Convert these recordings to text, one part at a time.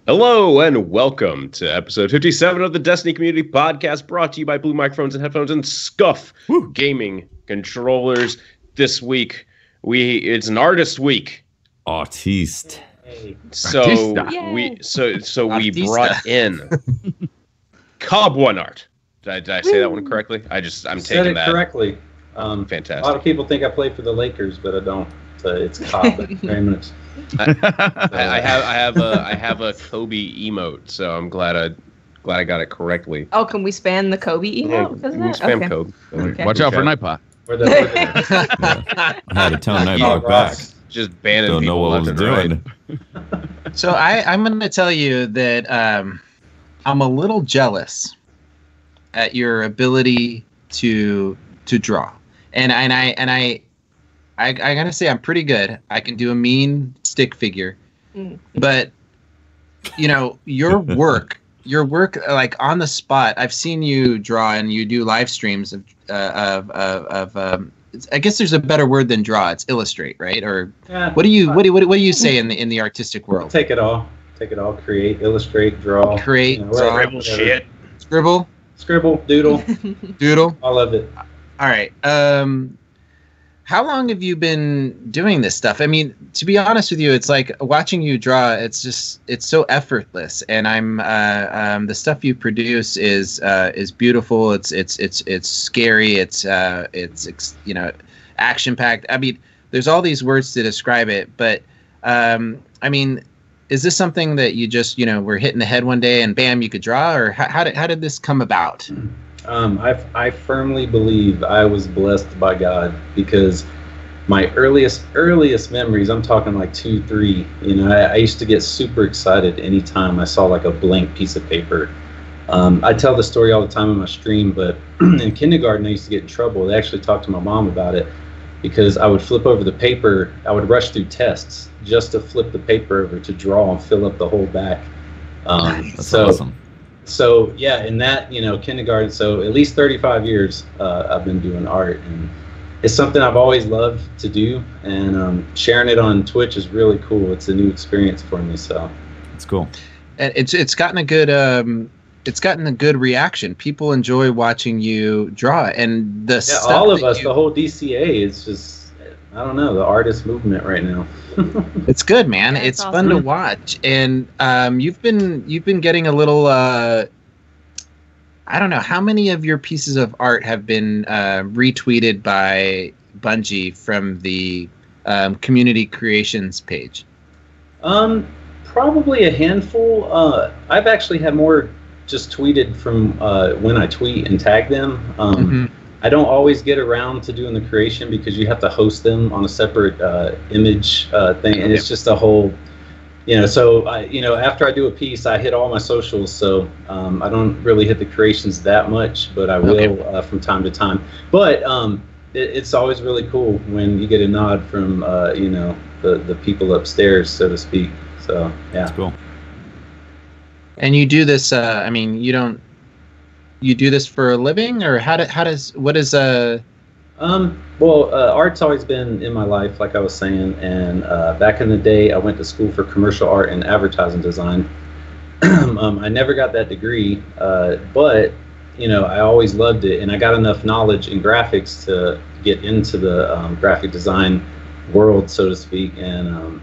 Hello and welcome to episode 57 of the Destiny Community Podcast, brought to you by Blue Microphones and Headphones and Scuff Gaming Controllers. This week, it's an artist week. Artiste. So we brought in KobOneArt. Did I say that one correctly? I'm taking that correctly. Fantastic. A lot of people think I play for the Lakers, but I don't. So it's Cobb. Very much. I have a Kobe emote, so I'm glad I got it correctly. Oh, can we spam the Kobe emote? Yeah, we spam Kobe. Okay. Watch out for Nightbot. I had to tell Nightbot back. Just banning Don't know people what left was and doing. right. So I'm going to tell you that I'm a little jealous at your ability to draw, and I gotta say I'm pretty good. I can do a mean stick figure, but you know your work like on the spot. I've seen you draw, and you do live streams of I guess there's a better word than draw. It's illustrate, right? Or what do you say in the artistic world? Take it all. Create, illustrate, draw. Scribble shit. Scribble, doodle. All of it. All right. How long have you been doing this stuff? I mean, to be honest with you, it's like watching you draw. It's so effortless, and the stuff you produce is beautiful. It's scary. It's action packed. I mean, there's all these words to describe it, but I mean, is this something that you just were hit in the head one day and bam, you could draw, or how did this come about? I firmly believe I was blessed by God, because my earliest memories, I'm talking like 2, 3, I used to get super excited anytime I saw like a blank piece of paper. I tell the story all the time in my stream, but in kindergarten I used to get in trouble. They actually talked to my mom about it, because I would flip over the paper. I would rush through tests just to flip the paper over to draw and fill up the whole back. That's awesome. So yeah, in that kindergarten, so at least 35 years I've been doing art, and it's something I've always loved to do, and sharing it on Twitch is really cool. It's a new experience for me, so it's cool. And it's gotten a good reaction. People enjoy watching you draw, and the stuff all of us, the whole DCA is just, I don't know, the artist movement right now. It's good, man. That's it's awesome. fun to watch, and you've been getting a little. I don't know how many of your pieces of art have been retweeted by Bungie from the community creations page. Probably a handful. I've actually had more just tweeted from when I tweet and tag them. I don't always get around to doing the creation, because you have to host them on a separate image thing, and it's just a whole, so after I do a piece, I hit all my socials, so I don't really hit the creations that much, but I will from time to time. But it's always really cool when you get a nod from the people upstairs, so to speak. So yeah, That's cool. And you do this. I mean, you do this for a living, or art's always been in my life, like I was saying, and back in the day I went to school for commercial art and advertising design. I never got that degree, but I always loved it, and I got enough knowledge in graphics to get into the graphic design world, so to speak. And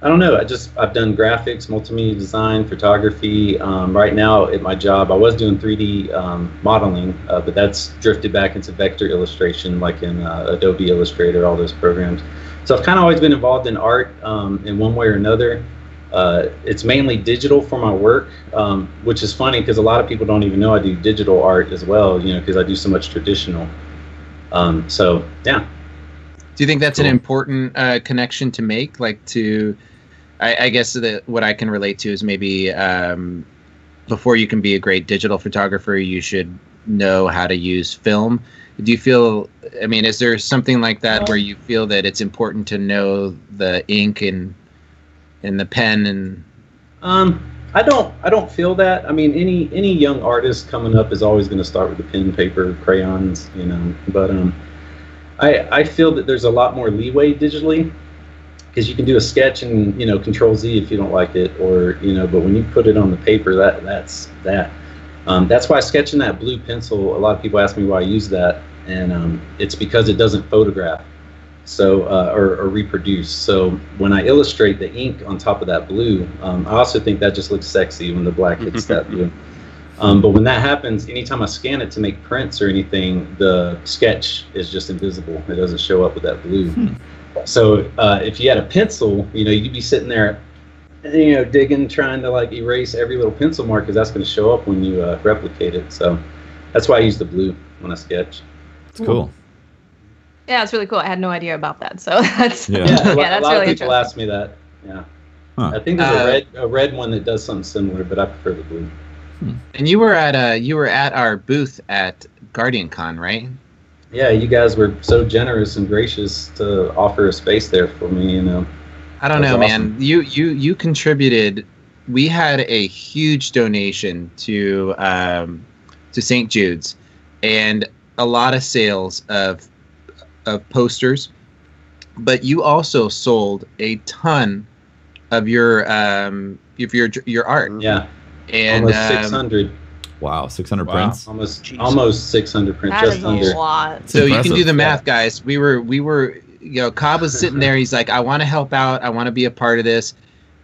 I don't know, I've done graphics, multimedia design, photography. Right now at my job, I was doing 3D modeling, but that's drifted back into vector illustration, like in Adobe Illustrator, all those programs. So I've kind of always been involved in art in one way or another. It's mainly digital for my work, which is funny because a lot of people don't even know I do digital art as well, because I do so much traditional. So yeah. Do you think that's an important connection to make? Like I guess what I can relate to is maybe before you can be a great digital photographer, you should know how to use film. Do you feel, I mean, is there something like that where you feel that it's important to know the ink and the pen and? I don't feel that. I mean, any young artist coming up is always going to start with the pen, paper, crayons, But I feel that there's a lot more leeway digitally, because you can do a sketch and Control Z if you don't like it, or but when you put it on the paper, that's that. That's why sketching that blue pencil. A lot of people ask me why I use that, and it's because it doesn't photograph, so or reproduce. So when I illustrate the ink on top of that blue, I also think that just looks sexy when the black hits that blue. But when that happens, anytime I scan it to make prints or anything, the sketch is just invisible. It doesn't show up with that blue. So if you had a pencil, you'd be sitting there, digging, trying to like erase every little pencil mark, because that's going to show up when you replicate it. So that's why I use the blue when I sketch. It's cool. Yeah, it's really cool. I had no idea about that. So that's that's really a lot of people interesting. ask me that. Yeah, I think there's a red one that does something similar, but I prefer the blue. And you were at our booth at GuardianCon, right? Yeah, you guys were so generous and gracious to offer a space there for me. I don't know, man. You contributed. We had a huge donation to St. Jude's, and a lot of sales of posters. But you also sold a ton of your art. Yeah. And almost 600. Wow, 600 prints. Almost 600 prints. That just is under. a lot. It's so impressive. you can do the math, guys. We were Cobb was sitting there. He's like, I want to help out. I want to be a part of this.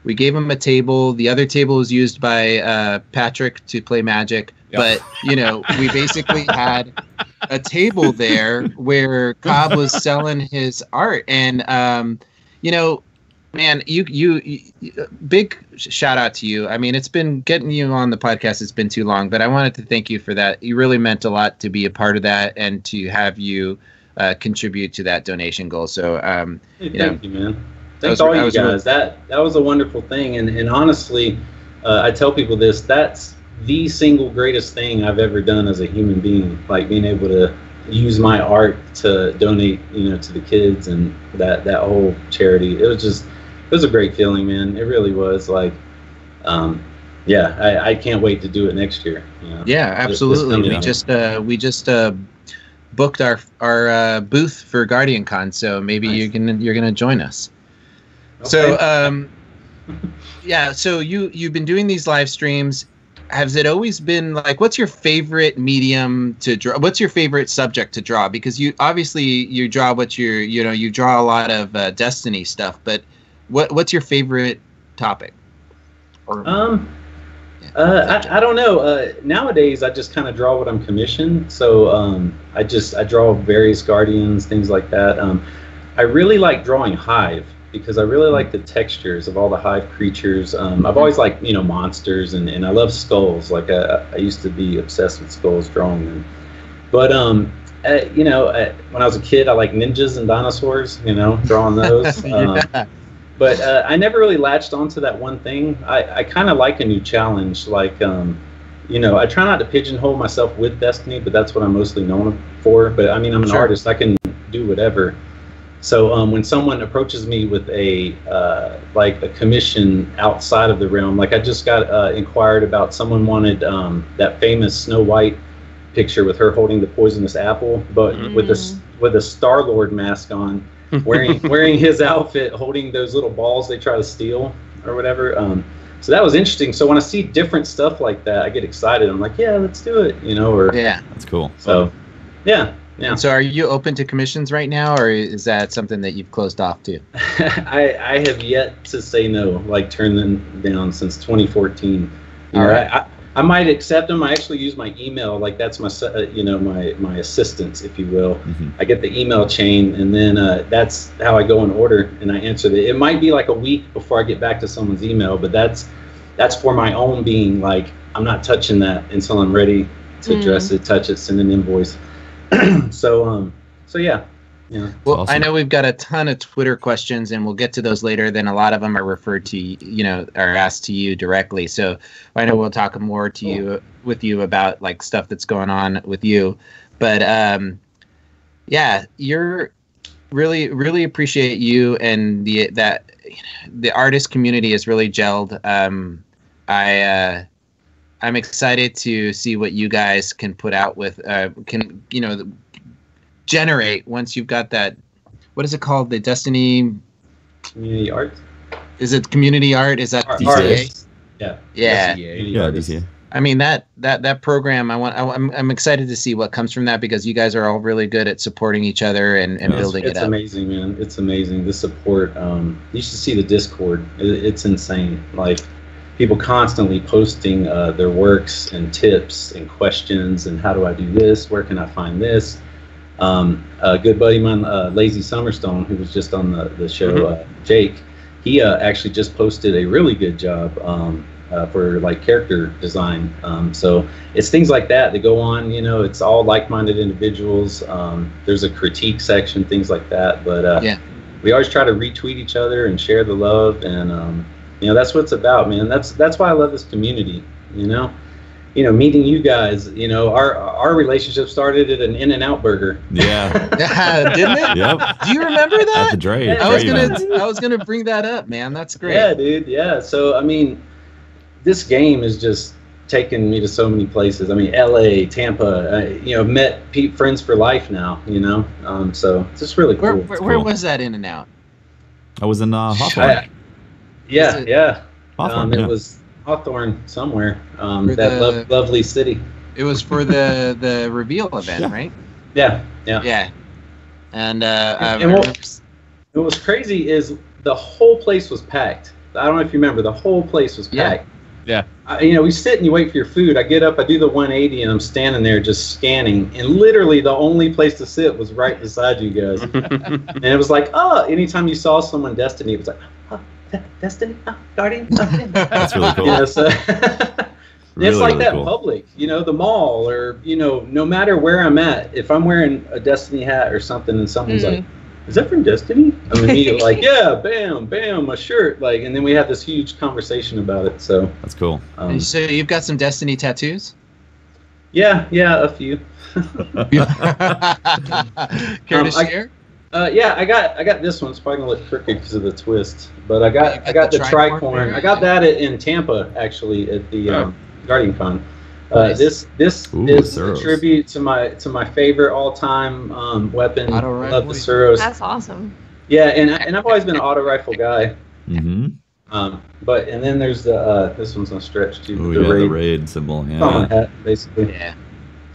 We gave him a table. The other table was used by Patrick to play Magic. Yep. But we basically had a table there where Cobb was selling his art, and man, you big shout out to you. I mean, it's been getting you on the podcast. It's been too long, but I wanted to thank you for that. You really meant a lot to be a part of that and to have you contribute to that donation goal. So, thank you, man. Thanks all you guys. That was a wonderful thing. And honestly, I tell people this, that's the single greatest thing I've ever done as a human being, like being able to use my art to donate, to the kids and that whole charity. It was a great feeling, man. It really was. Like, I can't wait to do it next year. Yeah, absolutely. We just booked our booth for GuardianCon, so maybe nice. You're gonna join us. Okay. So so you've been doing these live streams. Has it always been like, what's your favorite medium to draw? What's your favorite subject to draw? Because you draw you draw a lot of Destiny stuff, but what's your favorite topic? I don't know. Nowadays, I just kind of draw what I'm commissioned. So I draw various Guardians, things like that. I really like drawing Hive, because I really like the textures of all the Hive creatures. I've always liked, monsters, and I love skulls. Like I used to be obsessed with skulls, drawing them. But when I was a kid, I liked ninjas and dinosaurs. Drawing those. But I never really latched onto that one thing. I kind of like a new challenge. Like I try not to pigeonhole myself with Destiny, but that's what I'm mostly known for. But I mean, I'm an artist. I can do whatever. So when someone approaches me with a commission outside of the realm, like I just got inquired about, someone wanted that famous Snow White picture with her holding the poisonous apple, but with a Star-Lord mask on, wearing his outfit, holding those little balls they try to steal or whatever. So that was interesting. So when I see different stuff like that, I get excited. I'm like, yeah, let's do it. That's cool. So yeah. Yeah. So are you open to commissions right now, or is that something that you've closed off to? I have yet to say no, like turn them down since 2014. All right. I might accept them. I actually use my email, like that's my my assistants, if you will. Mm-hmm. I get the email chain, and then that's how I go in order, and I answer it might be like a week before I get back to someone's email, but that's for my own being. Like, I'm not touching that until I'm ready to address it, touch it, send an invoice. So yeah. Well, awesome. I know we've got a ton of Twitter questions, and we'll get to those later. Then a lot of them are referred to, are asked to you directly. So I know we'll talk more to with you about like stuff that's going on with you. But you're really appreciate you, and the artist community has really gelled. I'm excited to see what you guys can put out with generate once you've got that. What is it called? The Destiny Community art. Is it community art? Is that DCA? Yeah. Yeah. DCA. I mean that program. I'm excited to see what comes from that because you guys are all really good at supporting each other and building it up. It's amazing, man. It's amazing. The support. You should see the Discord. It's insane. Like people constantly posting their works and tips and questions and how do I do this? Where can I find this? A good buddy of mine, Lazy Summerstone, who was just on the show, Jake. He actually just posted a really good job for like character design. So it's things like that go on. You know, it's all like-minded individuals. There's a critique section, things like that. But we always try to retweet each other and share the love, and you know, that's what it's about, man. That's why I love this community. You know, meeting you guys. You know, our relationship started at an In-N-Out burger. Yeah. Didn't it? Yep. Do you remember that? At the Dre. I was gonna bring that up, man. That's great. Yeah, dude. Yeah. So I mean, this game is just taken me to so many places. I mean, LA, Tampa. You know, met friends for life now. You know, so it's just really cool. Where was that In-N-Out? I was in Hawthorne. Yeah. Hawthorne, It was Hawthorne somewhere. That lovely city. It was for the reveal event, right? Yeah. And what was crazy is the whole place was packed. I don't know if you remember, the whole place was packed. Yeah. You know, we sit and you wait for your food. I get up, I do the 180, and I'm standing there just scanning. And literally the only place to sit was right beside you guys. And it was like, anytime you saw someone Destiny, it was like, Destiny, Guardian. That's really cool. You know, so it's Really, like really that cool. public, you know, the mall, or, you know, no matter where I'm at, if I'm wearing a Destiny hat or something and someone's like, is that from Destiny? I'm immediately like, yeah, bam, a shirt. Like, and then we have this huge conversation about it. So that's cool. So you've got some Destiny tattoos? Yeah, a few. Care to share? Yeah, I got this one. It's probably gonna look crooked because of the twist, but I got the tricorn. I got that in Tampa actually at the GuardianCon. Nice. This Ooh, is Osiris. a tribute to my favorite all-time weapon. I love the Osiris. That's awesome. Yeah, and I've always been an auto rifle guy. Mm-hmm. But and then there's the this one's on stretch too. Ooh, the raid symbol. Yeah. On my hat, basically. Yeah.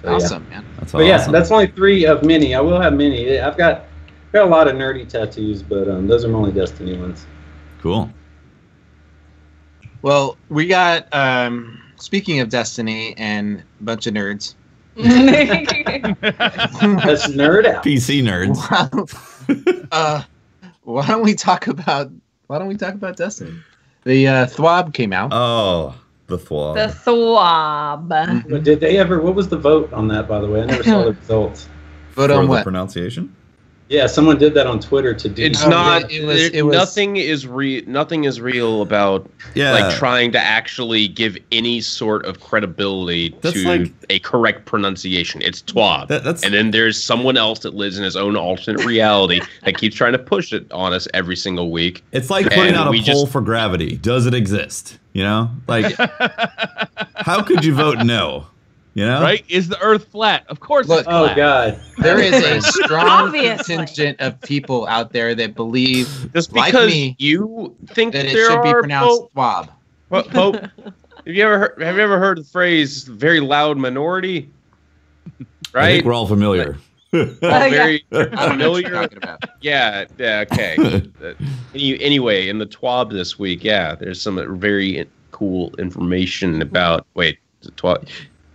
So, awesome, man. That's but awesome. yeah, that's only 3 of many. I will have many. I've got a lot of nerdy tattoos, but those are my only Destiny ones. Cool. Well, we got speaking of Destiny and a bunch of nerds. That's nerd out. PC nerds. Why don't we talk about Destiny? The Thwob came out. Oh, the Thwob. The Thwob. But did they ever? What was the vote on that? By the way, I never saw the results. Vote For on the what? pronunciation? Yeah, someone did that on Twitter to do. It's Oh, not. it was nothing is real about like trying to actually give any sort of credibility to a correct pronunciation. It's Thwob, and then there's someone else that lives in his own alternate reality that keeps trying to push it on us every single week. It's like putting out a poll for gravity. Does it exist? You know, like how could you vote no? You know, right? Is the Earth flat? Of course, Look, it's flat. Oh God, there is a strong Obviously. contingent of people out there that believe, Just like because me, you think that it there should be are pronounced Thwob. Pope. Have you ever heard the phrase "very loud minority"? I Right? think we're all familiar. Very I don't know what you're familiar. talking about. Yeah. Okay. Anyway, in the Thwob this week, there's some very cool information about. Wait, the Thwob.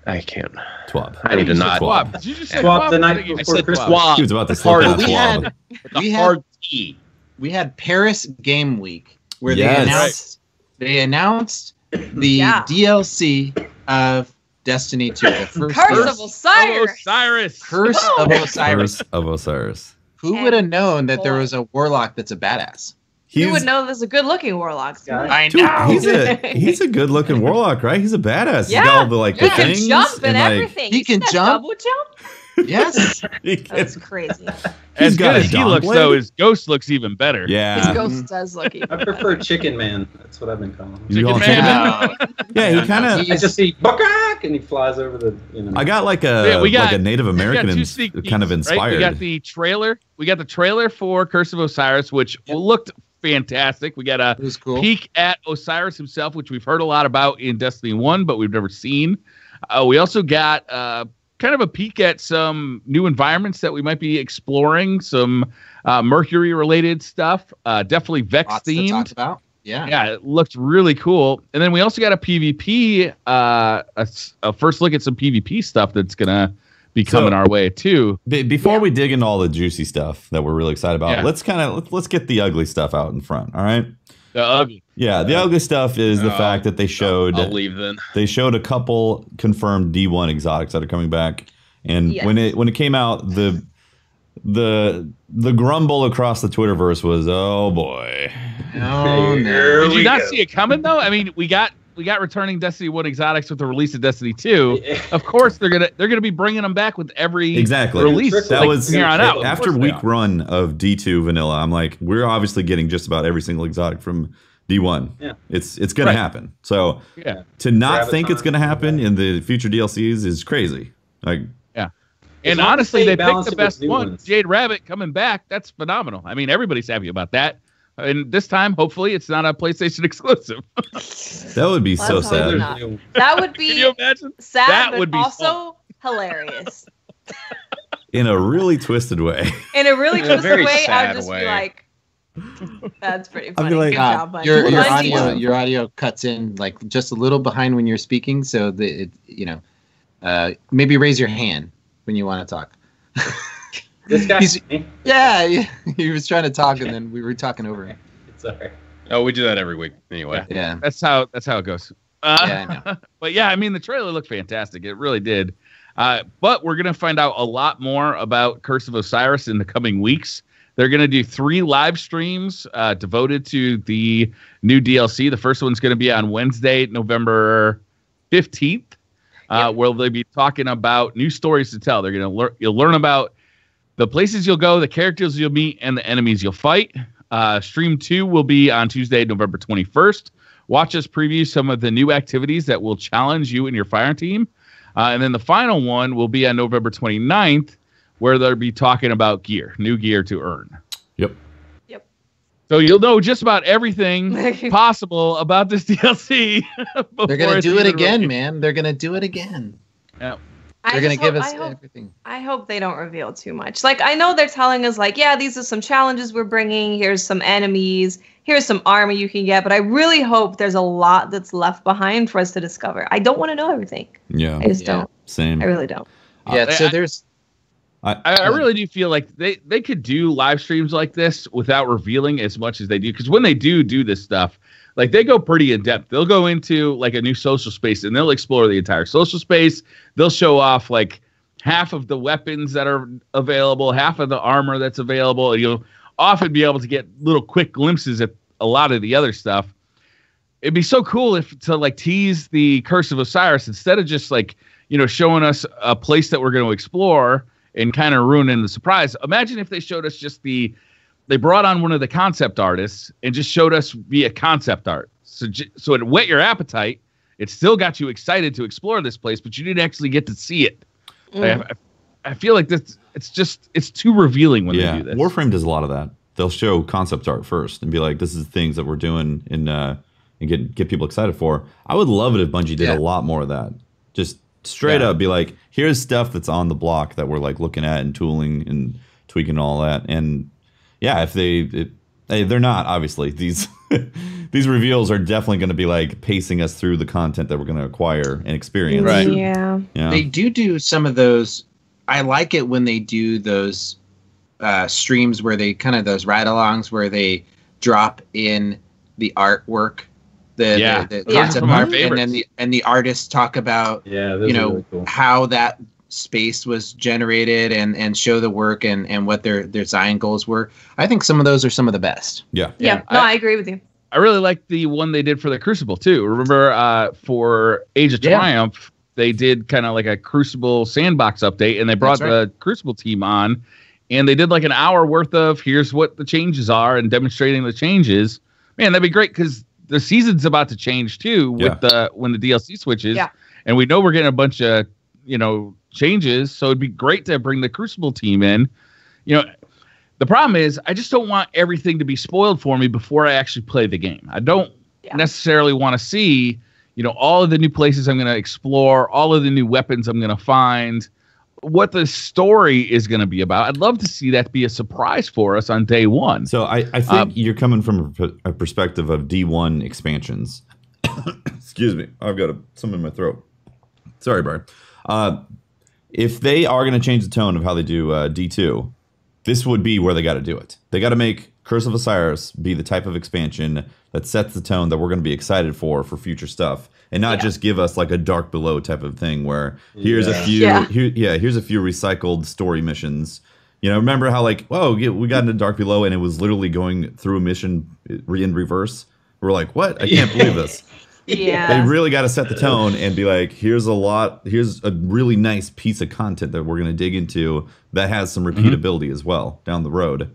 I can't. Thwob. I need to not. Thwob. Did you just say Thwob the night I think before said Christmas. Thwob. He was about to say Hard that. We Thwob. had- With the we had- hard T. We had Paris Game Week where Yes. they announced the Yeah. DLC of Destiny 2. The first Curse DLC. of Osiris. Osiris. Curse of Osiris. Curse of Osiris. Who would have known that there was a warlock that's a badass? You would know there's a good-looking warlock. I Dude, know. he's a good-looking warlock, right? He's a badass. Yeah. He's got all the He can things jump and like, everything. he You can see that jump? Double jump? Yes. he can- That's crazy. As got good a as he dog looks, blade? though, his ghost looks even better. His yeah. ghost does look evil. I prefer Chicken Man. That's what I've been calling him. You call him Chicken Chicken Man. Man? Yeah, he kind of. I just see Buckrock and he flies over the. You know. I got like Yeah, we got- a Native We got American two sneak peeks, kind of right? inspired. We got the trailer. We got the trailer for Curse of Osiris, which looked fantastic. We got a cool. peek at Osiris himself, which we've heard a lot about in Destiny 1, but we've never seen. We also got kind of a peek at some new environments that we might be exploring, some Mercury-related stuff, definitely Vex-themed. Lots to talk about. Yeah, it looked really cool. And then we also got a PvP, a first look at some PvP stuff that's going to be coming our way too. Before we dig into all the juicy stuff that we're really excited about, let's get the ugly stuff out in front, all right? The ugly. Yeah, the ugly stuff is the fact that they showed I'll leave then. They showed a couple confirmed D1 exotics that are coming back. And when it came out, the grumble across the Twitterverse was, oh boy. Oh, no. Did you not see it coming though? I mean, we got returning Destiny 1 exotics with the release of Destiny 2. Of course, they're gonna be bringing them back with every release. That was here on out. After week run of D2 vanilla. I'm like, we're obviously getting just about every single exotic from D1. Yeah, it's gonna happen. So to not think it's gonna happen in the future DLCs is crazy. Like. And honestly, they picked the best one. Jade Rabbit coming back. That's phenomenal. I mean, everybody's happy about that. And this time, hopefully, it's not a PlayStation exclusive. That would be so sad. That would be Can you imagine? sad, That would but be also hilarious. In a really twisted way. In a really twisted very way, I'd sad just way. be like, that's pretty funny. I'd be like, Good job, buddy. Your audio cuts in like just a little behind when you're speaking, so that maybe raise your hand when you want to talk. This guy. He was trying to talk, and then we were talking over him. It's all right. Oh, we do that every week anyway. Yeah. That's how it goes. I know. But yeah, I mean, the trailer looked fantastic. It really did. But we're gonna find out a lot more about Curse of Osiris in the coming weeks. They're gonna do 3 live streams devoted to the new DLC. The first one's gonna be on Wednesday, November 15th. Where they'll be talking about new stories to tell. They're gonna you'll learn about the places you'll go, the characters you'll meet, and the enemies you'll fight. Stream 2 will be on Tuesday, November 21st. Watch us preview some of the new activities that will challenge you and your fire team. And then the final one will be on November 29th, where they'll be talking about new gear to earn. Yep. So you'll know just about everything possible about this DLC. They're going to do it again, man. They're going to do it again. Yeah. They're going to give us everything. I hope they don't reveal too much. Like, I know they're telling us, like, yeah, these are some challenges we're bringing. Here's some enemies. Here's some armor you can get. But I really hope there's a lot that's left behind for us to discover. I don't want to know everything. Yeah. I just don't. Same. I really don't. Yeah, so there's... I really do feel like they could do live streams like this without revealing as much as they do. Because when they do this stuff, like they go pretty in depth. They'll go into like a new social space and they'll explore the entire social space. They'll show off like half of the weapons that are available, half of the armor that's available. And you'll often be able to get little quick glimpses at a lot of the other stuff. It'd be so cool to like tease the Curse of Osiris instead of just like, showing us a place that we're going to explore and kind of ruining the surprise. Imagine if they showed us just they brought on one of the concept artists and just showed us via concept art. So it whet your appetite. It still got you excited to explore this place, but you didn't actually get to see it. I feel like it's too revealing when they do this. Warframe does a lot of that. They'll show concept art first and be like, this is things that we're doing and get people excited for. I would love it if Bungie did a lot more of that. Just straight up be like, here's stuff that's on the block that we're like looking at and tooling and tweaking and all that. And yeah, if they're not, obviously these these reveals are definitely going to be like pacing us through the content that we're going to acquire and experience. Right. Yeah. They do some of those. I like it when they do those streams where they kind of those ride-alongs where they drop in the artwork. The concept art, and the artists talk about really cool. How that space was generated and show the work and what their design goals were. I think some of those are some of the best. No, I agree with you. I really like the one they did for the Crucible too. Remember for Age of Triumph, they did kind of like a Crucible sandbox update, and they brought the Crucible team on, and they did like an hour worth of here's what the changes are and demonstrating the changes. Man, that'd be great because the season's about to change too with when the DLC switches, and we know we're getting a bunch of changes. So it'd be great to bring the Crucible team in. The The problem is I just don't want everything to be spoiled for me before I actually play the game. I don't necessarily want to see, all of the new places I'm going to explore, all of the new weapons I'm going to find, what the story is going to be about. I'd love to see that be a surprise for us on day one. So I think you're coming from a perspective of D1 expansions. Excuse me. I've got something in my throat. Sorry, Brian. If they are going to change the tone of how they do D2, this would be where they got to do it. They got to make Curse of Osiris be the type of expansion that sets the tone that we're going to be excited for future stuff, and not just give us like a Dark Below type of thing where here's a few here's a few recycled story missions. Remember how we got into Dark Below and it was literally going through a mission in reverse. We're like, what? I can't believe this. Yeah. They really got to set the tone and be like, here's a really nice piece of content that we're going to dig into that has some repeatability as well down the road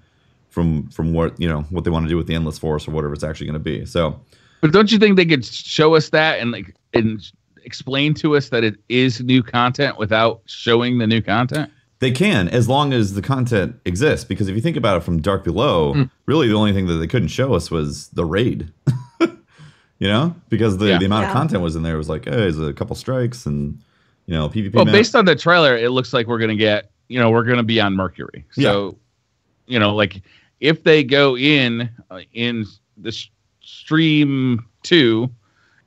from what what they want to do with the Endless Forest or whatever it's actually going to be. So, but don't you think they could show us that and explain to us that it is new content without showing the new content? They can, as long as the content exists. Because if you think about it from Dark Below, really the only thing that they couldn't show us was the raid. Because the amount of content was in there. It was like, hey, there's a couple strikes and PvP. Well, based on the trailer, it looks like we're gonna get we're gonna be on Mercury. So if they go in the stream 2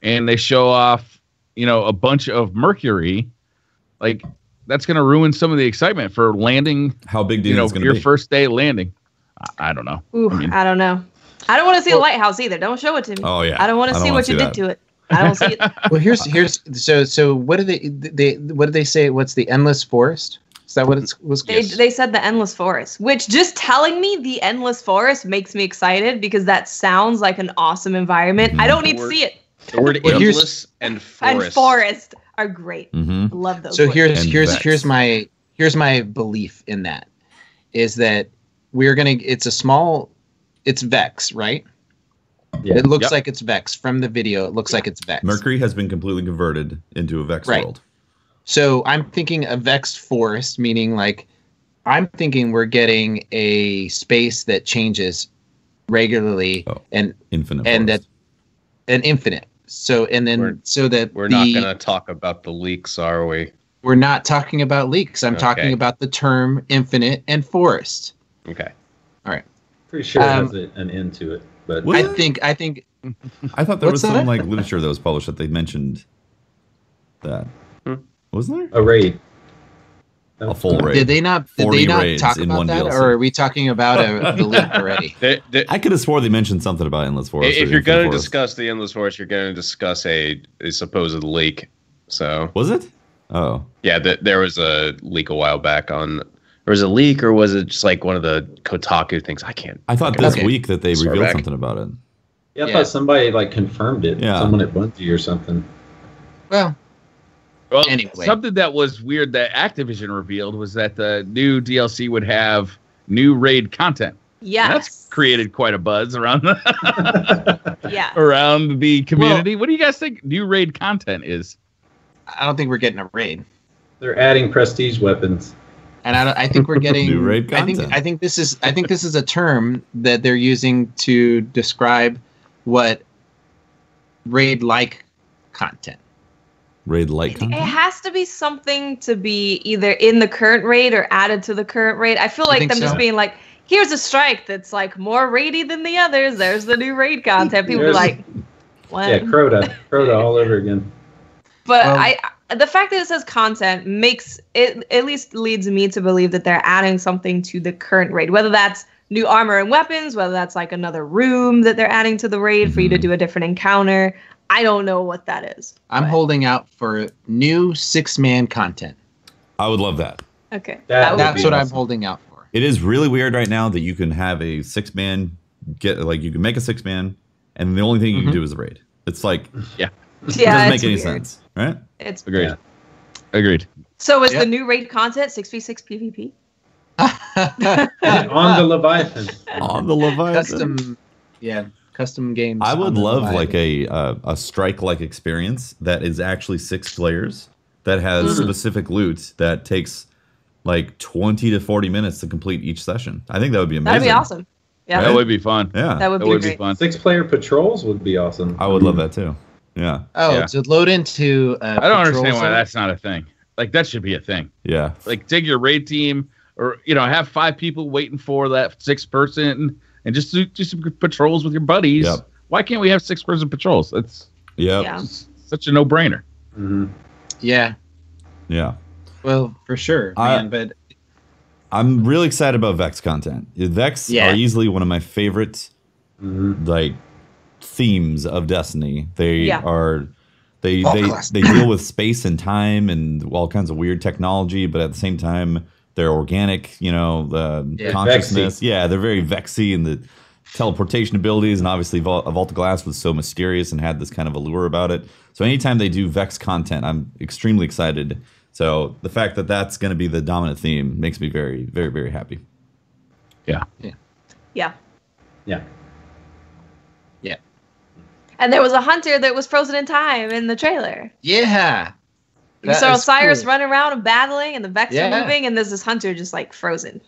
and they show off a bunch of Mercury, that's gonna ruin some of the excitement for landing. How big do you think it's gonna your be? first day landing? I don't know. Ooh, I don't know. I don't want to see the lighthouse either. Don't show it to me. Oh yeah. I don't want to see what you did to it. I don't see it. Well, here's so what do they say? What's the Endless Forest? Is that what it was? They said the Endless Forest, which just telling me the Endless Forest makes me excited because that sounds like an awesome environment. I don't need to see it. The word endless and forest are great. Love those. So words. here's my belief in that is that it's Vex, right? Yeah. It looks like it's Vex from the video. It looks like it's Vex. Mercury has been completely converted into a Vex world. So I'm thinking a Vex forest, meaning I'm thinking we're getting a space that changes regularly and infinite, infinite. So that we're not going to talk about the leaks, are we? We're not talking about leaks. I'm talking about the term infinite and forest. Okay. All right. Pretty sure it has an end to it, but I think. I thought there was some literature that was published that they mentioned that. Wasn't there a raid? A full raid. Did they not talk about that, DLC. or are we talking about the leak already? I could have swore they mentioned something about Endless Forest. If you're going to discuss the Endless Forest, you're going to discuss a supposed leak. So was it? Oh yeah, there was a leak a while back on. There was a leak, or was it just one of the Kotaku things? I thought this week that they revealed something about it. Yeah, I thought somebody confirmed it. Yeah. Someone at Bungie or something. Well, anyway, something that was weird that Activision revealed was that the new DLC would have new raid content. Yes. And that's created quite a buzz around around the community. What do you guys think new raid content is? I don't think we're getting a raid. They're adding prestige weapons. And I think we're getting new raid content. I think this is a term that they're using to describe what raid-like content. Raid-like content. It has to be something to be either in the current raid or added to the current raid. I feel like them just being here's a strike that's more raidy than the others. There's the new raid content. People be like, what? Yeah, Crota all over again. But the fact that it says content makes it, at least leads me to believe that they're adding something to the current raid, whether that's new armor and weapons, whether that's another room that they're adding to the raid for you to do a different encounter. I don't know what that is. I'm holding out for new 6-man content. I would love that. Okay. That's what I'm holding out for. It is really weird right now that you can have a 6-man you can make a 6-man and the only thing you can do is a raid. It's it doesn't make any sense, right? It's agreed. Yeah. Agreed. So is the new raid content 6v6 PvP? On the Leviathan. On the Leviathan. Custom games. I would love a strike-like experience that is actually 6 players that has specific loot that takes like 20 to 40 minutes to complete each session. I think that would be amazing. That'd be awesome. Yeah, That would be fun. Yeah, that would be fun. 6-player patrols would be awesome. I would love that too. Yeah. Oh, Yeah. to load into. I don't understand why that's not a thing. Like that should be a thing. Yeah. Like take your raid team, or have 5 people waiting for that 6th person, and just do some patrols with your buddies. Yep. Why can't we have 6-person patrols? That's Yeah. such a no-brainer. Mm-hmm. Yeah. Yeah. Well, for sure, man. But I'm really excited about Vex content. Vex are easily one of my favorite like themes of Destiny. They are they deal with space and time and all kinds of weird technology, but at the same time they're organic, the consciousness. Vexy. Yeah, they're very Vexy, and the teleportation abilities, and obviously Vault of Glass was so mysterious and had this kind of allure about it. So anytime they do Vex content, I'm extremely excited. So the fact that that's going to be the dominant theme makes me very, very, very happy. Yeah. Yeah. Yeah. And there was a hunter that was frozen in time in the trailer. yeah, You saw Osiris running around and battling, and the Vex are moving, and there's this hunter just like frozen.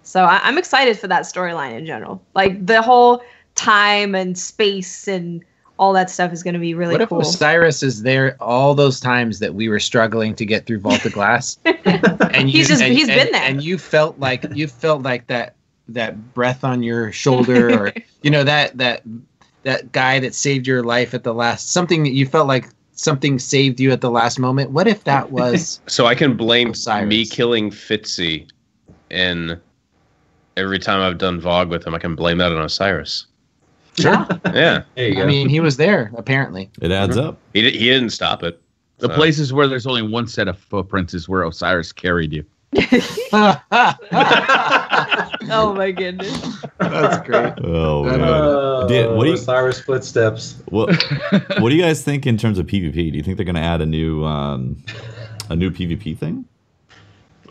So I'm excited for that storyline in general. Like the whole time and space and all that stuff is going to be really What cool. if Osiris is there all those times that we were struggling to get through Vault of Glass? And He's been there. And you felt like that breath on your shoulder, or that guy that saved your life at the last, something that you felt like something saved you at the last moment. What if that was So I can blame Osiris? me killing Fitzy, and every time I've done VOG with him, I can blame that on Osiris. Yeah. Yeah, There you go. I mean, he was there apparently. It adds up. he didn't stop it. The So- places where there's only one set of footprints is where Osiris carried you. Oh my goodness. That's great. Oh, man. What do you Osiris footsteps. what do you guys think in terms of PvP? Do you think they're going to add a new PvP thing?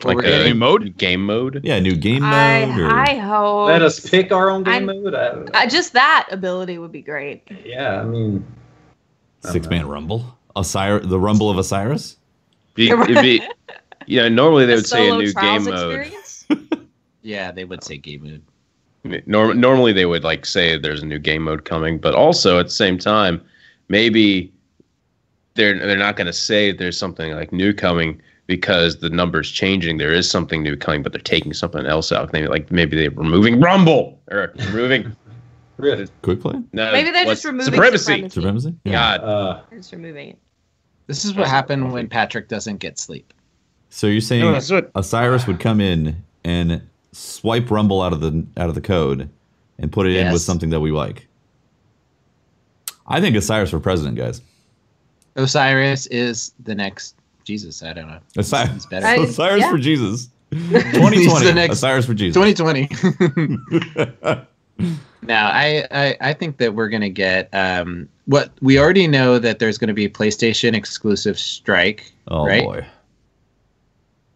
Like we're a getting- mode? game mode. Yeah, a new game mode. I hope. Let us pick our own game I'm- mode. Just that ability would be great. Yeah, I mean, 6-man rumble. Osiris, the Rumble of Osiris. It'd be, normally they would say a solo new trials game mode. experience? Yeah, they would say game mode. Normally they would like say there's a new game mode coming, but also at the same time, maybe they're not going to say there's something like new coming because the number's changing. There is something new coming, but they're taking something else out. Maybe they're removing Rumble or removing. really. Quick play? No, Maybe they're what's- just removing supremacy. Supremacy? Yeah. God, They're just removing it. This is what happened when Patrick doesn't get sleep. So you're saying No, that's what- Osiris would come in and swipe Rumble out of the code and put it in with Yes. something that we like. I think Osiris for president, guys. Osiris is the next Jesus. I don't know. Osiris, He's better. Osiris Yeah. for Jesus. He's 2020. the next- Osiris for Jesus. 2020. Now, I think that we're gonna get what we already know, that there's gonna be a PlayStation exclusive Strike. Oh right? boy.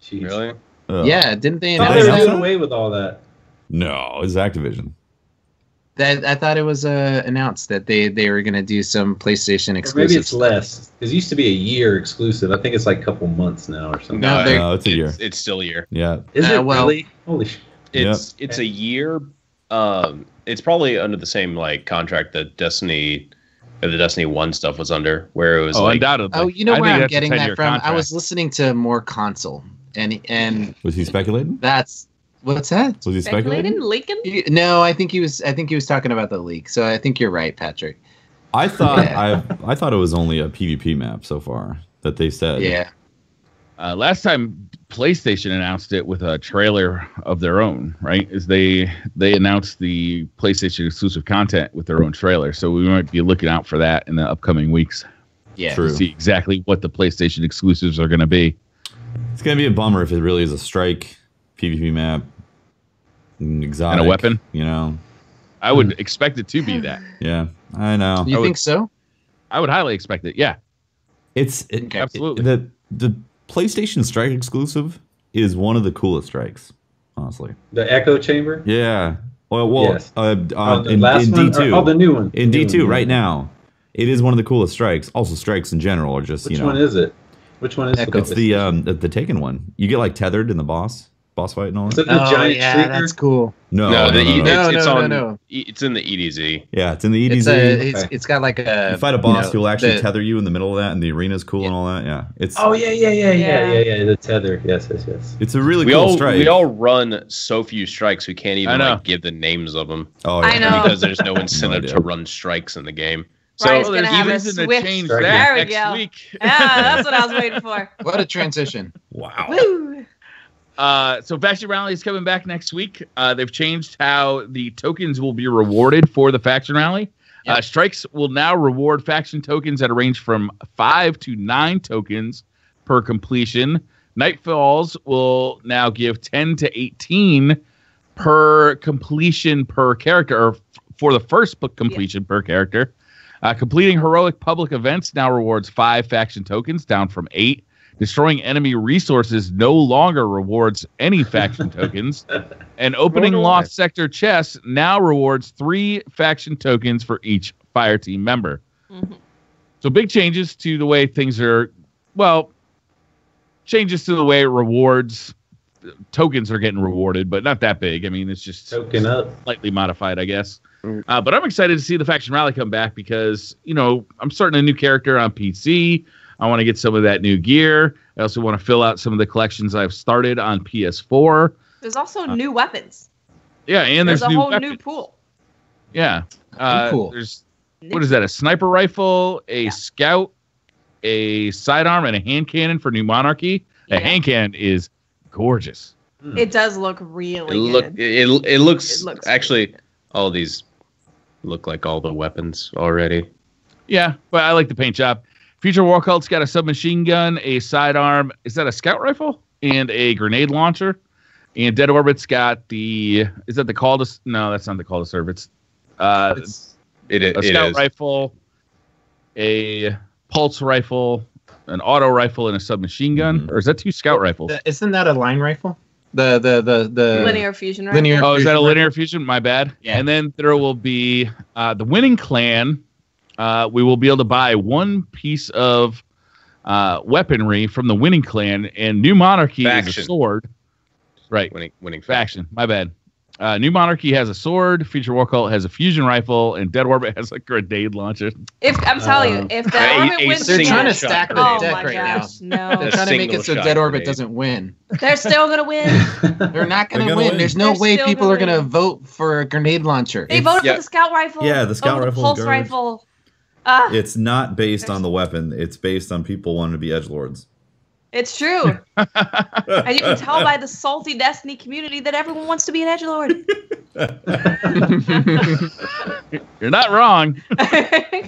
Jeez. really? Ugh. Yeah, didn't they I thought announce they were that? doing away with all that. No, it's Activision. I thought it was announced that they were gonna do some PlayStation Or maybe exclusive. it's less. Because it used to be a year exclusive. I think it's like a couple months now or something. No, they're- No, it's a year. It's still a year. Yeah. Is it well- really? Holy shit. It's a year. It's probably under the same like contract that the Destiny 1 stuff was under, where it was like undoubtedly. Oh, you know I where think I'm that's a getting that 10-year from? I contract. was listening to more console, and Was he speculating? that's what's that? Was he speculating? Lincoln? No, I think he was talking about the leak. So I think you're right, Patrick. I thought I thought it was only a PvP map so far that they said. Yeah. Last time PlayStation announced it with a trailer of their own, right? Is they announced the PlayStation exclusive content with their own trailer. So we might be looking out for that in the upcoming weeks Yeah. True. to see exactly what the PlayStation exclusives are going to be. It's gonna be a bummer if it really is a Strike PvP map, exotic, And a weapon? You know. I would expect it to be that. Yeah, I know. You I would- think so? I would highly expect it. Yeah, It's absolutely. The PlayStation Strike exclusive is one of the coolest strikes, honestly. The Echo Chamber? Yeah. Well, Yes. The in last one? D2. Oh, the new one. In The new D2 one, right yeah. now, it is one of the coolest strikes. Also, strikes in general are just Which you know. one is it? Which one is it? It's the Taken one. You get like tethered in the boss fight and all Is that. it the giant shrieker? That's cool. No. It's in the EDZ. Yeah, it's in the EDZ. It's got like a. You fight a boss who will actually tether you in the middle of that, and the arena's cool and all that. Yeah, it's. Oh yeah. The tether. Yes. It's a really cool strike. We all run so few strikes we can't even like give the names of them. Oh yeah. I know. Because there's no incentive to run strikes in the game. Brian's So gonna have a reason to swift. change There that we next go. week. Yeah, that's what I was waiting for. What a transition. Wow. Woo. So Faction Rally is coming back next week. They've changed how the tokens will be rewarded for the Faction Rally. Yep. Strikes will now reward faction tokens at a range from 5 to 9 tokens per completion. Nightfalls will now give 10 to 18 per completion per character, or for the first completion per character. Completing heroic public events now rewards 5 faction tokens, down from 8. Destroying enemy resources no longer rewards any faction tokens. And opening lost sector chests now rewards 3 faction tokens for each fire team member. Mm-hmm. So big changes to the way things are, changes to the way rewards, tokens are getting rewarded, but not that big. I mean, it's just Token up. slightly modified, I guess. But I'm excited to see the Faction Rally come back because, I'm starting a new character on PC. I want to get some of that new gear. I also want to fill out some of the collections I've started on PS4. There's also new weapons. Yeah, and there's a new whole weapons. new pool. Yeah. Cool. There's, what is that? A sniper rifle, a scout, a sidearm, and a hand cannon for New Monarchy. The hand cannon is gorgeous. It does look really good. It looks actually, all these look like all the weapons already. Yeah, but I like the paint job. Future War Cult's got a submachine gun, a sidearm. Is that a scout rifle? And a grenade launcher. And Dead Orbit's got is that the call to? No, that's not the call to serve. It's a scout rifle, a pulse rifle, an auto rifle, and a submachine gun. Or is that 2 scout rifles? Isn't that a line rifle? The linear fusion rifle. Is that a linear fusion? My bad. Yeah. And then there will be the winning clan. We will be able to buy 1 piece of weaponry from the winning clan, and New Monarchy is a sword. Right. Winning faction. My bad. New Monarchy has a sword, Future War Cult has a fusion rifle, and Dead Orbit has a grenade launcher. If I'm telling you, if Dead Orbit wins, they're trying to stack the deck right gosh, now. They're trying to make it so Dead Orbit doesn't win. They're still gonna win. They're not gonna win. There's no way people are gonna vote for a grenade launcher. They voted for the scout rifle. Yeah, the scout rifle. Pulse rifle. It's not based on the weapon. It's based on people wanting to be edgelords. It's true. And you can tell by the salty Destiny community that everyone wants to be an edgelord. You're not wrong. I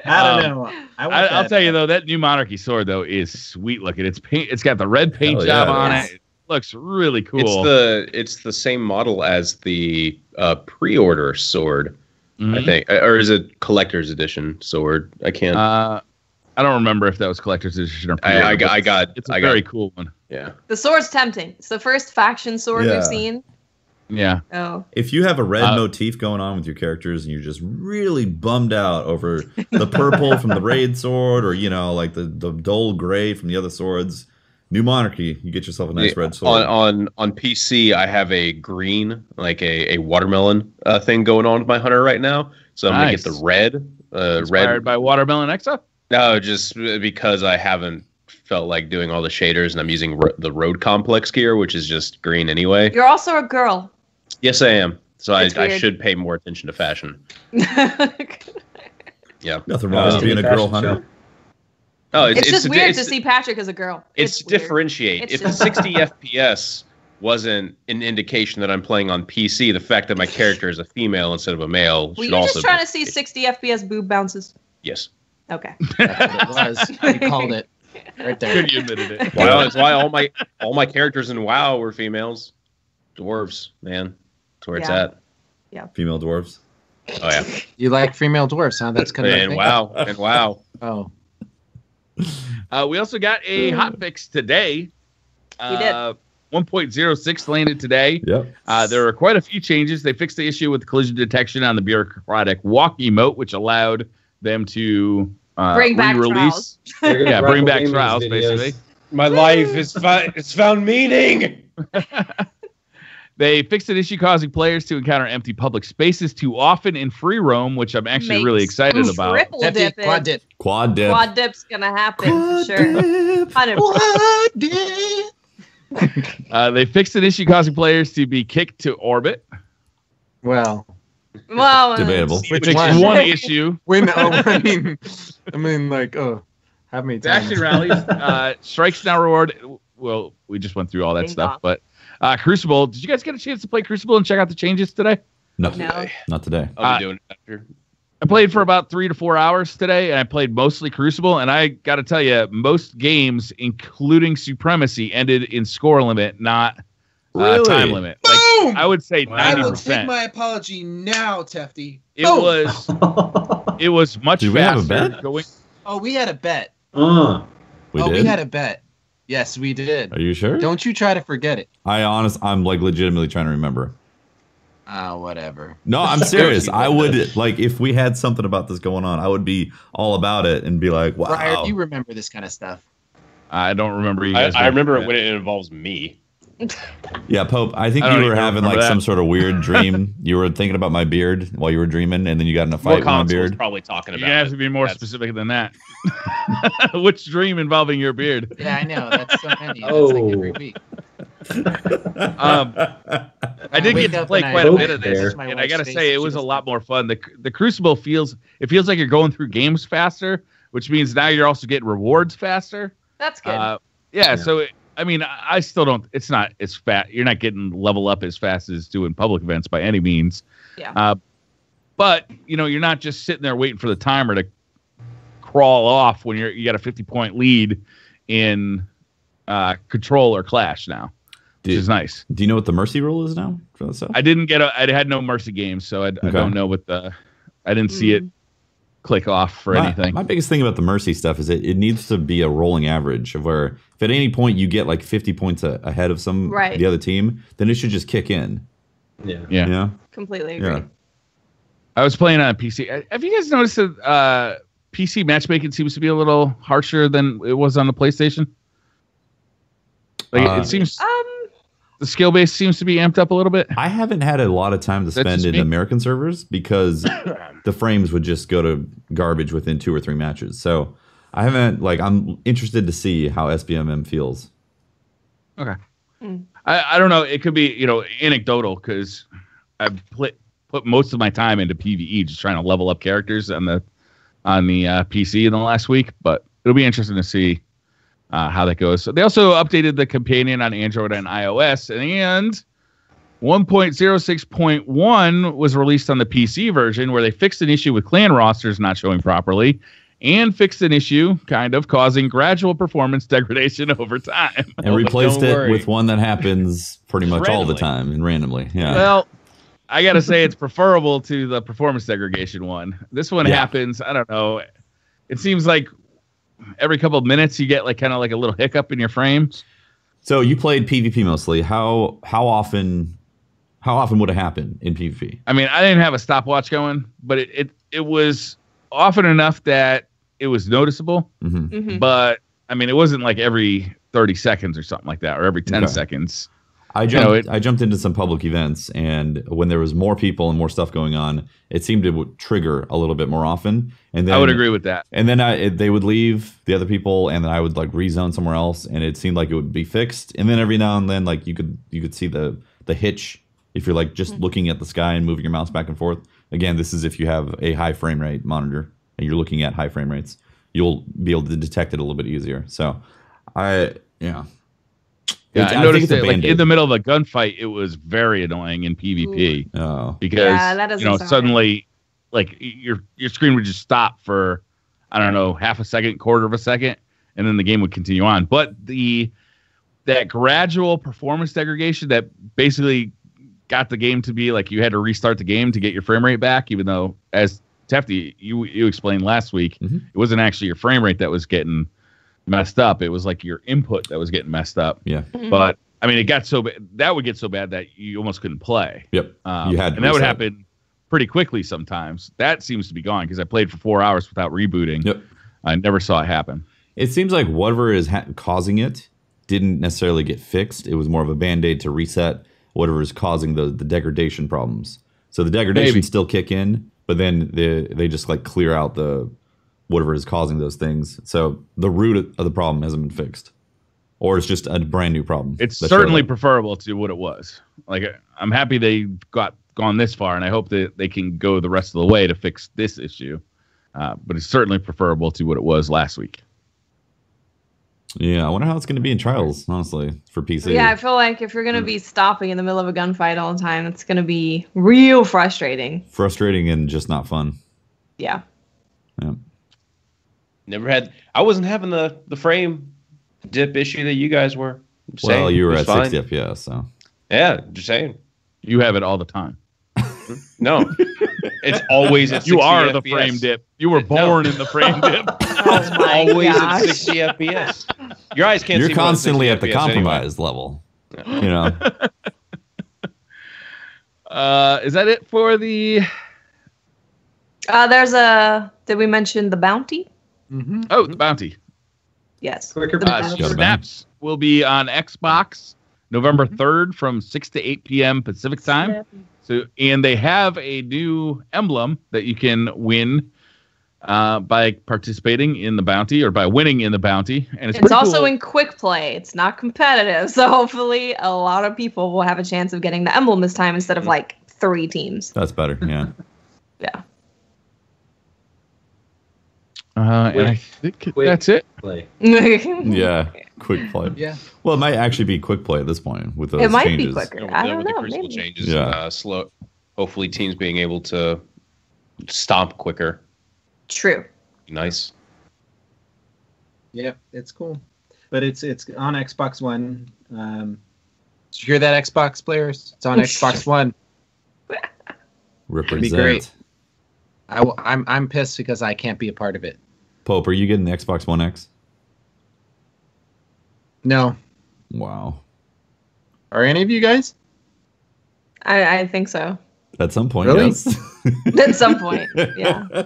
don't know. I'll tell you though, that New Monarchy sword though is sweet looking. It's got the red paint job on it. It looks really cool. It's the same model as the pre-order sword, I think, or is it collector's edition sword? I can't. I don't remember if that was collector's edition or pre-order. It's a very cool one. Yeah. The sword's tempting. It's the first faction sword we've seen. Yeah. Oh. If you have a red motif going on with your characters and you're just really bummed out over the purple from the raid sword, or like the dull gray from the other swords, New Monarchy, you get yourself a nice red sword. On PC, I have a green, like a watermelon thing going on with my hunter right now. So I'm gonna get the red. Inspired by Watermelon Exa? No, just because I haven't felt like doing all the shaders, and I'm using the road complex gear, which is just green anyway. You're also a girl. Yes, I am. So I should pay more attention to fashion. Yeah. Nothing wrong with being a girl hunter. Oh, it's just weird to see Patrick as a girl. It's differentiate. If the 60 FPS wasn't an indication that I'm playing on PC, the fact that my character is a female instead of a male should also. Were you just trying to see 60 FPS boob bounces? Yes. Okay. That's what it was. You called it right there. You admitted it. Well, that's why all my characters in WoW were females. Dwarves, man. That's where it's at. Yeah. Female dwarves. Oh yeah. You like female dwarves, huh? That's kind of. And WoW. And WoW. Oh. We also got a hotfix today. We did. 1.06 landed today. Yep. There were quite a few changes. They fixed the issue with collision detection on the bureaucratic walk emote, which allowed them to bring back re-release. trials. Bring back trials, basically. My life is it's found meaning. They fixed an issue causing players to encounter empty public spaces too often in free roam, which I'm actually really excited about. Triple dip. Quad dip. Quad dip. Quad dip's gonna happen for sure. Quad dip. They fixed an issue causing players to be kicked to orbit. Well, debatable. Which is one issue. I mean, like, how many times? Faction rallies. Strikes now reward. Well, we just went through all that Ding stuff, dong. but Crucible. Did you guys get a chance to play Crucible and check out the changes today? No, No. not today. I'll be doing it after. I played for about 3 to 4 hours today, and I played mostly Crucible. And I got to tell you, most games, including Supremacy, ended in score limit, not time limit. Like, Boom! I would say I will 90%. take my apology now, Tefty. It was much Did we have a faster bet? going. Oh, we had a bet. We did. We had a bet. Yes, we did. Are you sure? Don't you try to forget it. I'm like legitimately trying to remember. Whatever. No, I'm serious. I would like if we had something about this going on, I would be all about it and be like, wow. Briar, you remember this kind of stuff. I don't remember you guys. I remember it when it involves me. Yeah, Pope, I think I don't you were even having remember like that. some sort of weird dream. You were thinking about my beard while you were dreaming, and then you got in a fight with my was beard. probably talking You about. have to be more specific than that. Which dream involving your beard? Yeah, I know. That's so many. That's like every week. I did Wake get to up play and quite a hope bit of this, there. and I gotta say it was a lot more fun. The Crucible feels like you're going through games faster, which means now you're also getting rewards faster. That's good. So I still don't. It's not as fast. You're not getting level up as fast as doing public events by any means. Yeah. But you're not just sitting there waiting for the timer to crawl off when you got a 50-point lead in Control or Clash now, which is nice. Do you know what the mercy rule is now for that stuff? I didn't get I had no mercy games, so I don't know what I didn't see it click off for anything. My biggest thing about the mercy stuff is it needs to be a rolling average of where if at any point you get like 50 points ahead of the other team, then it should just kick in. Yeah. Completely agree. Yeah. I was playing on PC. Have you guys noticed that PC matchmaking seems to be a little harsher than it was on the PlayStation? Like it seems the skill base seems to be amped up a little bit. I haven't had a lot of time to spend in American servers because the frames would just go to garbage within 2 or 3 matches. So I haven't I'm interested to see how SBMM feels. Okay. I don't know. It could be anecdotal because I've put most of my time into PvE, just trying to level up characters on the PC in the last week. But it'll be interesting to see how that goes. So they also updated the companion on Android and iOS, and 1.06.1 was released on the PC version where they fixed an issue with clan rosters not showing properly and fixed an issue kind of causing gradual performance degradation over time. And replaced it with one that happens pretty much all the time and randomly. Yeah. Well, I got to say it's preferable to the performance degradation one. This one happens, I don't know. It seems like every couple of minutes you get kind of like a little hiccup in your frame. So you played PvP mostly. How often would it happen in PvP? I mean, I didn't have a stopwatch going, but it was often enough that it was noticeable. But I mean, it wasn't like every 30 seconds or something like that, or every 10 seconds. I jumped into some public events, and when there was more people and more stuff going on, it seemed to trigger a little bit more often. And then I would agree with that. And then they would leave the other people, and then I would rezone somewhere else, and it seemed like it would be fixed. And then every now and then, you could see the hitch if you're just looking at the sky and moving your mouse back and forth. Again, this is if you have a high frame rate monitor and you're looking at high frame rates, you'll be able to detect it a little bit easier. So, I noticed that in the middle of a gunfight, it was very annoying in PvP. Because suddenly, your screen would just stop for half a second, quarter of a second, and then the game would continue on. But that gradual performance degradation that basically got the game to be you had to restart the game to get your frame rate back, even though, as Tefty, you explained last week, it wasn't actually your frame rate that was getting messed up. It was your input that was getting messed up. Yeah. But I mean, it got so bad that would get so bad that you almost couldn't play. Yep. You had to and that would happen pretty quickly sometimes. That seems to be gone because I played for 4 hours without rebooting. Yep. I never saw it happen. It seems like whatever is causing it didn't necessarily get fixed. It was more of a band-aid to reset whatever is causing the degradation problems. So the degradation still kick in, but then they just like clear out the whatever is causing those things. So the root of the problem hasn't been fixed, or it's just a brand new problem. It's certainly preferable to what it was. Like, I'm happy they gone this far, and I hope that they can go the rest of the way to fix this issue. But it's certainly preferable to what it was last week. Yeah, I wonder how it's going to be in Trials, honestly, for PC. Yeah, I feel like if you're going to be stopping in the middle of a gunfight all the time, it's going to be real frustrating. Frustrating and just not fun. Yeah. Yeah. I wasn't having the frame dip issue that you guys were. Well, you were at 60 FPS, so. Yeah, just saying. You have it all the time. No. It's always at 60 You are FPS. the frame dip. You were born in the frame dip. Oh my always gosh. at 60 FPS. Your eyes can't see. You're constantly at the FPS compromised level. You know. Is that it for the... Did we mention the bounty? Mm-hmm. Oh, the bounty. Yes. Quicker The bounty. bounty. Snaps will be on Xbox November 3rd from 6 to 8 p.m. Pacific time. So, and they have a new emblem that you can win by participating in the bounty or by winning in the bounty. And It's also in quick play. It's not competitive. So hopefully a lot of people will have a chance of getting the emblem this time instead of like 3 teams. That's better, yeah. Yeah. And I think that's it. Play. Yeah, quick play. Yeah. Well, it might actually be quick play at this point with those It might changes. be quicker. With I don't the know. Crucible Maybe. changes, Yeah. slow. Hopefully, teams being able to stomp quicker. True. Nice. Yeah, it's cool. But it's on Xbox One. Did you hear that, Xbox players? It's on Xbox One. Represent. Be great. I'm pissed because I can't be a part of it. Pope, are you getting the Xbox One X? No. Wow. Are any of you guys? I think so. At some point, Really? yes. At some point. Yeah.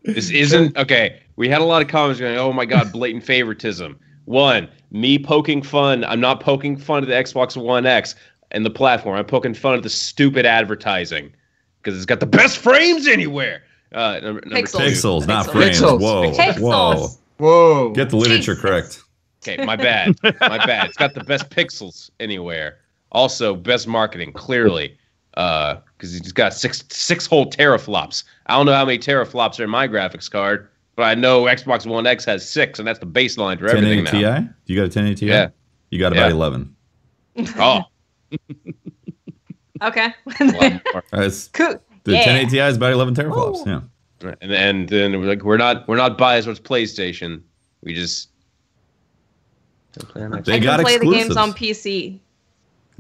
This isn't okay. We had a lot of comments going, "Oh my God, blatant favoritism." One, me poking fun. I'm not poking fun at the Xbox One X and the platform. I'm poking fun at the stupid advertising because it's got the best frames anywhere. Number Pixels. two. Pixels, not Pixels. frames. Pixels. Whoa, Pixels. whoa. Whoa. Get the literature Jesus. correct. Okay, my bad. My bad. It's got the best pixels anywhere. Also, best marketing, clearly. Because it's got six whole teraflops. I don't know how many teraflops are in my graphics card, but I know Xbox One X has 6, and that's the baseline for everything 1080 now. Ti? You got a 1080 Ti? Yeah. You got about 11. Oh, Okay. a lot more. That's, Cool. the Yeah. 1080 Ti is about 11 teraflops. Ooh. Yeah. And then we're like, we're not biased with PlayStation. We just They I got can play the games exclusives. on PC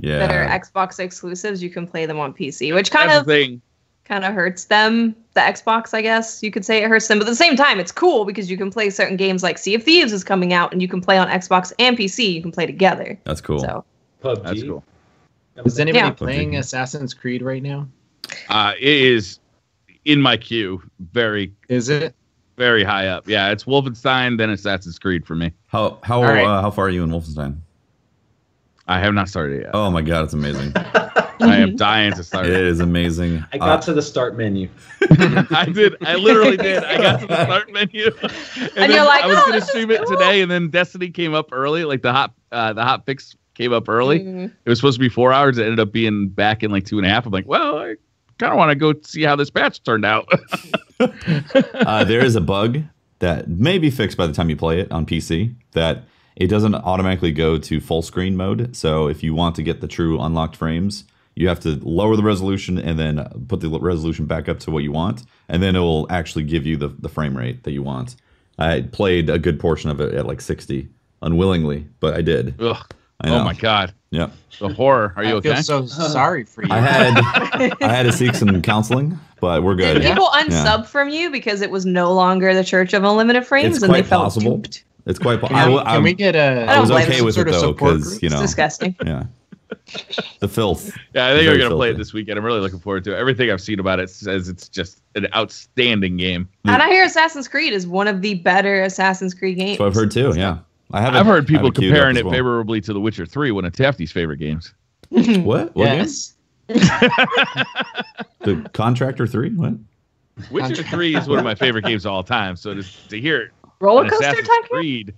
Yeah. that are Xbox exclusives. You can play them on PC, which That's the thing. kind of hurts them. The Xbox, I guess you could say it hurts them, but at the same time, it's cool because you can play certain games like Sea of Thieves is coming out, and you can play on Xbox and PC. You can play together. That's cool. So PUBG. That's cool. Is anybody Yeah. playing Assassin's Creed right now? It is in my queue. Very, Is it? very high up. Yeah, it's Wolfenstein, then Assassin's Creed for me. How right. how far are you in Wolfenstein? I have not started yet. Oh my god, it's amazing. I am dying to start. It is amazing. I got to the start menu. I did. I literally did. I got to the start menu, and you're then like, I was "Oh, gonna this is stream it cool." today, and then Destiny came up early. Like the Hotfix came up early. Mhm. It was supposed to be 4 hours. It ended up being back in like 2.5. I'm like, well, I kind of want to go see how this patch turned out. There is a bug that may be fixed by the time you play it on PC that it doesn't automatically go to full screen mode. So if you want to get the true unlocked frames, you have to lower the resolution and then put the resolution back up to what you want. And then it will actually give you the frame rate that you want. I played a good portion of it at like 60 unwillingly, but I did. Ugh. I know. Oh my god, Yep. the horror. Are you I okay? feel so sorry for you. I had to seek some counseling, but we're good. Did people Yeah. unsub from you because it was no longer the Church of Unlimited Frames It's and they quite felt possible. duped? It's quite Can we get a? I was blame okay them. with Sort it of though, support because group? you It's know, disgusting. yeah. The filth. Yeah, I think Very we're gonna play it filthy. this weekend. I'm really looking forward to it. Everything I've seen about it says it's just an outstanding game. And I hear Assassin's Creed is one of the better Assassin's Creed games. That's what I've heard too. Yeah, I've heard people have it queued up comparing as it well. favorably to The Witcher 3, one of Tafty's favorite games. What? What Yes. game? The Contractor 3? What? Witcher 3 is one of my favorite games of all time. So to hear Roller an Coaster Assassin's Tycoon? Creed,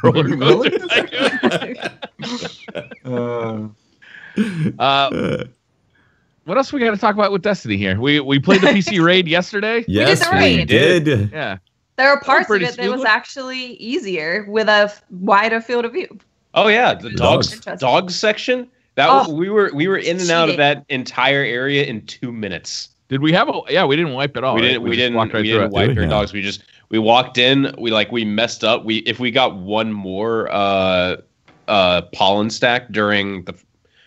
Roller Coaster Tycoon. What else we got to talk about with Destiny here? We played the PC raid yesterday. Yes, the we raid. did. Yeah. There are parts of pretty it that was smoothly. actually easier with a wider field of view. Oh yeah, the Dogs. dogs section. That Oh, we were in and out of cheating. that entire area in 2 minutes. Did we have a? Yeah, we didn't wipe it all. we right? didn't we just didn't walked right we through didn't it. wipe Yeah. your dogs. We walked in. We messed up. If we got one more pollen stack during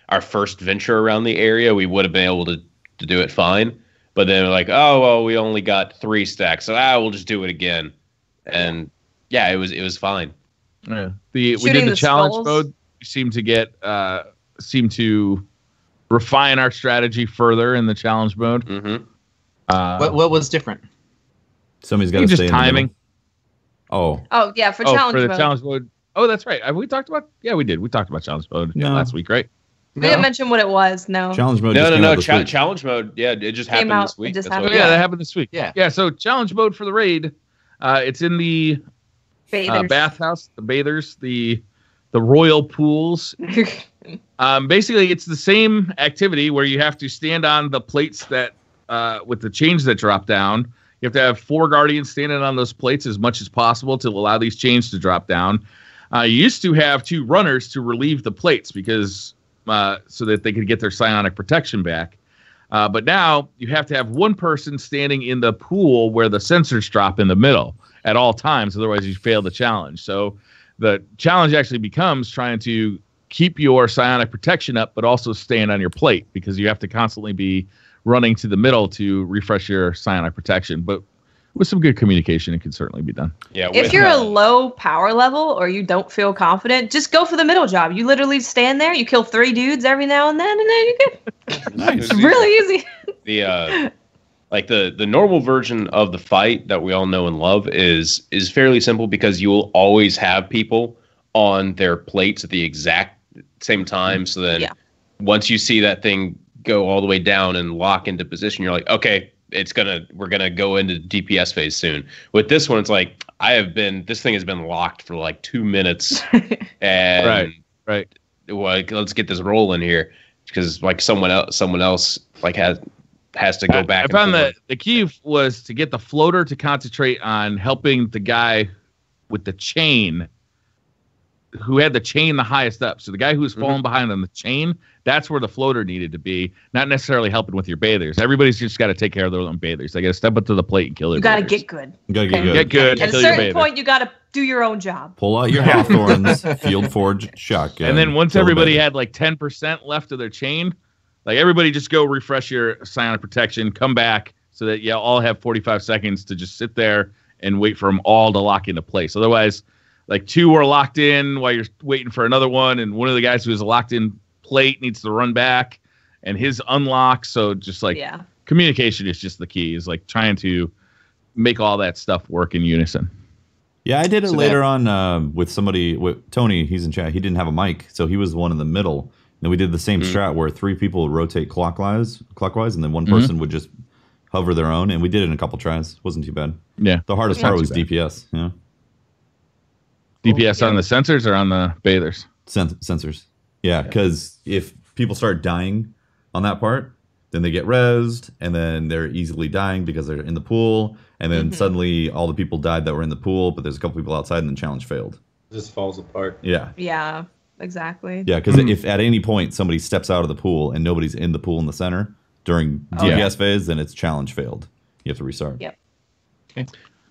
our first venture around the area, we would have been able to do it fine. But then we're like, oh well, we only got 3 stacks, so we'll just do it again. And yeah, it was fine. Yeah. We Shooting did the the challenge skulls. mode. We seem to refine our strategy further in the challenge mode. Mm-hmm. What was different? Somebody's got I to think stay just in the timing. middle. Oh, Oh, yeah, for Oh, challenge for the mode. challenge mode. Oh, that's right. Have we talked about? Yeah, we did. We talked about challenge mode No. last week, right? We didn't mention what it was, no. challenge mode. just came out this week. Challenge mode. Yeah, it just Came happened out, this week. it just That's Oh, what- happened. yeah, Yeah. that happened this week. Yeah. Yeah. So challenge mode for the raid. It's in the Bathers. bathhouse, the bathers, the royal pools. Basically, it's the same activity where you have to stand on the plates that with the chains that drop down. You have to have 4 guardians standing on those plates as much as possible to allow these chains to drop down. You used to have 2 runners to relieve the plates because so that they could get their psionic protection back. But now you have to have 1 person standing in the pool where the sensors drop in the middle at all times. Otherwise, you fail the challenge. So the challenge actually becomes trying to keep your psionic protection up, but also stand on your plate because you have to constantly be running to the middle to refresh your psionic protection. But with some good communication, it can certainly be done. Yeah. If with, you're a low power level or you don't feel confident, just go for the middle job. You literally stand there, you kill 3 dudes every now and then you're good. Nice. It's really easy. the normal version of the fight that we all know and love is fairly simple because you will always have people on their plates at the exact same time. So then Yeah. once you see that thing go all the way down and lock into position, you're like, okay, we're gonna go into DPS phase soon. With this one, it's like this thing has been locked for like 2 minutes, and Right. well, let's get this rolling here because like someone else like has to go back. I and found forth. the key was to get the floater to concentrate on helping the guy with the chain who had the chain the highest up. So the guy who was falling behind on the chain, that's where the floater needed to be, not necessarily helping with your bathers. Everybody's just got to take care of their own bathers. They got to step up to the plate and kill their You gotta bathers. get good. You gotta get Okay. good. Get good. At a kill your certain bather. point, you gotta do your own job. Pull out your Hawthorns, Field Forge shotgun. And then once kill the everybody baby. had like 10% left of their chain, like everybody just go refresh your psionic protection, come back so that you all have 45 seconds to just sit there and wait for them all to lock into place. Otherwise, like 2 are locked in while you're waiting for another one, and one of the guys who is locked in plate needs to run back and his unlock. So just like Yeah. communication is just the key, is like trying to make all that stuff work in unison. Yeah, I did it So later on with somebody. With Tony, he's in chat. He didn't have a mic, so he was the one in the middle. And then we did the same strat where 3 people would rotate clockwise, and then one person would just hover their own. And we did it in a couple tries. Wasn't too bad. Yeah. The hardest Not part too was bad. DPS. Yeah, DPS on the sensors or on the bathers? sensors. Yeah, because if people start dying on that part, then they get rezzed, and then they're easily dying because they're in the pool. And then suddenly all the people died that were in the pool, but there's a couple people outside, and the challenge failed. It just falls apart. Yeah. Yeah, exactly. Yeah, because if at any point somebody steps out of the pool and nobody's in the pool in the center during DPS phase, then it's challenge failed. You have to restart. Yep.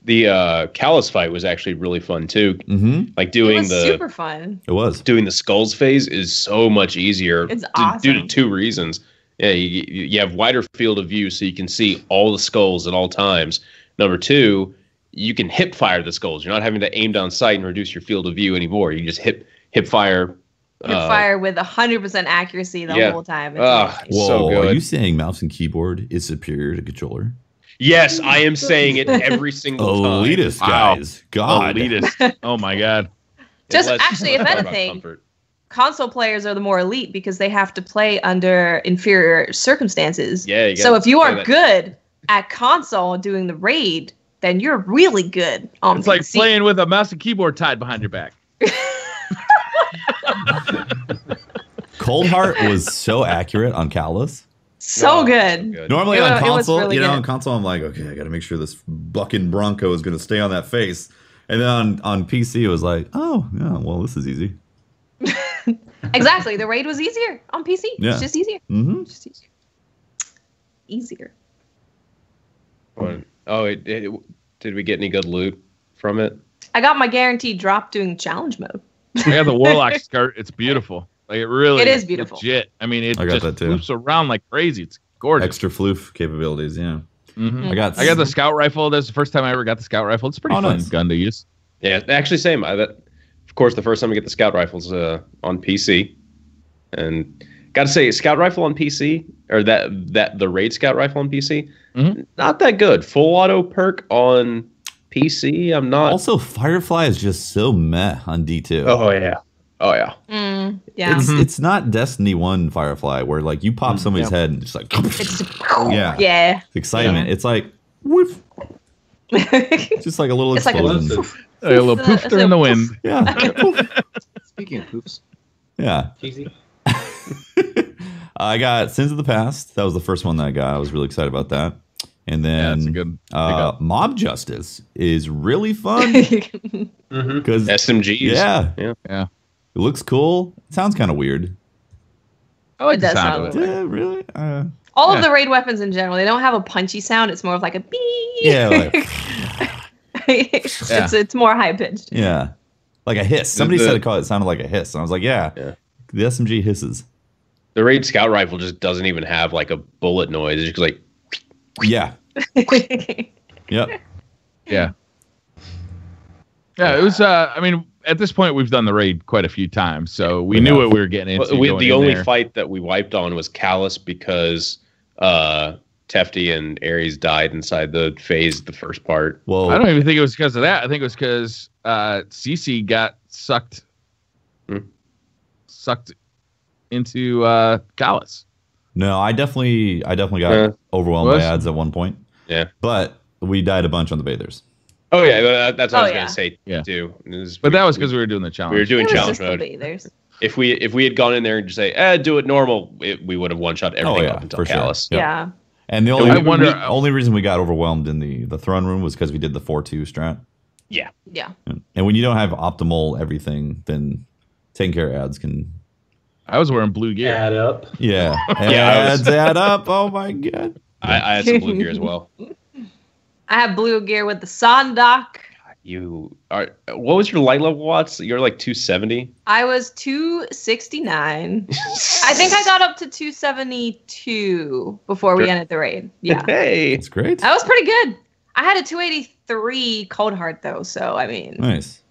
The Callus fight was actually really fun too. Mm-hmm. Like It doing was the super fun. It was. doing the skulls phase is so much easier. It's due to awesome. 2 reasons. Yeah, you have wider field of view, so you can see all the skulls at all times. Number 2, you can hip fire the skulls. You're not having to aim down sight and reduce your field of view anymore. You just hip fire You fire with 100% accuracy the whole time. It's amazing. Whoa, so good. are you saying mouse and keyboard is superior to controller? Yes, I am saying it every single time. Elitist, guys. God. Elitist. Oh my God. Actually, if anything, console players are the more elite because they have to play under inferior circumstances. Yeah. So if you are good at console doing the raid, then you're really good on It's PC. like playing with a mouse and keyboard tied behind your back. Cold Heart was so accurate on Callus. So good. Normally It on was console, really good. on console, I'm like, okay, I got to make sure this bucking Bronco is going to stay on that face. And then on PC, it was like, oh, yeah, well, this is easy. Exactly. The raid was easier on PC. Yeah. It's just easier. Mm-hmm. It's just easier. Easier. Did we get any good loot from it? I got my guaranteed drop doing challenge mode. I got the Warlock skirt. It's beautiful. Like it is beautiful. Legit. I mean, it I got just that too. moves around like crazy. It's gorgeous. Extra floof capabilities, yeah. Mm-hmm. I got the scout rifle. That's the first time I ever got the scout rifle. It's a pretty fun nice gun to use. Yeah, actually, same. Of course, the first time we get the scout rifles on PC, and got to say, scout rifle on PC or that the raid scout rifle on PC, not that good. Full auto perk on PC, I'm not. Also, Firefly is just so meh on D2. Oh yeah. Yeah. It's not Destiny 1 Firefly where like you pop somebody's head and just like Yeah. It's excitement. Yeah. It's like woof. It's just like a little explosion. A little poof in the wind. Yeah. Speaking of poops. Yeah. Cheesy. I got Sins of the Past. That was the first one that I got. I was really excited about that. And then it's a good pickup. Mob Justice is really fun because SMGs. Yeah. Yeah. It looks cool. It sounds kind of weird. I like It the does sound sound of it. Yeah, really? All of the raid weapons in general, they don't have a punchy sound. It's more of like a beep. Yeah, like It's more high pitched. yeah, like a hiss. Somebody said it sounded like a hiss, and I was like, yeah. The SMG hisses. The raid scout rifle just doesn't even have like a bullet noise. It's just like Yeah. Yep. Yeah. Yeah, it was. I mean, at this point, we've done the raid quite a few times, so we knew what we were getting into. The only fight that we wiped on was Callus because Tefty and Ares died inside the phase, the first part. Well, I don't even think it was because of that. I think it was because CC got sucked into Callus. no, I definitely got overwhelmed by ads at one point. Yeah, but we died a bunch on the bathers. Oh yeah, that's what I was gonna say Yeah. too. But that was because we were doing the challenge. We were doing It was challenge just the mode. bathers. If we had gone in there and just say, do it normal, we would have one shot everything up until Callus. Sure. Yep. Yeah. And the I wonder- only reason we got overwhelmed in the throne room was because we did the 4-2 strat. Yeah. Yeah. And when you don't have optimal everything, then taking care of ads can. I was wearing blue gear. Add up. Yeah. Yeah, Ads add up. Oh my god. I had some blue gear as well. I have blue gear with the Sondoc. What was your light level watts? You're like 270. I was 269. I think I got up to 272 before we ended the raid. Yeah. Hey. It's great. That was pretty good. I had a 283 cold heart though, so I mean, Nice.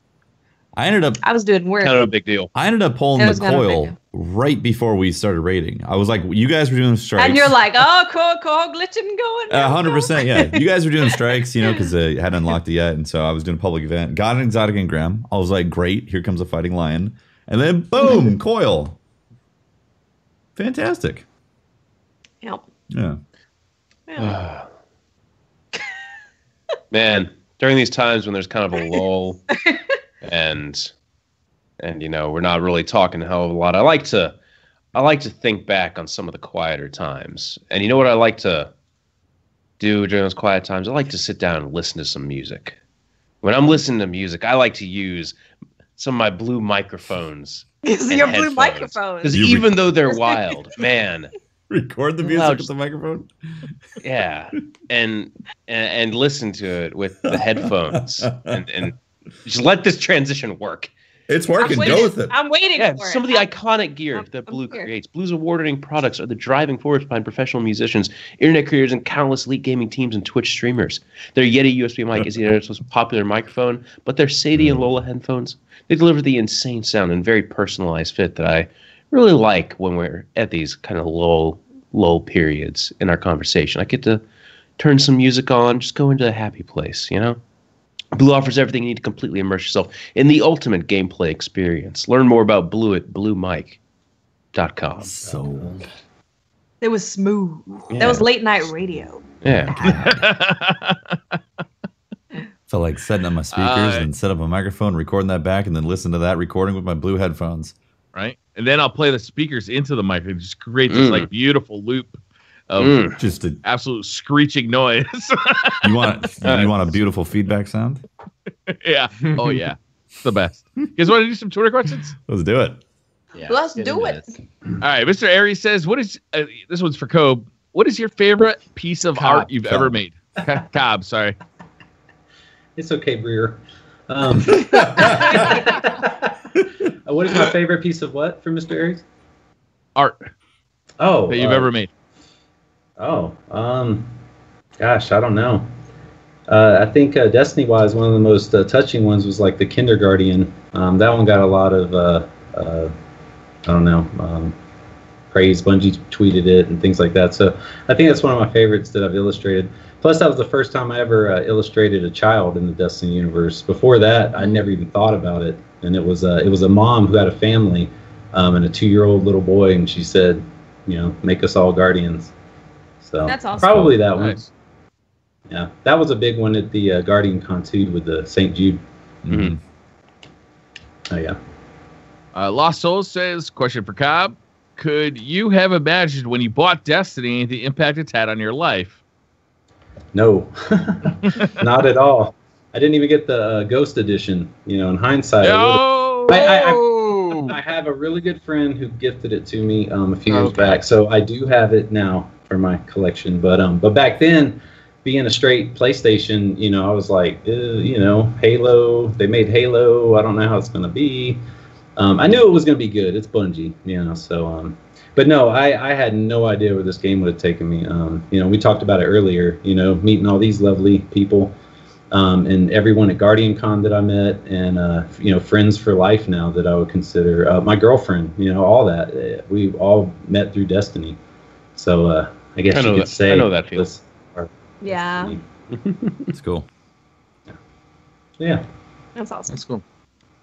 I was doing work. Kind of a big deal. pulling It the was kind of a big coil deal. right before we started raiding. I was like, you guys were doing strikes. And you're like, oh, cool, glitching going. 100%, yeah. You guys were doing strikes, because I hadn't unlocked it yet, and so I was doing a public event. Got an exotic engram. I was like, great, here comes a fighting lion, and then boom, coil. Fantastic. Yep. Yeah. Yeah. Man, during these times when there's kind of a lull and we're not really talking a hell of a lot, I like to think back on some of the quieter times. And you know what I like to do during those quiet times? I like to sit down and listen to some music. When I'm listening to music, I like to use some of my blue microphones. Because your blue microphone. Because even though they're wild, man. Record the music with the microphone? Yeah. And listen to it with the headphones. And just let this transition work. It's working. Go with it. I'm waiting Yeah, for it. some of the iconic gear that Blue creates. Blue's award-winning products are the driving force behind professional musicians, internet creators, and countless elite gaming teams and Twitch streamers. Their Yeti USB mic is the internet's most popular microphone, but their Sadie and Lola headphones, they deliver the insane sound and very personalized fit that I really like when we're at these kind of low periods in our conversation. I get to turn some music on, just go into a happy place, you know? Blue offers everything you need to completely immerse yourself in the ultimate gameplay experience. Learn more about Blue at bluemic.com. Sold. It was smooth. Yeah. That was late night radio. Yeah. Felt like setting up my speakers and set up a microphone, recording that back, and then listen to that recording with my Blue headphones. Right? And then I'll play the speakers into the mic and just create this like beautiful loop of Just a, absolute screeching noise. you want a beautiful feedback sound? Yeah. Oh, yeah. It's the best. You guys want to do some Twitter questions? Let's do it. Yeah, Let's get do into it. this. All right. Mr. Aries says, what is, this one's for Cobb. What is your favorite piece of Cobb. art you've ever made? Cobb, sorry. It's okay, Breer. What is my favorite piece of what from Mr. Aries? Art Oh, that you've ever made. Oh, gosh, I don't know. I think Destiny-wise, one of the most touching ones was like the Kindergarten. That one got a lot of, I don't know, praise. Bungie tweeted it and things like that. So I think that's one of my favorites that I've illustrated. Plus, that was the first time I ever illustrated a child in the Destiny universe. Before that, I never even thought about it. And it was a mom who had a family and a 2-year-old little boy, and she said, you know, make us all guardians. So That's awesome. probably that one. Nice. Yeah, that was a big one at the GuardianCon too with the St. Jude. Mm-hmm. Oh yeah. Lost Souls says, question for Cobb. Could you have imagined when you bought Destiny the impact it's had on your life? No, not at all. I didn't even get the Ghost Edition. You know, in hindsight, I have a really good friend who gifted it to me a few years back, so I do have it now for my collection. But back then, being a straight PlayStation, you know, I was like, you know, Halo. They made Halo. I don't know how it's gonna be. I knew it was gonna be good. It's Bungie, you know. So, but no, I had no idea where this game would have taken me. You know, we talked about it earlier. You know, meeting all these lovely people. And everyone at GuardianCon that I met, and you know, friends for life now that I would consider my girlfriend. You know, all that we all met through Destiny. So I guess you could say I know that feeling. Yeah. It's cool. Yeah. That's awesome. That's cool.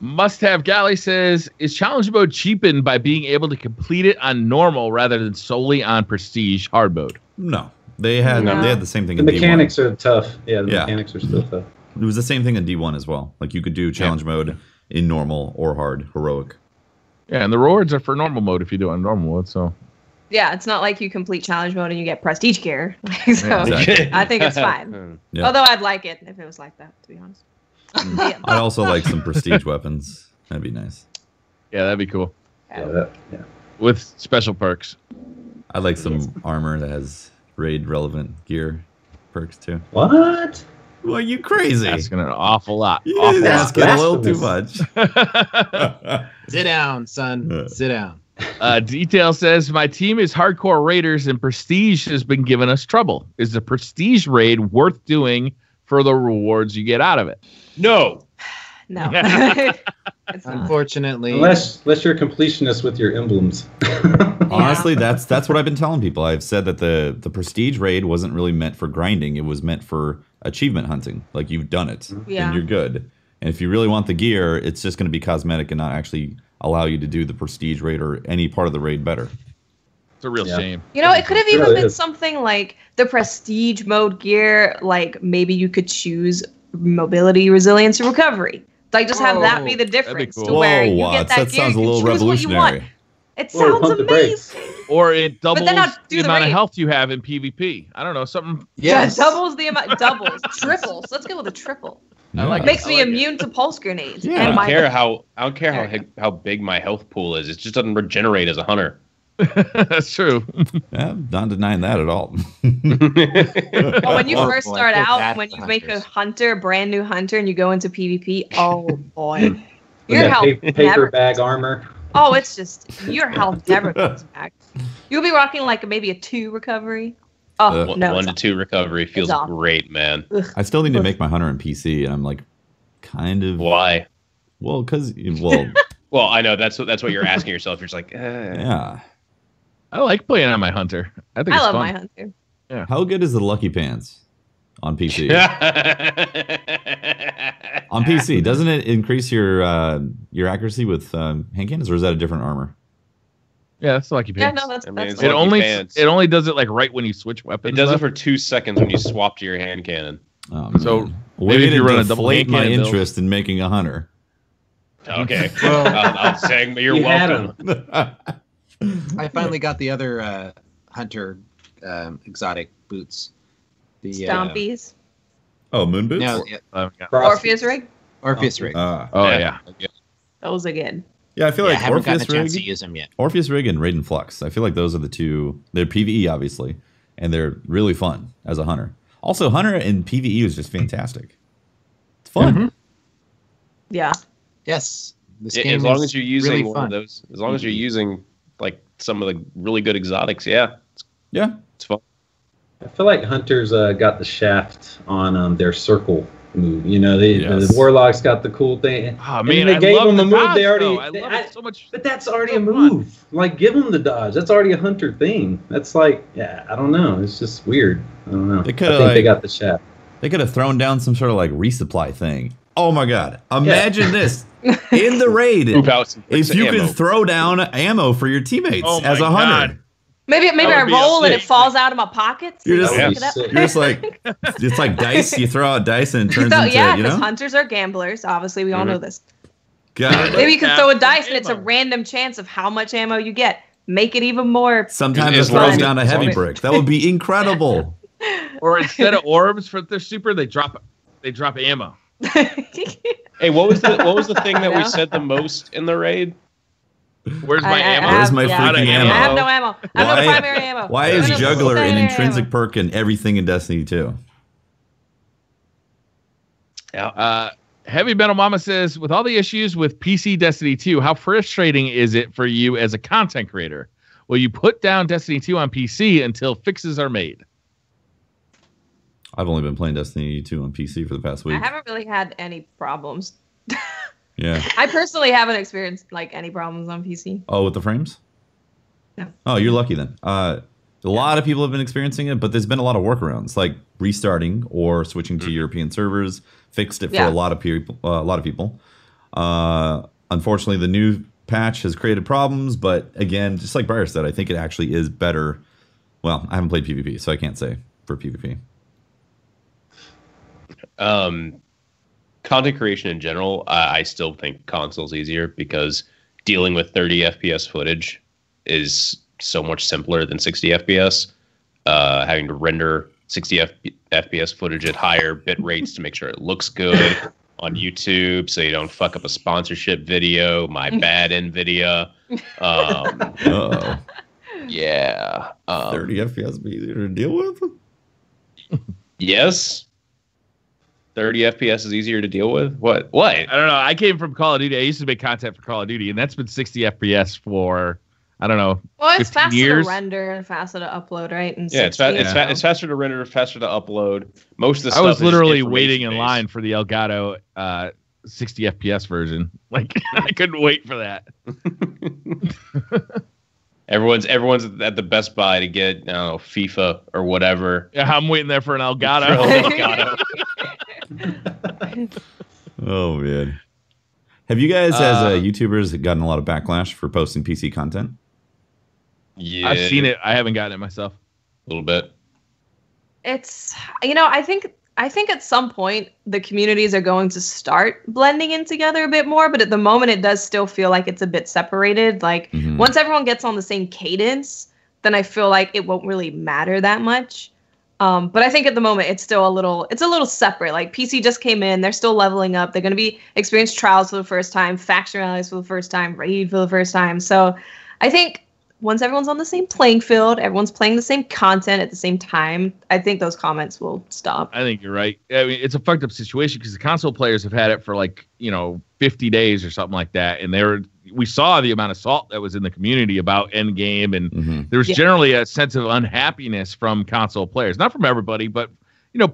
Must Have Galley says, is challenge mode cheapened by being able to complete it on normal rather than solely on prestige hard mode? No. They had the same thing The in mechanics D1. are tough. Yeah, the mechanics are still tough. It was the same thing in D1 as well. Like you could do challenge mode in normal or hard, heroic. Yeah, and the rewards are for normal mode if you do it on normal mode, so. Yeah, it's not like you complete challenge mode and you get prestige gear. So Exactly. I think it's fine. Yeah. Although I'd like it if it was like that, to be honest. Yeah. I'd also like some prestige weapons. That'd be nice. Yeah, that'd be cool. Yeah. With special perks. I'd like some armor that has raid relevant gear perks too. What? Well, you crazy? Asking an awful lot. You Awful lot. asking a little too much. Sit down, son. Sit down. Detail says, my team is hardcore raiders and prestige has been giving us trouble. Is the prestige raid worth doing for the rewards you get out of it? No. No. It's not. Unfortunately, Unless you're a completionist with your emblems. Honestly, that's what I've been telling people. I've said that the prestige raid wasn't really meant for grinding. It was meant for achievement hunting. Like you've done it Yeah. and you're good. And if you really want the gear, it's just going to be cosmetic and not actually allow you to do the prestige raid or any part of the raid better. It's a real shame. You know, it could have even really been is. something like the prestige mode gear, like maybe you could choose mobility, resilience, or recovery. Like just have that be the difference cool. to where you Whoa, get that gear, sounds a you little can choose what you want. revolutionary. It Or sounds pump the brakes. amazing. Or it doubles then not do the the amount of raid. health you have in PvP. I don't know, something. yes. Yeah, doubles the amount, doubles, triples. Let's go with a triple. I like it. Makes me immune to pulse grenades. Yeah. I And don't my care how big my health pool is. It just doesn't regenerate as a hunter. That's true. Yeah, I'm not denying that at all. Oh, when you Oh, first boy, start feel out, bad when for you make a hunters. hunter, brand new hunter, and you go into PvP, oh boy. With Your that health paper never bag armor. Oh, it's just your health never comes back. You'll be rocking like maybe a 2 recovery. Oh no, 1 to 2 recovery feels great, man. Ugh. I still need to make my hunter in PC, and I'm like, kind of. Why? Well, because well, I know that's what you're asking yourself. You're just like, yeah. I like playing on my hunter. I think I it's love fun. my hunter. Yeah. How good is the Lucky Pants on PC? On PC, doesn't it increase your accuracy with hand cannons, or is that a different armor? Yeah, that's Lucky Yeah, Pants. no, that's it's It Lucky Pants. only does it like right when you switch weapons. It does it for 2 seconds when you swap to your hand cannon. So maybe maybe if if you run a double deflate hand my cannon build. interest in making a hunter. Okay. Well, I'm saying you're You had welcome. I finally got the other hunter exotic boots. The Stompies. Oh, moon boots. no, yeah, Yeah. Orpheus rig. Orpheus rig. Oh Yeah. yeah. Those are good. Yeah, I feel I like haven't gotten a Orpheus chance to rig, use them yet. Orpheus rig, and Raiden Flux. I feel like those are the two. They're PVE obviously, and they're really fun as a hunter. Also, hunter in PVE is just fantastic. It's fun. Mm-hmm. Yeah. Yes. This Yeah, game as long is as you're using really one fun. of those, as long as you're using like some of the really good exotics, yeah, Yeah. it's fun. I feel like hunters got the shaft on their circle move. You know, Yes. the warlocks got the cool thing. Oh And man, they I gave love them the a move. dodge, They already. though. I love it so much. But that's already so a fun. move. Like, give them the dodge. That's already a hunter thing. That's like, yeah, I don't know. It's just weird. I don't know. They I coulda, think they like- got the shaft. They could have thrown down some sort of like resupply thing. Oh my god! Imagine this in the raid. Poop out some If you ammo. could throw down ammo for your teammates Oh my as a hunter, God. Maybe That I would be roll and it sick. falls out of my pockets. You're You just- know, That would pick it up. be sick. you're just like it's like dice. You throw out dice and it turns So, into yeah, you because know. hunters are gamblers. Obviously, we all know this. God. Maybe you can have throw a some dice and it's a ammo. random chance of how much ammo you get. Make it even more. Sometimes it As throws long down a as- heavy brick. That would be incredible. Or instead of orbs for their super, they drop ammo. Hey, what was the thing that we Yeah. said the most in the raid? Where's my ammo? Where's my yeah, freaking I ammo? have no ammo. I have no Why- primary ammo. Why I is have no juggler an secondary intrinsic ammo. perk in everything in Destiny 2? Yeah. Heavy Metal Mama says, with all the issues with PC Destiny 2, how frustrating is it for you as a content creator? Will you put down Destiny 2 on PC until fixes are made? I've only been playing Destiny 2 on PC for the past week. I haven't really had any problems. Yeah. I personally haven't experienced like any problems on PC. Oh, with the frames? No. Oh, you're lucky then. A lot of people have been experiencing it, but there's been a lot of workarounds, like restarting or switching to European servers. Fixed it for Yeah. a lot of people. Unfortunately, the new patch has created problems, but again, just like Briar said, I think it actually is better. Well, I haven't played PvP, so I can't say for PvP. Content creation in general, I still think console's easier because dealing with 30 FPS footage is so much simpler than 60 FPS. Having to render 60 FPS footage at higher bit rates to make sure it looks good on YouTube so you don't fuck up a sponsorship video. My bad, NVIDIA. Uh-oh. Yeah. 30 FPS be easier to deal with? Yes. 30 FPS is easier to deal with? What? I don't know. I came from Call of Duty. I used to make content for Call of Duty, and that's been 60 FPS for, I don't know. Well, it's 15 faster years? to render and faster to upload, right? And Yeah, it's 60, it's faster to render, faster to upload. Most of the I stuff was is literally information waiting in based. line for the Elgato 60 FPS version. Like, I couldn't wait for that. Everyone's at the Best Buy to get, I don't know, FIFA or whatever. Yeah, I'm waiting there for an For Elgato. Elgato. Oh, man. Have you guys, as YouTubers, gotten a lot of backlash for posting PC content? Yeah, I've seen it. I haven't gotten it myself. a little bit. It's, I think at some point the communities are going to start blending in together a bit more, but at the moment it does still feel like it's a bit separated. Like once everyone gets on the same cadence, then I feel like it won't really matter that much. But I think at the moment it's still a little separate. Like PC just came in, they're still leveling up. They're going to be experienced trials for the first time, faction rallies for the first time, raid for the first time. So I think once everyone's on the same playing field, everyone's playing the same content at the same time, I think those comments will stop. I think you're right. I mean, it's a fucked up situation because the console players have had it for 50 days or something like that, and we saw the amount of salt that was in the community about Endgame, and there was generally a sense of unhappiness from console players, not from everybody, but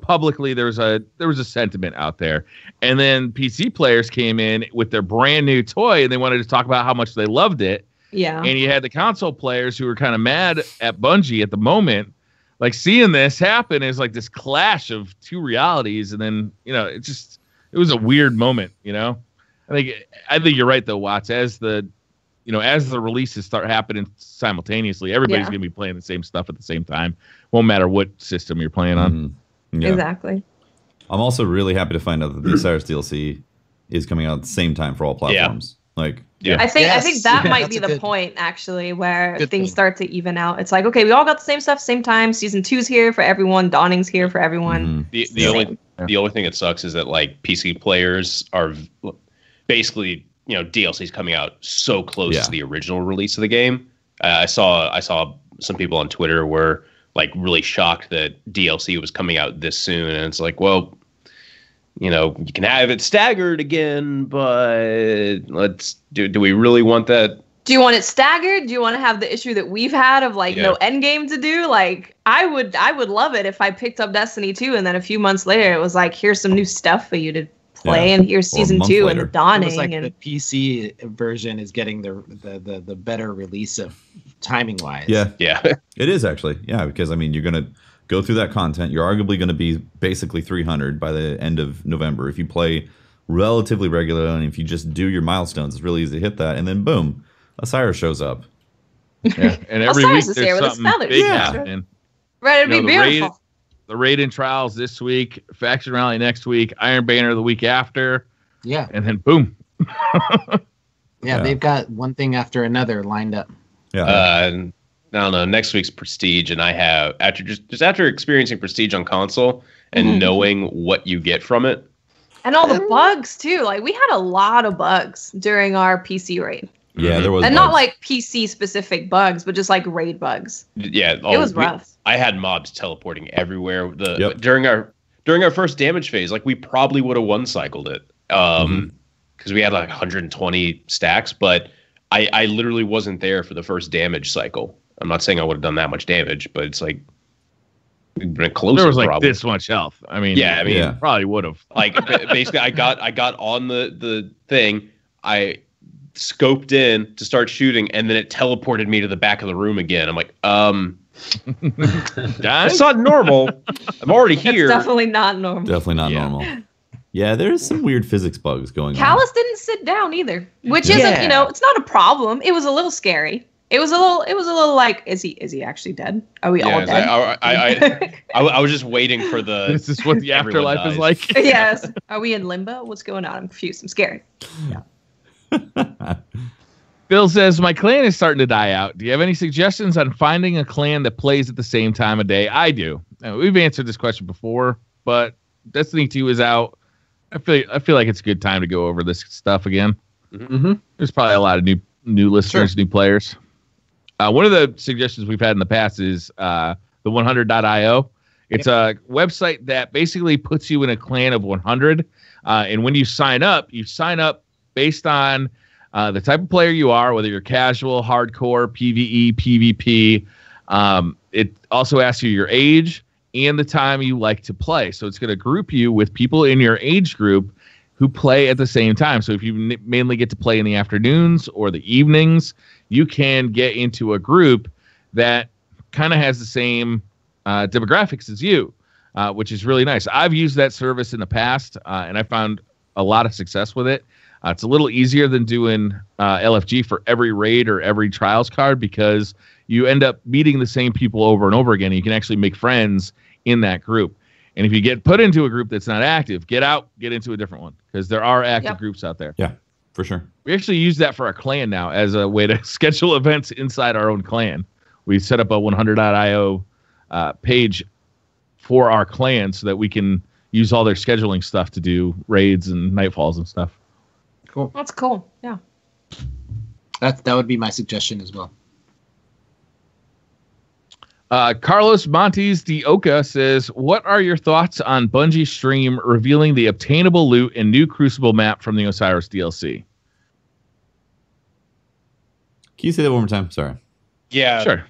publicly there was a sentiment out there. And then PC players came in with their brand new toy, and they wanted to talk about how much they loved it. Yeah. And you had the console players who were kind of mad at Bungie at the moment. Like, seeing this happen is like this clash of two realities, and then it was a weird moment. I think you're right though, Watts. As the releases start happening simultaneously, everybody's gonna be playing the same stuff at the same time. Won't matter what system you're playing on. Yeah. Exactly. I'm also really happy to find out that the Osiris DLC is coming out at the same time for all platforms. I think that might be the point, actually, where things start to even out. It's like, okay, we all got the same stuff, same time. Season 2's here for everyone. Dawning's here for everyone. The only thing that sucks is that PC players are basically DLC's coming out so close to the original release of the game. I saw some people on Twitter were really shocked that DLC was coming out this soon, and it's like, well, you can have it staggered again, but do we really want that? Do you want it staggered? Do you want to have the issue that we've had of no Endgame to do? I would love it if I picked up Destiny 2 and then a few months later it was here's some new stuff for you to play, and here's season 2 and the Dawning. It was the PC version is getting the better release of timing wise. Yeah. It is actually. Yeah, because you're gonna go through that content. You're arguably going to be basically 300 by the end of November if you play relatively regularly, and if you just do your milestones, it's really easy to hit that. And then boom, Osiris shows up. Yeah, and every week there's something big happening. Right, it'd be beautiful. The Raiden Trials this week, Faction Rally next week, Iron Banner the week after. Yeah. And then boom. They've got one thing after another lined up. Yeah. I don't know. Next week's Prestige, and I have after experiencing Prestige on console and knowing what you get from it, and all the bugs too. We had a lot of bugs during our PC raid. Yeah, there was, and bugs. Not PC specific bugs, but just raid bugs. Yeah, it was rough. I had mobs teleporting everywhere. During our first damage phase, we probably would have one cycled it, because we had 120 stacks, but I literally wasn't there for the first damage cycle. I'm not saying I would have done that much damage, but it's we've been closer. There was this much health. Probably would have. Basically, I got on the thing. I scoped in to start shooting, and then it teleported me to the back of the room again. I'm like, that's not normal. I'm already here. It's definitely not normal. Definitely not normal. Yeah, there's some weird physics bugs going on. Callus didn't sit down either, which isn't, it's not a problem. It was a little scary. It was a little is he actually dead? Are we all dead? I was just waiting for the. This is what the afterlife is like. Yes. Are we in limbo? What's going on? I'm confused. I'm scared. Yeah. Bill says, my clan is starting to die out. Do you have any suggestions on finding a clan that plays at the same time of day? I do. We've answered this question before, but Destiny 2 is out. I feel like it's a good time to go over this stuff again. Mm-hmm. There's probably a lot of new listeners, new players. One of the suggestions we've had in the past is the 100.io. It's a website that basically puts you in a clan of 100. And when you sign up based on the type of player you are, whether you're casual, hardcore, PvE, PvP. It also asks you your age and the time you like to play. So it's going to group you with people in your age group who play at the same time. So if you mainly get to play in the afternoons or the evenings, you can get into a group that kind of has the same demographics as you, which is really nice. I've used that service in the past, and I found a lot of success with it. It's a little easier than doing LFG for every raid or every trials card, because you end up meeting the same people over and over again. And you can actually make friends in that group. And if you get put into a group that's not active, get out, get into a different one, because there are active groups out there. Yeah, for sure. We actually use that for our clan now as a way to schedule events inside our own clan. We set up a 100.io page for our clan so that we can use all their scheduling stuff to do raids and nightfalls and stuff. Cool. That's cool. Yeah. That would be my suggestion as well. Carlos Montes de Oca says, what are your thoughts on Bungie stream revealing the obtainable loot and new Crucible map from the Osiris DLC? Can you say that one more time? Sorry. Yeah. Sure.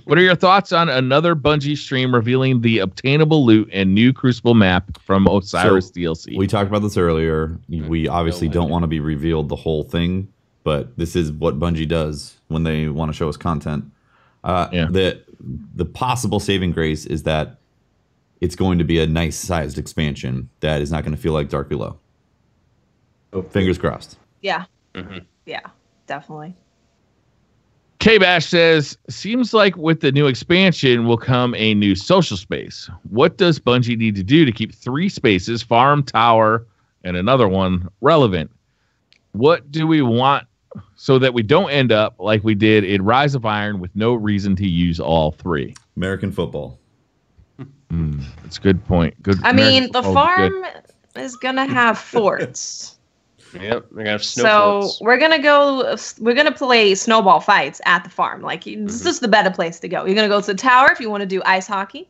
What are your thoughts on another Bungie stream revealing the obtainable loot and new Crucible map from Osiris DLC? We talked about this earlier. We obviously don't want to be revealed the whole thing, but this is what Bungie does when they want to show us content. The possible saving grace is that it's going to be a nice sized expansion that is not going to feel like Dark Below. Fingers crossed. Yeah. Yeah, definitely. K-Bash says, seems like with the new expansion will come a new social space. What does Bungie need to do to keep 3 spaces, farm, tower, and another one, relevant? What do we want so that we don't end up like we did in Rise of Iron with no reason to use all 3? American football. That's a good point. Good. I mean, the farm is going to have forts. Yep, we're gonna have so forts. we're gonna play snowball fights at the farm. Like this is the better place to go. You're gonna go to the tower if you want to do ice hockey.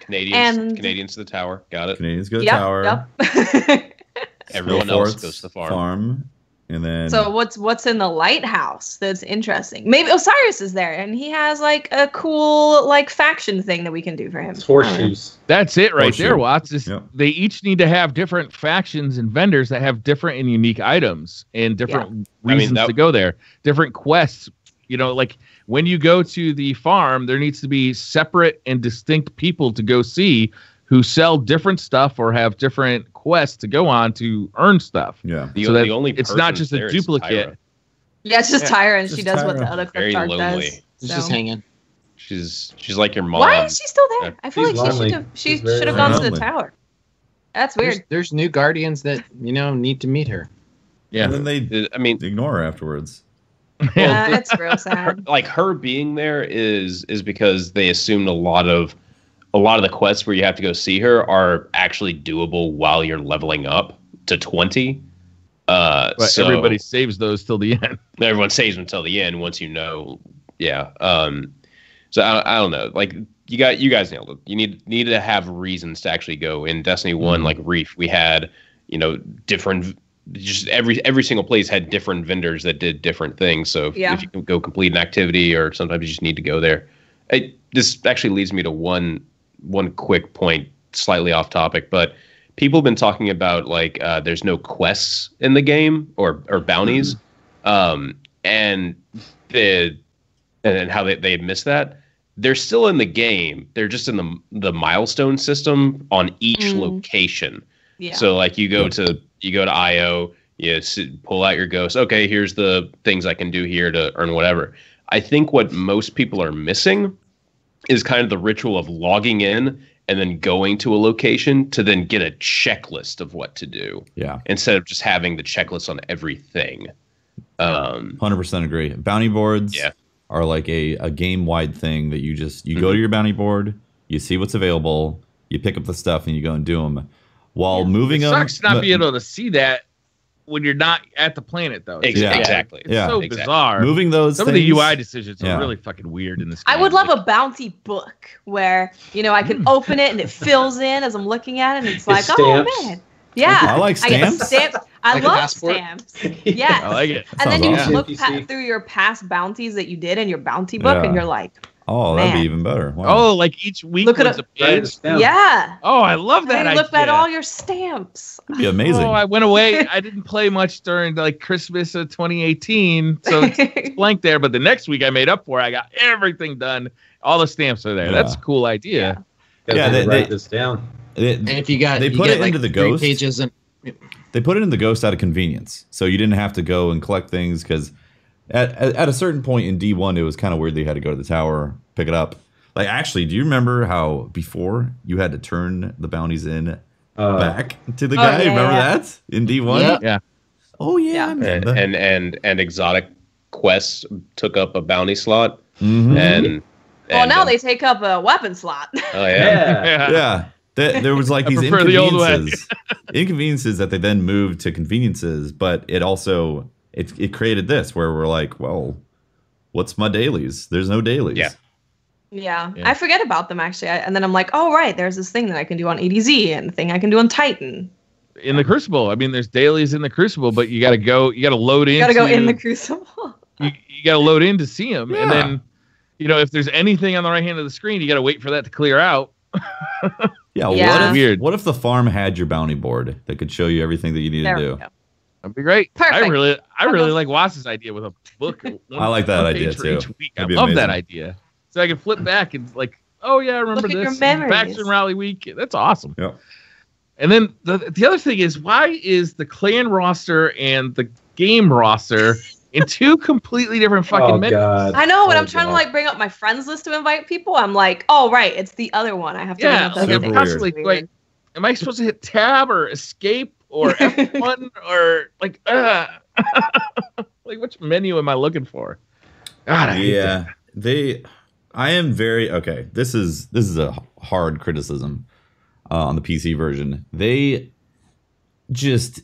Canadians to the tower. Got it. Canadians go to the tower. Yep. Everyone else goes to the farm. And then so what's in the lighthouse that's interesting? Maybe Osiris is there and he has like a cool like faction thing that we can do for him. It's horseshoes. That's it right Horseshoe. there, Watts. They each need to have different factions and vendors that have different and unique items and different reasons to go there. Different quests. You know, like when you go to the farm, there needs to be separate and distinct people to go see who sell different stuff or have different quests to go on to earn stuff. Yeah. The only it's not just a duplicate. Yeah, it's just Tyra, and she does Tyra. what the other Very Cryptarch lonely. does. She's just hanging. She's like your mom. Why is she still there? I feel She's like lonely. she She's very should have gone to the lonely. tower. That's weird. There's new guardians that need to meet her. Yeah. And then they ignore her afterwards. Yeah, it's real sad. Like her being there is because they assumed a lot of the quests where you have to go see her are actually doable while you're leveling up to 20. But so everybody saves those till the end. everyone saves them until the end once you know. Yeah. So I don't know. Like you guys nailed it. You need to have reasons to actually go. In Destiny 1, like Reef, we had different. Just every single place had different vendors that did different things. So if you can go complete an activity, or sometimes you just need to go there. This actually leads me to one quick point, slightly off topic, but people have been talking about like there's no quests in the game or bounties, and how they missed that. They're still in the game. They're just in the milestone system on each location. Yeah. So like you go to IO, pull out your ghost. Okay, here's the things I can do here to earn whatever. I think what most people are missing is kind of the ritual of logging in and then going to a location to then get a checklist of what to do. Yeah. Instead of just having the checklist on everything. 100% agree. Bounty boards are like a game-wide thing that you go to your bounty board, you see what's available, you pick up the stuff, and you go and do them. While moving them... It sucks not being able to see that when you're not at the planet, though. Exactly. It's so bizarre. Moving those Some of the UI decisions are really fucking weird in this game. I would love a bounty book where, I can open it and it fills in as I'm looking at it and it's like, oh man. Yeah. I like stamps. I get stamps. I Like a love passport? stamps. Yes. I like it. And then you Sounds can awesome. look through your past bounties that you did in your bounty book and you're like, oh, that'd be man. even better. Wow. Oh, like each week Look at was it. a page. yeah. Oh, I love that And you look at idea. all your stamps. That'd be amazing. Oh, I went away. I didn't play much during like Christmas of 2018, so it's blank there. But the next week I made up for it. I got everything done. All the stamps are there. Yeah. That's a cool idea. They write this down. And if you got they you put get it like into the 3 ghost. pages and They put it in the ghost out of convenience, so you didn't have to go and collect things. Because at a certain point in D1, it was kind of weird that you had to go to the tower, pick it up. Like, actually, do you remember how before you had to turn the bounties in back to the guy? Remember that in D1? Yeah. Oh yeah, man. And exotic quests took up a bounty slot. Mhm. And now they take up a weapon slot. Oh yeah. Yeah. There was like I these prefer the old way. inconveniences that they then moved to conveniences, but it also it created this where we're like, well, what's my dailies? There's no dailies. Yeah. Yeah, I forget about them actually, and then I'm like, oh right, there's this thing that I can do on EDZ and the thing I can do on Titan. In the Crucible, I mean, there's dailies in the Crucible, but you got to load in. You got to go in the Crucible. you got to load in to see them, and then, if there's anything on the right hand of the screen, you got to wait for that to clear out. What if the farm had your bounty board that could show you everything that you need to do? That'd be great. Perfect. I really like Wass's idea with a book. I like that idea too. I love that idea. So I can flip back and like, oh yeah, I remember this. Faction Rally Week. That's awesome. Yeah. And then the other thing is, why is the clan roster and the game roster in two completely different fucking menus? God. I know, when I'm trying to like bring up my friends list to invite people, I'm like, oh right, it's the other one. I have to. Yeah, like I'm constantly like, am I supposed to hit tab or escape or F1 or like, like which menu am I looking for? God, I hate that. I am very okay. This is a hard criticism on the PC version. They just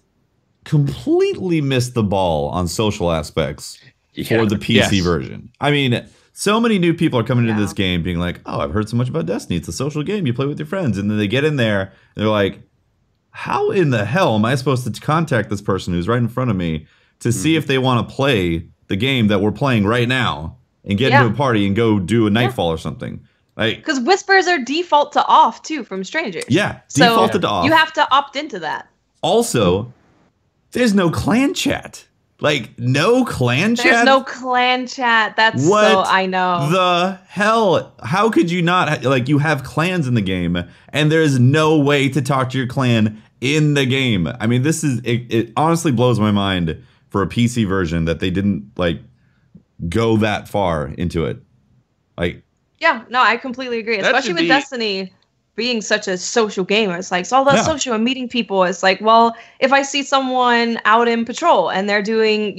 completely missed the ball on social aspects for the PC version. I mean, so many new people are coming into this game being like, "Oh, I've heard so much about Destiny. It's a social game. You play with your friends." And then they get in there and they're like, "How in the hell am I supposed to contact this person who's right in front of me to see if they want to play the game that we're playing right now?" And get into a party and go do a nightfall or something. Like, because whispers are default to off too from strangers. Yeah, defaulted to off. You have to opt into that. Also, there's no clan chat. Like, no clan chat? There's no clan chat. That's so, I know. The hell? How could you not, like, you have clans in the game, and there's no way to talk to your clan in the game. I mean, it honestly blows my mind for a PC version that they didn't, like, go that far into it. Like, yeah, no, I completely agree. Especially with Destiny being such a social game. It's like, it's all about social and meeting people. It's like, well, if I see someone out in patrol and they're doing,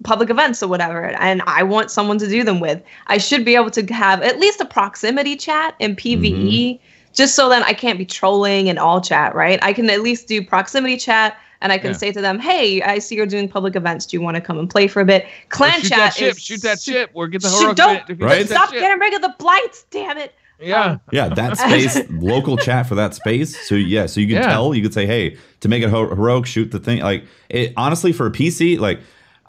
public events or whatever, and I want someone to do them with, I should be able to have at least a proximity chat in PvE, just so then I can't be trolling in all chat, right? I can at least do proximity chat. And I can say to them, "Hey, I see you're doing public events. Do you want to come and play for a bit?" Clan chat is shoot that ship. Or get the heroic don't stop getting rid of the blights. Damn it. Yeah, that space, local chat for that space. So you can tell. You could say, "Hey, to make it heroic, shoot the thing." Like, honestly, for a PC, like.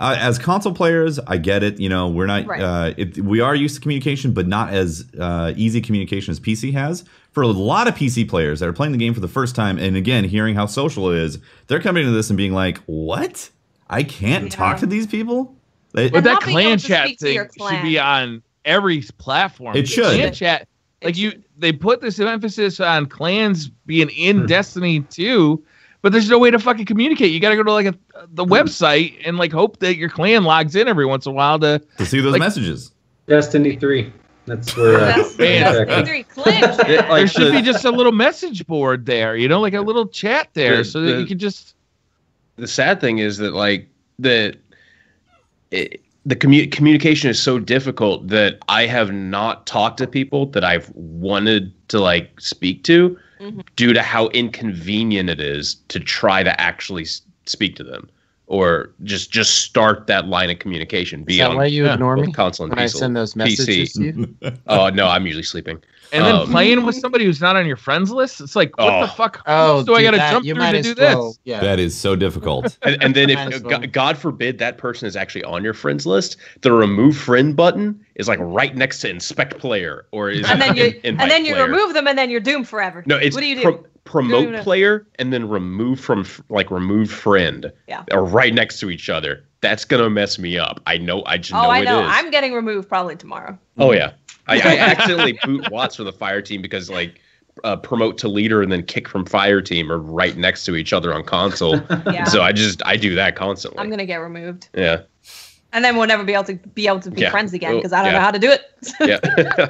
As console players, I get it. We're not. We are used to communication, but not as easy communication as PC has. For a lot of PC players that are playing the game for the first time, and again, hearing how social it is, they're coming into this and being like, "What? I can't talk to these people?" But that clan chat thing should be on every platform. It should. Clan chat, they put this emphasis on clans being in Destiny 2. But there's no way to fucking communicate. You got to go to the website and hope that your clan logs in every once in a while to see those messages. Destiny 3. That's where. Destiny 3 clan chat. There should be just a little message board there, like a little chat there, so that you can just. The sad thing is that the communication is so difficult that I have not talked to people that I've wanted to speak to. Due to how inconvenient it is to try to actually speak to them, or just start that line of communication. Is that why you ignore me console and when I send those messages to you? Oh no, I'm usually sleeping. And then playing with somebody who's not on your friends list, it's like, what the fuck? Oh, do I got to jump through to do this? Yeah. That is so difficult. And then if God forbid that person is actually on your friends list, the remove friend button is right next to inspect player, or is and then you remove them, and then you're doomed forever. No, it's what do you do? Promote player and then remove from remove friend. Yeah. Are right next to each other. That's gonna mess me up. I know. I just know I it know. is. I'm getting removed probably tomorrow. Oh yeah. I accidentally boot Watts for the fire team because promote to leader and then kick from fire team are right next to each other on console. Yeah. So I do that constantly. I'm gonna get removed. Yeah. And then we'll never be able to be friends again because I don't know how to do it. Yeah.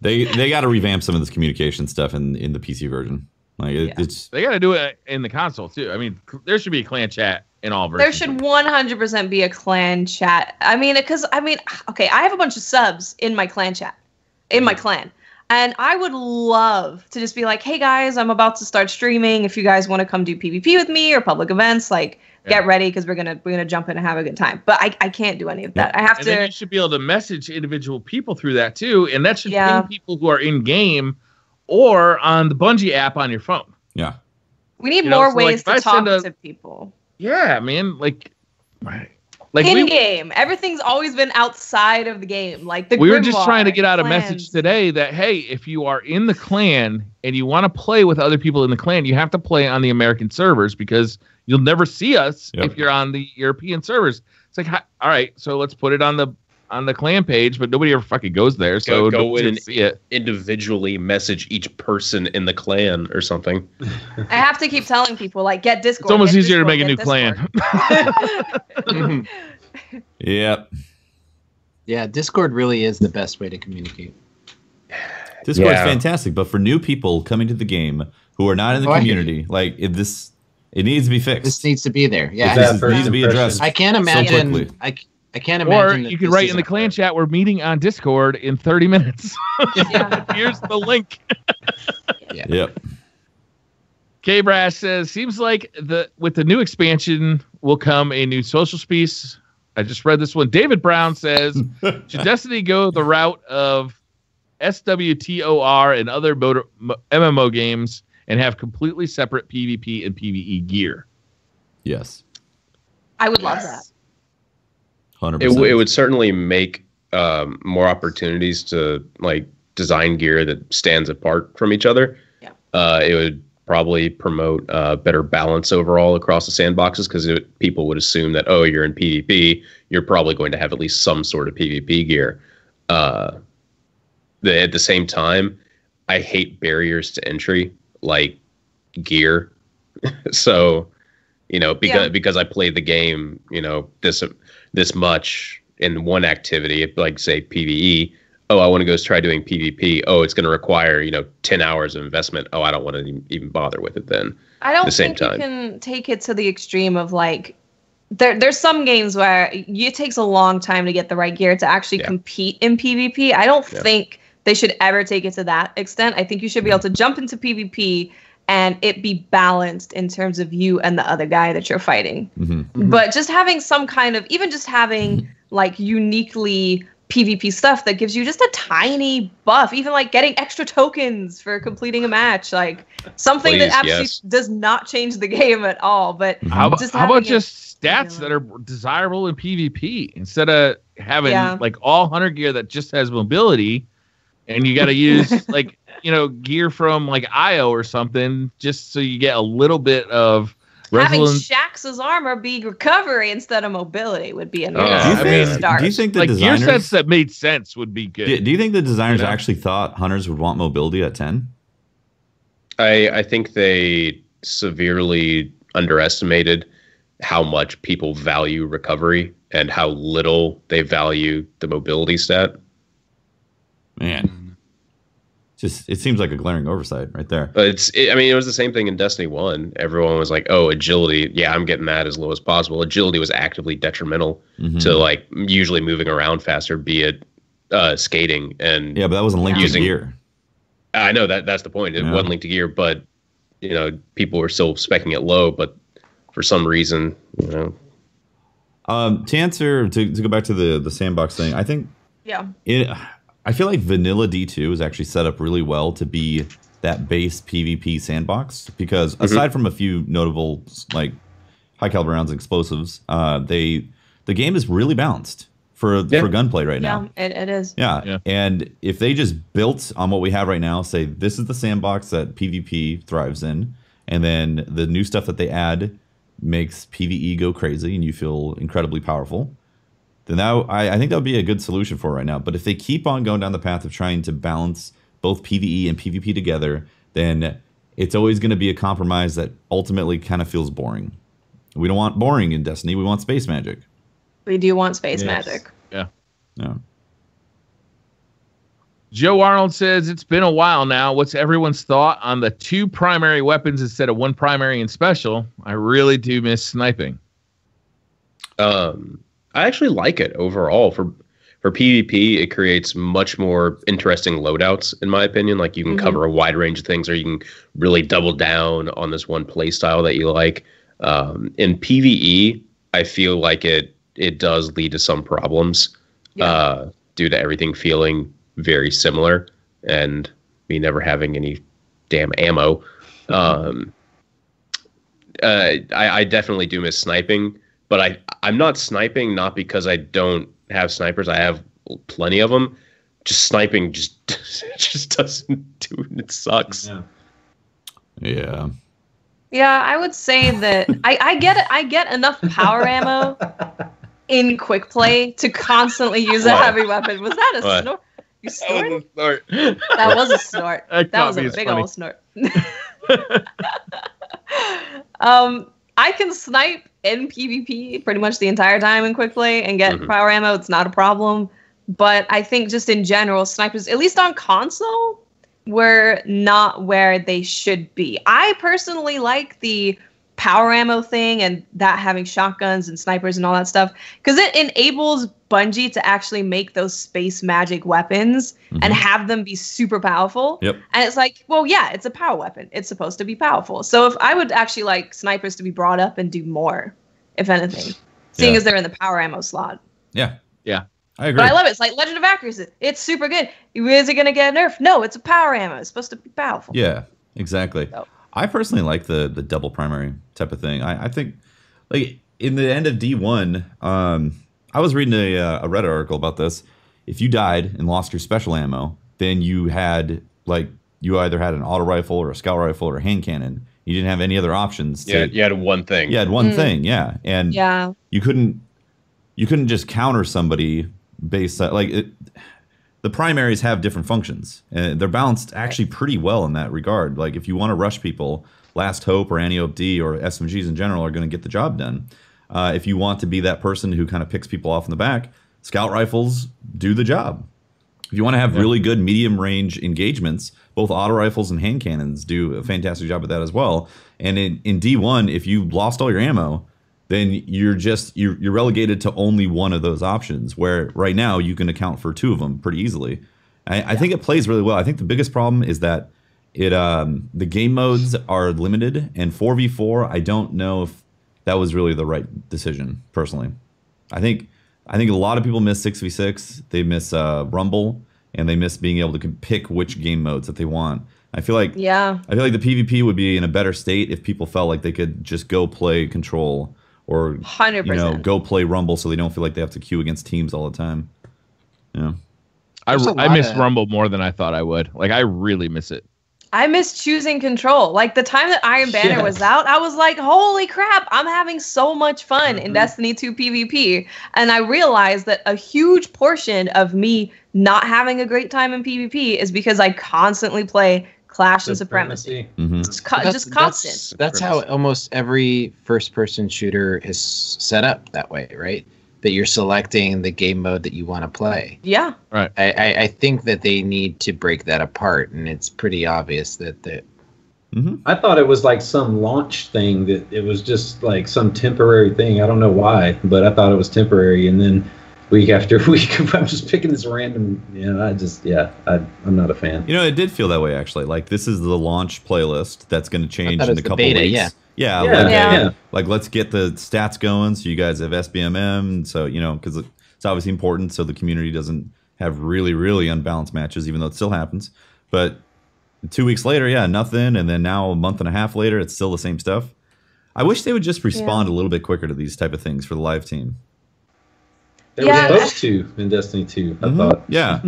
They got to revamp some of this communication stuff in the PC version. It's they got to do it in the console too. I mean, there should be a clan chat in all versions. There should 100% be a clan chat. I mean, okay, I have a bunch of subs in my clan chat, in my clan. And I would love to just be like, hey guys, I'm about to start streaming. If you guys want to come do PvP with me or public events, get ready because we're gonna jump in and have a good time. But I can't do any of that. I have and to. Then you should be able to message individual people through that too, and that should ping people who are in game or on the Bungie app on your phone. Yeah. We need more ways to talk to people. Yeah, man. Like in game, everything's always been outside of the game. Like we were just trying to get out a message today that hey, if you are in the clan and you want to play with other people in the clan, you have to play on the American servers because you'll never see us if you're on the European servers. It's like, all right, so let's put it on the clan page, but nobody ever fucking goes there, so go in and see it. Individually message each person in the clan or something. I have to keep telling people like get Discord. It's almost easier to make a new clan. Yep. Yeah, Discord really is the best way to communicate. Discord's fantastic, but for new people coming to the game who are not in the community, like it needs to be fixed. This needs to be there. Yeah, this needs to be addressed. I can't imagine. So I can't imagine. Or you can write in the clan chat, we're meeting on Discord in 30 minutes. Here's the link. Yep. K-Brash says, seems like with the new expansion will come a new social space. I just read this one. David Brown says, should Destiny go the route of SWTOR and other MMO games and have completely separate PvP and PvE gear? Yes. I would love that. 100%. It would certainly make more opportunities to like design gear that stands apart from each other. Yeah. It would probably promote better balance overall across the sandboxes because people would assume that, oh, you're in PvP, you're probably going to have at least some sort of PvP gear. At the same time, I hate barriers to entry like gear. So, because I played the game, this much in one activity, like say PvE. Oh, I want to go try doing PvP. Oh, it's going to require, 10 hours of investment. Oh, I don't want to even bother with it then. I don't think you can take it to the extreme of like, there's some games where it takes a long time to get the right gear to actually compete in PvP. I don't think they should ever take it to that extent. I think you should be able to jump into PvP and it be balanced in terms of you and the other guy that you're fighting. Mm-hmm. Mm-hmm. But just having some kind of, even just having like uniquely PvP stuff that gives you just a tiny buff, even like getting extra tokens for completing a match, like something that absolutely does not change the game at all. But how about just stats that are desirable in PvP instead of having like all hunter gear that just has mobility, and you got to use like gear from like IO or something just so you get a little bit of having Shax's armor be recovery instead of mobility would be a nice start. Do you think the like designers, gear sets that made sense would be good? Do you think the designers actually thought hunters would want mobility at 10? I think they severely underestimated how much people value recovery and how little they value the mobility stat. Man. It seems like a glaring oversight right there. But it was the same thing in Destiny 1. Everyone was like, oh, agility. Yeah, I'm getting that as low as possible. Agility was actively detrimental to like usually moving around faster, be it skating. And yeah, but that wasn't linked to gear. I know that's the point. It wasn't linked to gear, but people were still speccing it low, but for some reason, to answer, to go back to the sandbox thing, I think I feel like vanilla D2 is actually set up really well to be that base PvP sandbox because aside from a few notable like high caliber rounds and explosives, the game is really balanced for gunplay right now. Yeah, it is. Yeah, and if they just built on what we have right now, say this is the sandbox that PvP thrives in, and then the new stuff that they add makes PvE go crazy and you feel incredibly powerful, then I think that would be a good solution for right now. But if they keep on going down the path of trying to balance both PvE and PvP together, then it's always going to be a compromise that ultimately kind of feels boring. We don't want boring in Destiny. We want space magic. We do want space magic. Yeah. Yeah. Joe Arnold says, it's been a while now. What's everyone's thought on the 2 primary weapons instead of 1 primary and special? I really do miss sniping. I actually like it overall. For PvP, it creates much more interesting loadouts, in my opinion. Like you can cover a wide range of things, or you can really double down on this one play style that you like. In PvE, I feel like it does lead to some problems due to everything feeling very similar and me never having any damn ammo. I definitely do miss sniping, but I'm not sniping not because I don't have snipers. I have plenty of them. Just sniping just doesn't do it. It sucks. Yeah. Yeah, I would say that I get it. I get enough power ammo in quick play to constantly use a heavy weapon. Was that a snort? You snorted? That was a snort. That was a big old snort. I can snipe in PvP pretty much the entire time in quick play and get power ammo. It's not a problem. But I think just in general, snipers, at least on console, were not where they should be. I personally like the power ammo thing and that having shotguns and snipers and all that stuff because it enables Bungie to actually make those space magic weapons and have them be super powerful. Yep. And it's like, well, yeah, it's a power weapon. It's supposed to be powerful. So if I would actually like snipers to be brought up and do more, if anything, seeing as they're in the power ammo slot. Yeah. Yeah. I agree. But I love it. It's like Legend of Accuracy. It's super good. Is it going to get nerfed? No, it's a power ammo. It's supposed to be powerful. Yeah, exactly. So. I personally like the double primary type of thing. I think, like, in the end of D1, I was reading a Reddit article about this. If you died and lost your special ammo, then you had, like, you either had an auto rifle or a scout rifle or a hand cannon. You didn't have any other options. Yeah, you had one thing. You had one thing, yeah. And you couldn't just counter somebody based on, like, the primaries have different functions, and they're balanced actually pretty well in that regard. Like, if you want to rush people, Last Hope or Anti-Hope D or SMGs in general are going to get the job done. If you want to be that person who kind of picks people off in the back, scout rifles do the job. If you want to have really good medium range engagements, both auto rifles and hand cannons do a fantastic job at that as well. And in D1, if you lost all your ammo, then you're relegated to only one of those options, where right now you can account for two of them pretty easily. I think it plays really well. I think the biggest problem is that the game modes are limited, and 4v4, I don't know if that was really the right decision, personally. I think a lot of people miss 6v6, they miss Rumble, and they miss being able to pick which game modes that they want. I feel like the PvP would be in a better state if people felt like they could just go play Control or 100%. Go play Rumble so they don't feel like they have to queue against teams all the time. Yeah. I miss Rumble more than I thought I would. Like, I really miss it. I miss choosing Control. Like, the time that Iron Banner was out, I was like, holy crap, I'm having so much fun in Destiny 2 PvP. And I realized that a huge portion of me not having a great time in PvP is because I constantly play Clash and Supremacy. Just constant. That's how almost every first-person shooter is set up that way, right? That you're selecting the game mode that you want to play. Yeah. Right. I think that they need to break that apart, and it's pretty obvious that I thought it was like some launch thing, that it was just like some temporary thing. I don't know why, but I thought it was temporary, and then week after week, I'm just picking this random. I'm not a fan. It did feel that way, actually. Like, this is the launch playoff that's going to change in a couple weeks. Like, let's get the stats going so you guys have SBMM. So, because it's obviously important so the community doesn't have really, really unbalanced matches, even though it still happens. But 2 weeks later, nothing. And then now a month and a half later, it's still the same stuff. I wish they would just respond a little bit quicker to these type of things for the live team. They were supposed to in Destiny 2, I thought. Yeah.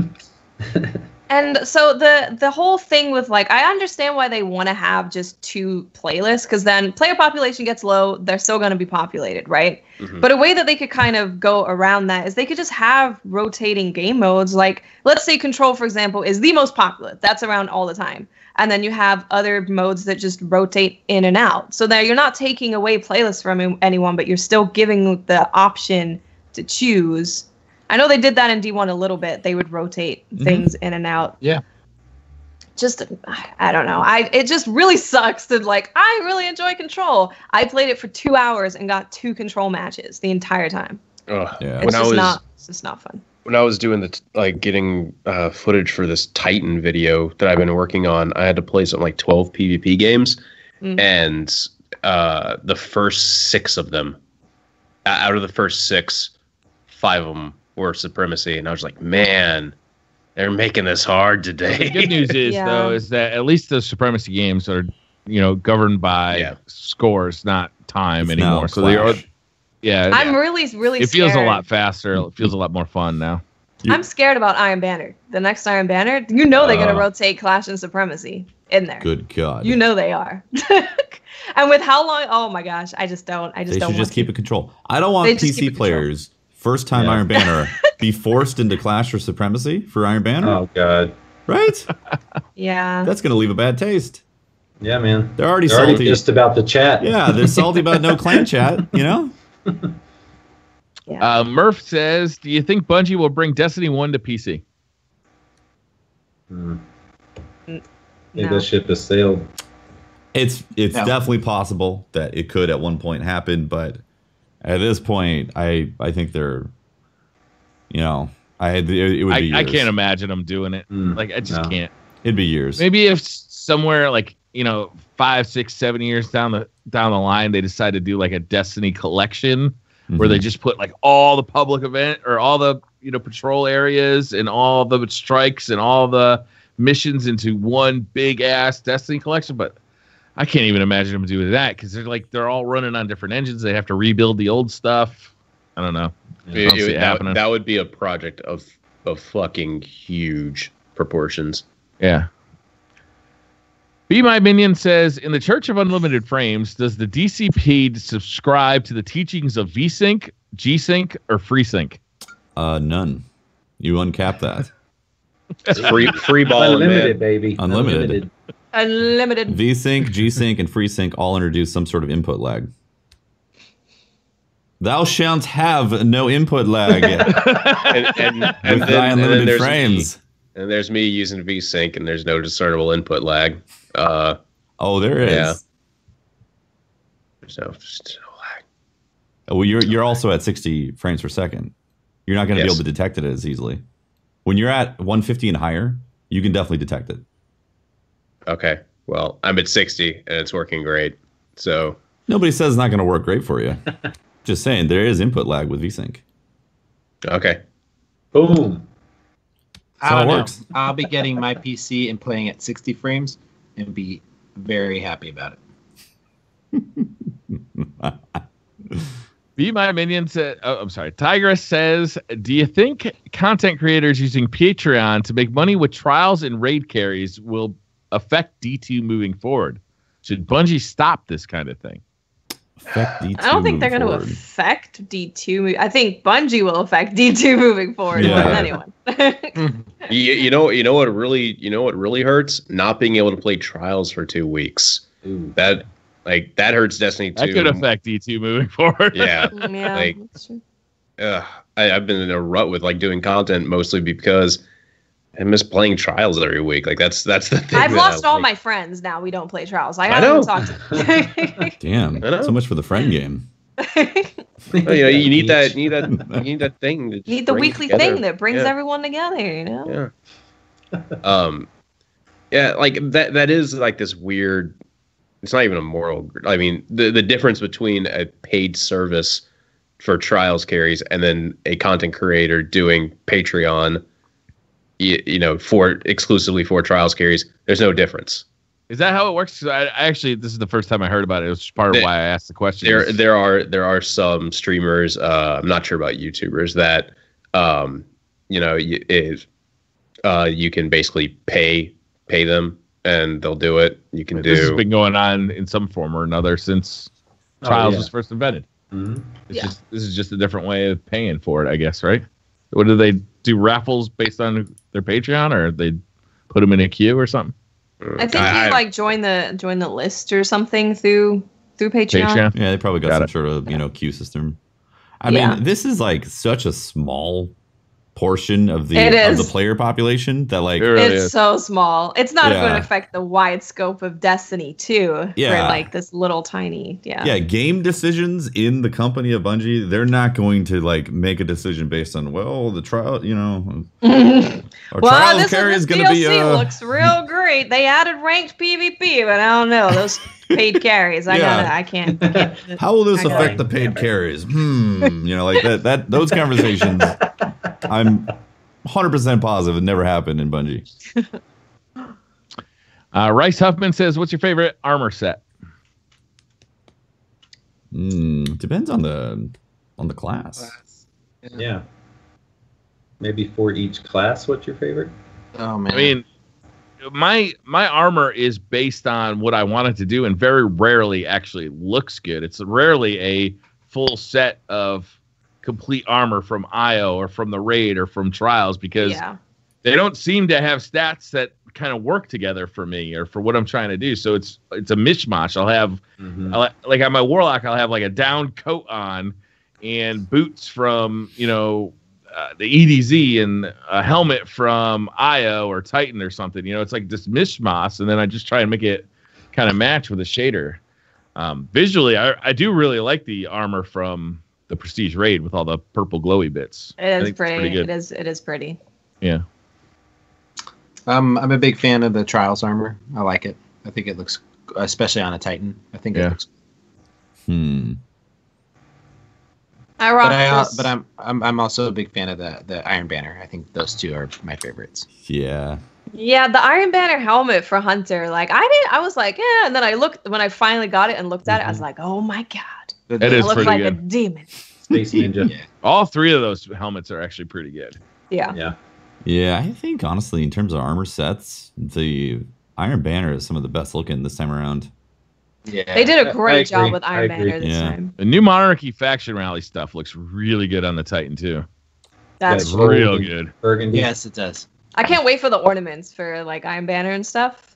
And so the whole thing with, like, I understand why they want to have just two playlists, because then player population gets low, they're still going to be populated, right? But a way that they could kind of go around that is they could just have rotating game modes. Like, let's say Control, for example, is the most popular. That's around all the time. And then you have other modes that just rotate in and out. So there you're not taking away playlists from anyone, but you're still giving the option to choose. I know they did that in D1 a little bit. They would rotate things in and out. Yeah. Just, I don't know. It just really sucks that, like, I really enjoy Control. I played it for 2 hours and got 2 Control matches the entire time. It's just not fun. When I was doing getting footage for this Titan video that I've been working on, I had to play something like 12 PvP games. And the first 6 of them. Out of the first 6, 5 of them were supremacy, and I was like, man, they're making this hard today. The good news is though is that at least the supremacy games are governed by scores, not time anymore. So they are. Yeah, I'm really It feels a lot faster. It feels a lot more fun now. I'm scared about Iron Banner. The next Iron Banner, they're gonna rotate Clash and Supremacy in there. Good God. They are. And with how long? Oh my gosh, I just don't. They should just keep it control. I don't want PC players first time Iron Banner be forced into Clash or Supremacy for Iron Banner. Oh God. Right? Yeah. That's gonna leave a bad taste. Yeah, man. They're already salty just about the chat. Yeah, they're salty about no clan chat. Yeah. Murph says, "Do you think Bungie will bring Destiny 1 to PC?" I think that ship has sailed. It's definitely possible that it could at one point happen, but at this point, I think they're, it would be years. I can't imagine them doing it. I just can't. It'd be years. Maybe if somewhere 5, 6, 7 years down the line, they decide to do a Destiny collection where they just put all the public event or all the patrol areas and all the strikes and all the missions into one big ass Destiny collection, but I can't even imagine them doing that because they're all running on different engines. They have to rebuild the old stuff. I don't know. That would be a project of fucking huge proportions. Yeah. Be My Minion says, in the Church of Unlimited Frames, does the DCP subscribe to the teachings of VSync, G-Sync, or FreeSync? None. You uncap that. Free ball, unlimited, baby. Unlimited. VSync, G-Sync, and FreeSync all introduce some sort of input lag. Thou shalt have no input lag. and with thy unlimited frames. And there's me using VSync, and there's no discernible input lag. There is. Yeah. There's no lag. Well, you're also at 60 frames per second. You're not going to be able to detect it as easily. When you're at 150 and higher, you can definitely detect it. Okay. Well, I'm at 60, and it's working great. So nobody says it's not going to work great for you. Just saying, there is input lag with VSync. Okay. Boom. I don't know. I'll be getting my PC and playing at 60 frames and be very happy about it. Be My Minion said, I'm sorry. Tigress says, do you think content creators using Patreon to make money with trials and raid carries will affect D2 moving forward? Should Bungie stop this kind of thing? I don't think they're going to affect D2. I think Bungie will affect D2 moving forward more than anyone. you know what really hurts? Not being able to play trials for 2 weeks. Ooh. That hurts Destiny 2. That could affect D2 moving forward. Yeah. That's true. I've been in a rut with doing content mostly because I miss playing trials every week. That's the thing. I've lost all my friends now. We don't play trials. I know. haven't talked to them. Damn. So much for the friend game. You need that thing. You need the weekly thing that brings everyone together. Yeah. That is this weird. It's not even a moral. I mean, the difference between a paid service for trials carries and then a content creator doing Patreon, for exclusively for trials carries. There's no difference. Is that how it works? I actually, this is the first time I heard about it. It was part of why I asked the question. There are some streamers. I'm not sure about YouTubers that, you can basically pay them and they'll do it. You can do. This has been going on in some form or another since trials was first invented. Mm-hmm. This is just a different way of paying for it, I guess, right? What do they do? Raffles based on their Patreon, or they put them in a queue or something? I think you join the list or something through Patreon. Yeah, they probably got some sort of queue system. I mean, this is such a small portion of the player population that like it's so small. It's not going to affect the wide scope of Destiny 2 for like this little tiny game decisions in the company of Bungie. They're not going to like make a decision based on the trial, our trials carry is going to be looks real great. They added ranked PvP, but I don't know those paid carries. I can't. How will this affect the paid carries? Like that those conversations I'm 100% positive it never happened in Bungie. Rice Huffman says, what's your favorite armor set? Depends on the class. Yeah. Maybe for each class, what's your favorite? Oh man. I mean, my armor is based on what I want it to do, and very rarely actually looks good. It's rarely a full set of complete armor from IO or from the raid or from trials, because they don't seem to have stats that kind of work together for me or for what I'm trying to do. So it's a mishmash. I'll have like on my warlock, I'll have like a down coat on and boots from the EDZ and a helmet from IO or Titan or something. It's like this mishmash, and then I just try and make it kind of match with a shader. Visually, I do really like the armor from the Prestige Raid with all the purple glowy bits. It is pretty. It is pretty. Yeah. I'm a big fan of the Trials armor. I like it. I think it looks, especially on a Titan. I think it looks. I rock this. But I'm also a big fan of the Iron Banner. I think those two are my favorites. Yeah. Yeah, the Iron Banner helmet for Hunter. Like I was like, and then I looked when I finally got it and looked at it. I was like, oh my god. It looks like a demon. Space Ninja. All three of those helmets are actually pretty good. Yeah. Yeah, I think honestly, in terms of armor sets, the Iron Banner is some of the best looking this time around. Yeah, they did a great job with Iron Banner this time. The new Monarchy faction rally stuff looks really good on the Titan too. That's real good. Burgundy. Yes, it does. I can't wait for the ornaments for like Iron Banner and stuff.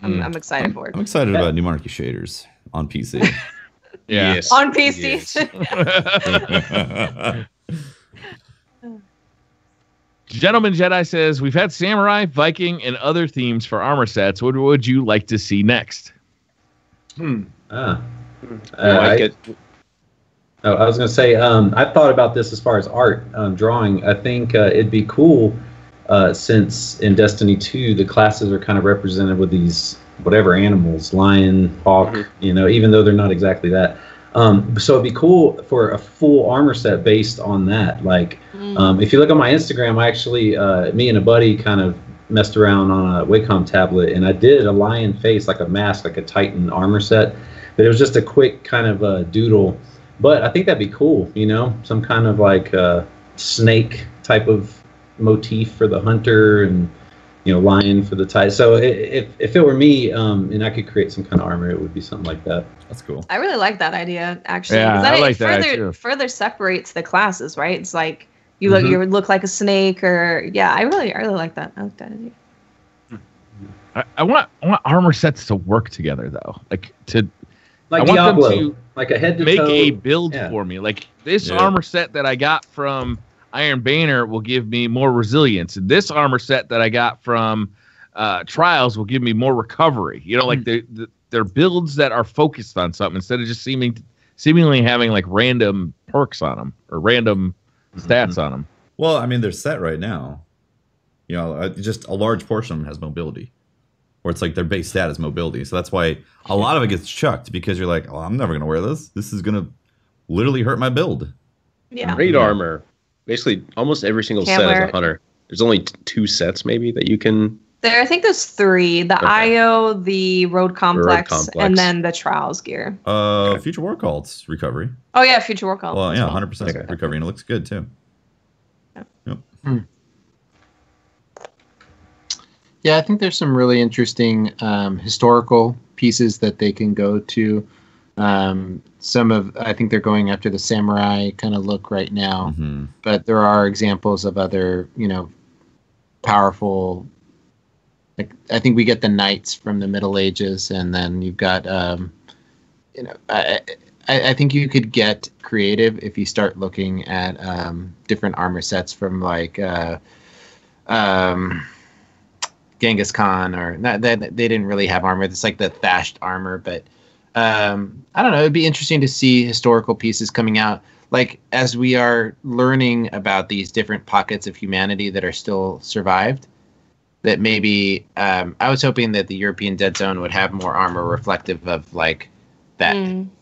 I'm excited for it. I'm excited about New Monarchy shaders on PC. Yeah. Yes. On PC. Yes. Gentleman Jedi says, we've had Samurai, Viking, and other themes for armor sets. What would you like to see next? I was going to say, I thought about this as far as art, drawing. I think it'd be cool since in Destiny 2, the classes are kind of represented with these whatever animals, lion, hawk, even though they're not exactly that. So it'd be cool for a full armor set based on that. Like, if you look on my Instagram, I actually, me and a buddy kind of messed around on a Wacom tablet, and I did a lion face, like a mask, like a Titan armor set. But it was just a quick kind of doodle. But I think that'd be cool, some kind of like snake type of motif for the hunter, and lion for the Titan. So if it were me, and I could create some kind of armor, it would be something like that. That's cool. I really like that idea, actually. Yeah, I like that too. Further separates the classes, right? It's like you look like a snake, or I really like that. I like that idea. I want armor sets to work together though, like like I want Diablo, them to like a head to make toe. a build for me. Like this armor set that I got from Iron Banner will give me more resilience. This armor set that I got from Trials will give me more recovery. Like they're builds that are focused on something instead of just seemingly having like random perks on them or random stats on them. Well, I mean, they're set right now. Just a large portion of them has mobility, or it's like their base stat is mobility. So that's why a lot of it gets chucked, because you're like, oh, I'm never gonna wear this. This is gonna literally hurt my build. Yeah. Raid armor. Basically, almost every single set is a hunter. There's only 2 sets maybe that you can. I think there's 3: the IO, the Road Complex, and then the Trials gear. Future War Cult's recovery. Oh yeah, Future War Cult. Well, 100% recovery, and it looks good too. Yep. Yeah, I think there's some really interesting historical pieces that they can go to. I think they're going after the samurai kind of look right now, but there are examples of other, powerful. Like I think we get the knights from the Middle Ages, and then you've got, I think you could get creative if you start looking at different armor sets from like Genghis Khan, or not that they didn't really have armor. It's like the thatched armor, but I don't know. It'd be interesting to see historical pieces coming out, like as we are learning about these different pockets of humanity that are still survived. That maybe I was hoping that the European Dead Zone would have more armor reflective of like that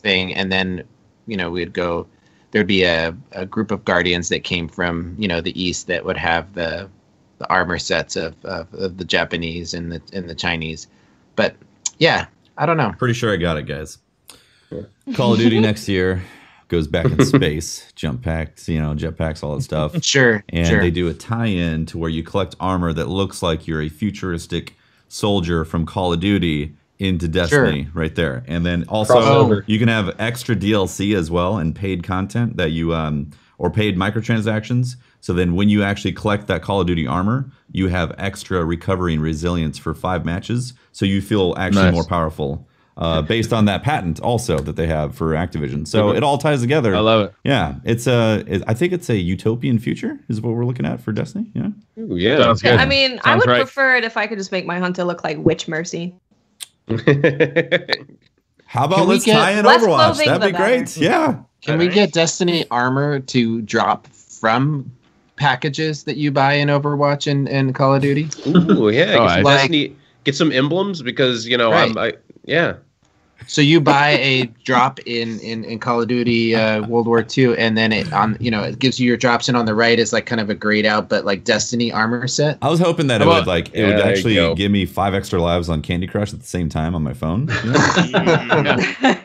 thing, and then there'd be a group of Guardians that came from the East that would have the armor sets of the Japanese and the Chinese. But yeah, I don't know. Pretty sure I got it, guys. Call of Duty next year goes back in space, jump packs, jetpacks, all that stuff. Sure. And they do a tie-in to where you collect armor that looks like you're a futuristic soldier from Call of Duty into Destiny right there. And then also you can have extra DLC as well and paid content that you or paid microtransactions. So then when you actually collect that Call of Duty armor, you have extra recovery and resilience for 5 matches. So you feel actually more powerful based on that patent also that they have for Activision. So it all ties together. I love it. Yeah. I think it's a utopian future is what we're looking at for Destiny. Yeah. Ooh, yeah. Sounds good. I mean, I Sounds would right. prefer it if I could just make my hunter look like Witch Mercy. How about Can we let's get tie in less Overwatch? clothing, That'd be the great. better. Yeah. Can we get Destiny armor to drop from packages that you buy in Overwatch and Call of Duty? Ooh, yeah. Oh, Get some like- Destiny, get some emblems because Right. yeah. So you buy a drop in Call of Duty World War II, and then it gives you your drops, and on the right is like kind of a grayed out but like Destiny armor set. I was hoping that it How would about- it would there you actually go. give me 5 extra lives on Candy Crush at the same time on my phone. I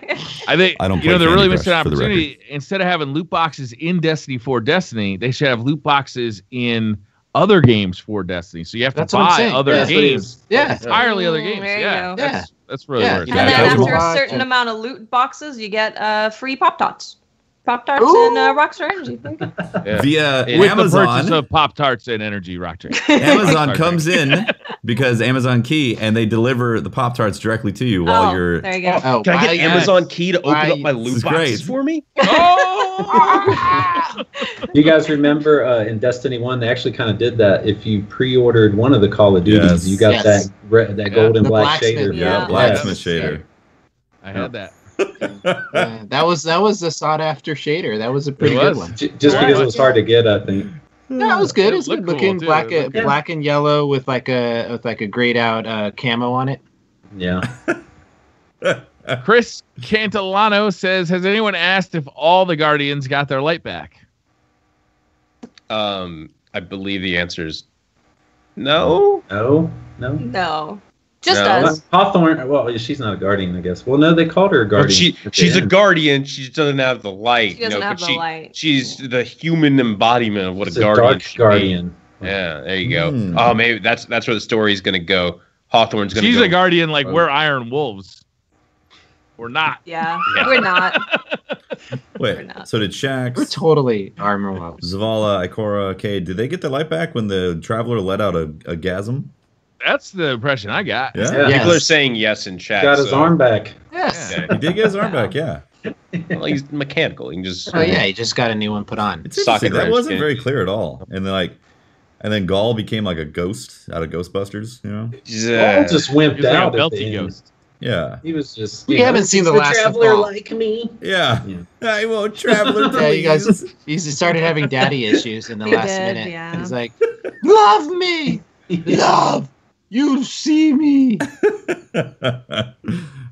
think I don't play they're Candy really Crush, missing an for the opportunity. Instead of having loot boxes in Destiny for Destiny, they should have loot boxes in other games for Destiny. So you have to That's what I'm buy saying. other Yeah, that's what it games, is. Yeah. entirely other games. There you Yeah, go. that's really Yeah. where it's And at. then Yeah, after a Overwatch certain and- amount of loot boxes, you get free Pop Tarts. Pop Tarts Ooh. and Rockstar Energy. There you go. Yeah. Via With the purchase Amazon. of Pop Tarts and Energy Rock Drink. Amazon comes in because Amazon Key, and they deliver the Pop Tarts directly to you while you're. There you go. Oh, Can I get why- Amazon Key to open Why- up my This loot is boxes great. for me? Oh! You guys remember in Destiny 1, they actually kind of did that. If you pre-ordered one of the Call of Duties, Yes. you got Yes. that gold and The black blacksmith. shader. Yeah. Blacksmith shader. I had that. that was a sought after shader. That was a pretty It good was. one. Just because it was hard to get, I think. Yeah, it was good. It It was looked good looking, cool, too. It looked good. black and yellow with like a grayed out camo on it. Yeah. Chris Cantillano says, "Has anyone asked if all the Guardians got their light back?" I believe the answer is no. No? No. Just No. us. Hawthorne, well, she's not a Guardian, I guess. Well, no, they called her a Or Guardian. she's a guardian. She doesn't have the light. She doesn't have but the light. She's the human embodiment of what It's a guardian dark should be. Guardian. Yeah, there you go. Hmm. Oh, maybe that's where the story is going to go. Hawthorne's going to She's go. a Guardian like we're Iron Wolves. We're not. Yeah, Yeah. we're not. Wait, not. so did Shax, We're totally armor wolves. Zavala, Ikora, Cade, did they get their light back when the Traveler let out a gasm? That's the impression I got. Yeah. Yeah. People are Yes. saying yes in chat. Got his so- arm back. Yes. Yeah. He did get his arm back, yeah. Well, he's mechanical. He can just. Oh yeah, he just got a new one put on. It's Socket interesting. That wrench, wasn't yeah. very clear at all. And then Gaul became like a ghost out of Ghostbusters, you know? All just wimped He's like out a at the belty end. ghost. Yeah. He was just. We haven't seen the last of Traveler Gaul. like me. Yeah. Yeah. I won't Traveler, Yeah, you guys, please. he started having daddy issues in the He last did, minute. yeah. He's like, "Love me, love, you see me."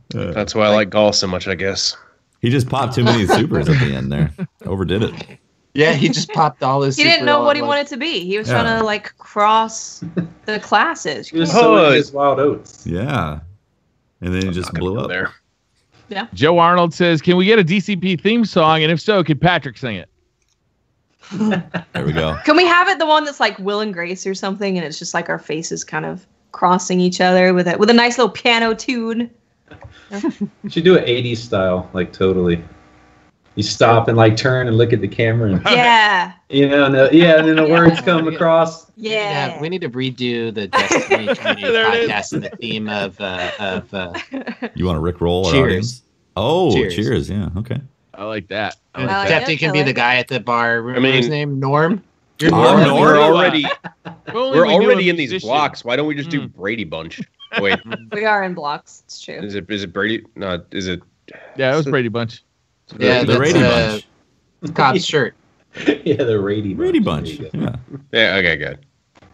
That's why I like Gaul so much, I guess. He just popped too many supers at the end there. Overdid it. Yeah, he just popped all his. He didn't super know all what at he once. wanted to be. He was Yeah. trying to like cross the classes. He was Oh, sowing his wild oats. Yeah. And then he just Not gonna blew go up. there. Joe Arnold says, "Can we get a DCP theme song? And if so, could Patrick sing it?" There we go. Can we have it the one that's like Will and Grace or something, and it's just like our faces kind of crossing each other with a nice little piano tune? You should do it 80s style, like totally. You stop and like turn and look at the camera, and Yeah, and then the words come across. yeah. We need to redo the Destiny Community There it is. podcast in the theme of You want to Rickroll our Cheers. audience? Oh, Cheers. cheers. Yeah. Okay. I like that. Tefty can be the guy at the bar. Remember his name? Norm? We're already in these musician. blocks. Why don't we just do Brady Bunch? Wait, We are in blocks. It's true. is it Brady? No, is it? Yeah, it was Brady Bunch. Yeah, the Brady Bunch. Cobb's shirt. Yeah, the Brady Bunch. Yeah. Yeah. Okay. Good.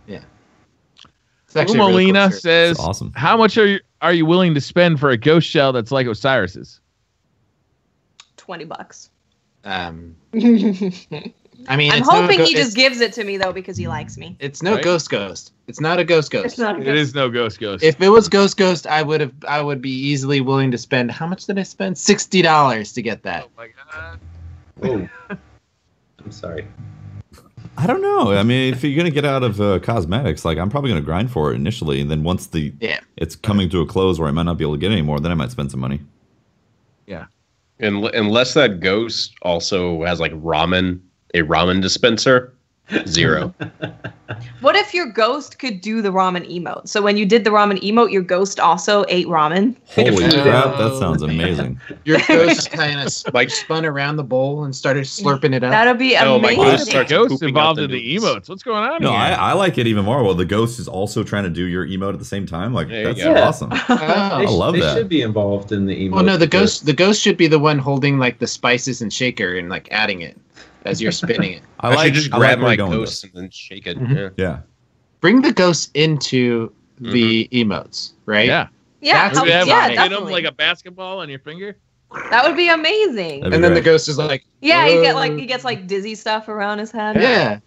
It's actually a really Molina cool shirt. says, It's awesome. "How much are you willing to spend for a ghost shell that's like Osiris's?" $20. I mean, I'm hoping he just gives it to me though because he likes me. It's no Right? ghost. It's not a ghost. It's not a It good. is no ghost. If it was ghost, I would be easily willing to spend. How much did I spend? $60 to get that. Oh my god. Whoa. I'm sorry. I don't know. I mean, if you're gonna get out of cosmetics, like I'm probably gonna grind for it initially, and then once it's coming to a close where I might not be able to get any more, then I might spend some money. Yeah. Unless that ghost also has like a ramen dispenser, $0. What if your ghost could do the ramen emote? So when you did the ramen emote, your ghost also ate ramen. Holy Oh, crap, that sounds amazing. Your ghost kind of Like- spun around the bowl and started slurping it up. That'd be Oh, my amazing. ghost starts Ghost pooping involved out in the the noodles. emotes. What's going on No, here? I like it even more. Well, the ghost is also trying to do your emote at the same time. Like There you that's go. awesome. Oh. love they that. should be involved in the emote. Well, no, the ghost should be the one holding like the spices and shaker and like adding it as you're spinning it. I should just grab where my you're going with ghost and then shake it. Mhm. Yeah. Yeah. Bring the ghost into the emotes, right? Yeah. Yeah, That's Maybe have yeah, hit him definitely. like a basketball on your finger. That would be amazing. That'd And be then the great. ghost is like, Yeah, "Whoa." he gets like dizzy stuff around his head. Yeah,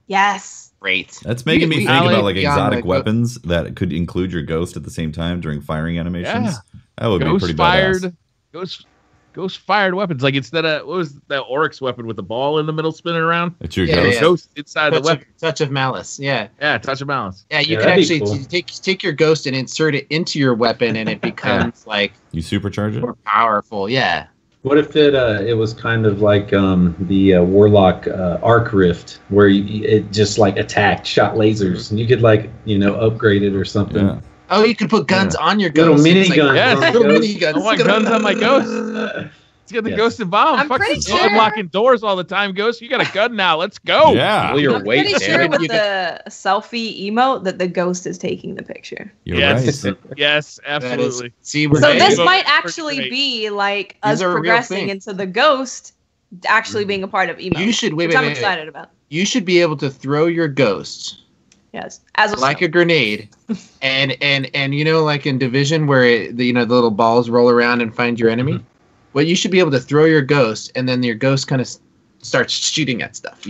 Yes. great. That's making me We- think we- about like beyond, exotic like, weapons that could include your ghost at the same time during firing animations. Yeah. That would be Ghost pretty fired. badass. Ghost fired weapons. Like instead of what was that Oryx weapon with the ball in the middle spinning around? It's your Yeah, ghost. yeah. Ghost inside the weapon. Touch of malice. Yeah, Yeah, touch of balance. yeah. You Yeah, can that'd be actually cool. take your ghost and insert it into your weapon, and it becomes like You supercharge it. more powerful. Yeah. What if it was kind of like the Warlock Arc Rift, where it just like attacked, shot lasers, and you could like upgrade it or something. Yeah. Oh, you can put guns on your Little ghost. mini It's like- guns. Yes. on the Little ghost. mini guns. I want guns on my ghost. Let's get the Yes. ghost involved. I'm Fuck pretty this. sure- I'm locking doors all the time, ghost. You got a gun now. Let's go. Yeah. Pull your I'm weight, pretty damn sure it. with You the selfie emote that the ghost is taking the picture. You're Yes. right. Yes, That is- absolutely. See, we're So Right. this Emotes might are actually great. be like These us are a real progressing thing. into the ghost actually being a part of emote. You should wait. which I'm Wait. excited about. You should be able to throw your ghost Yes, as a like a grenade, and like in Division where the little balls roll around and find your enemy. Well, you should be able to throw your ghost, and then your ghost kind of starts shooting at stuff.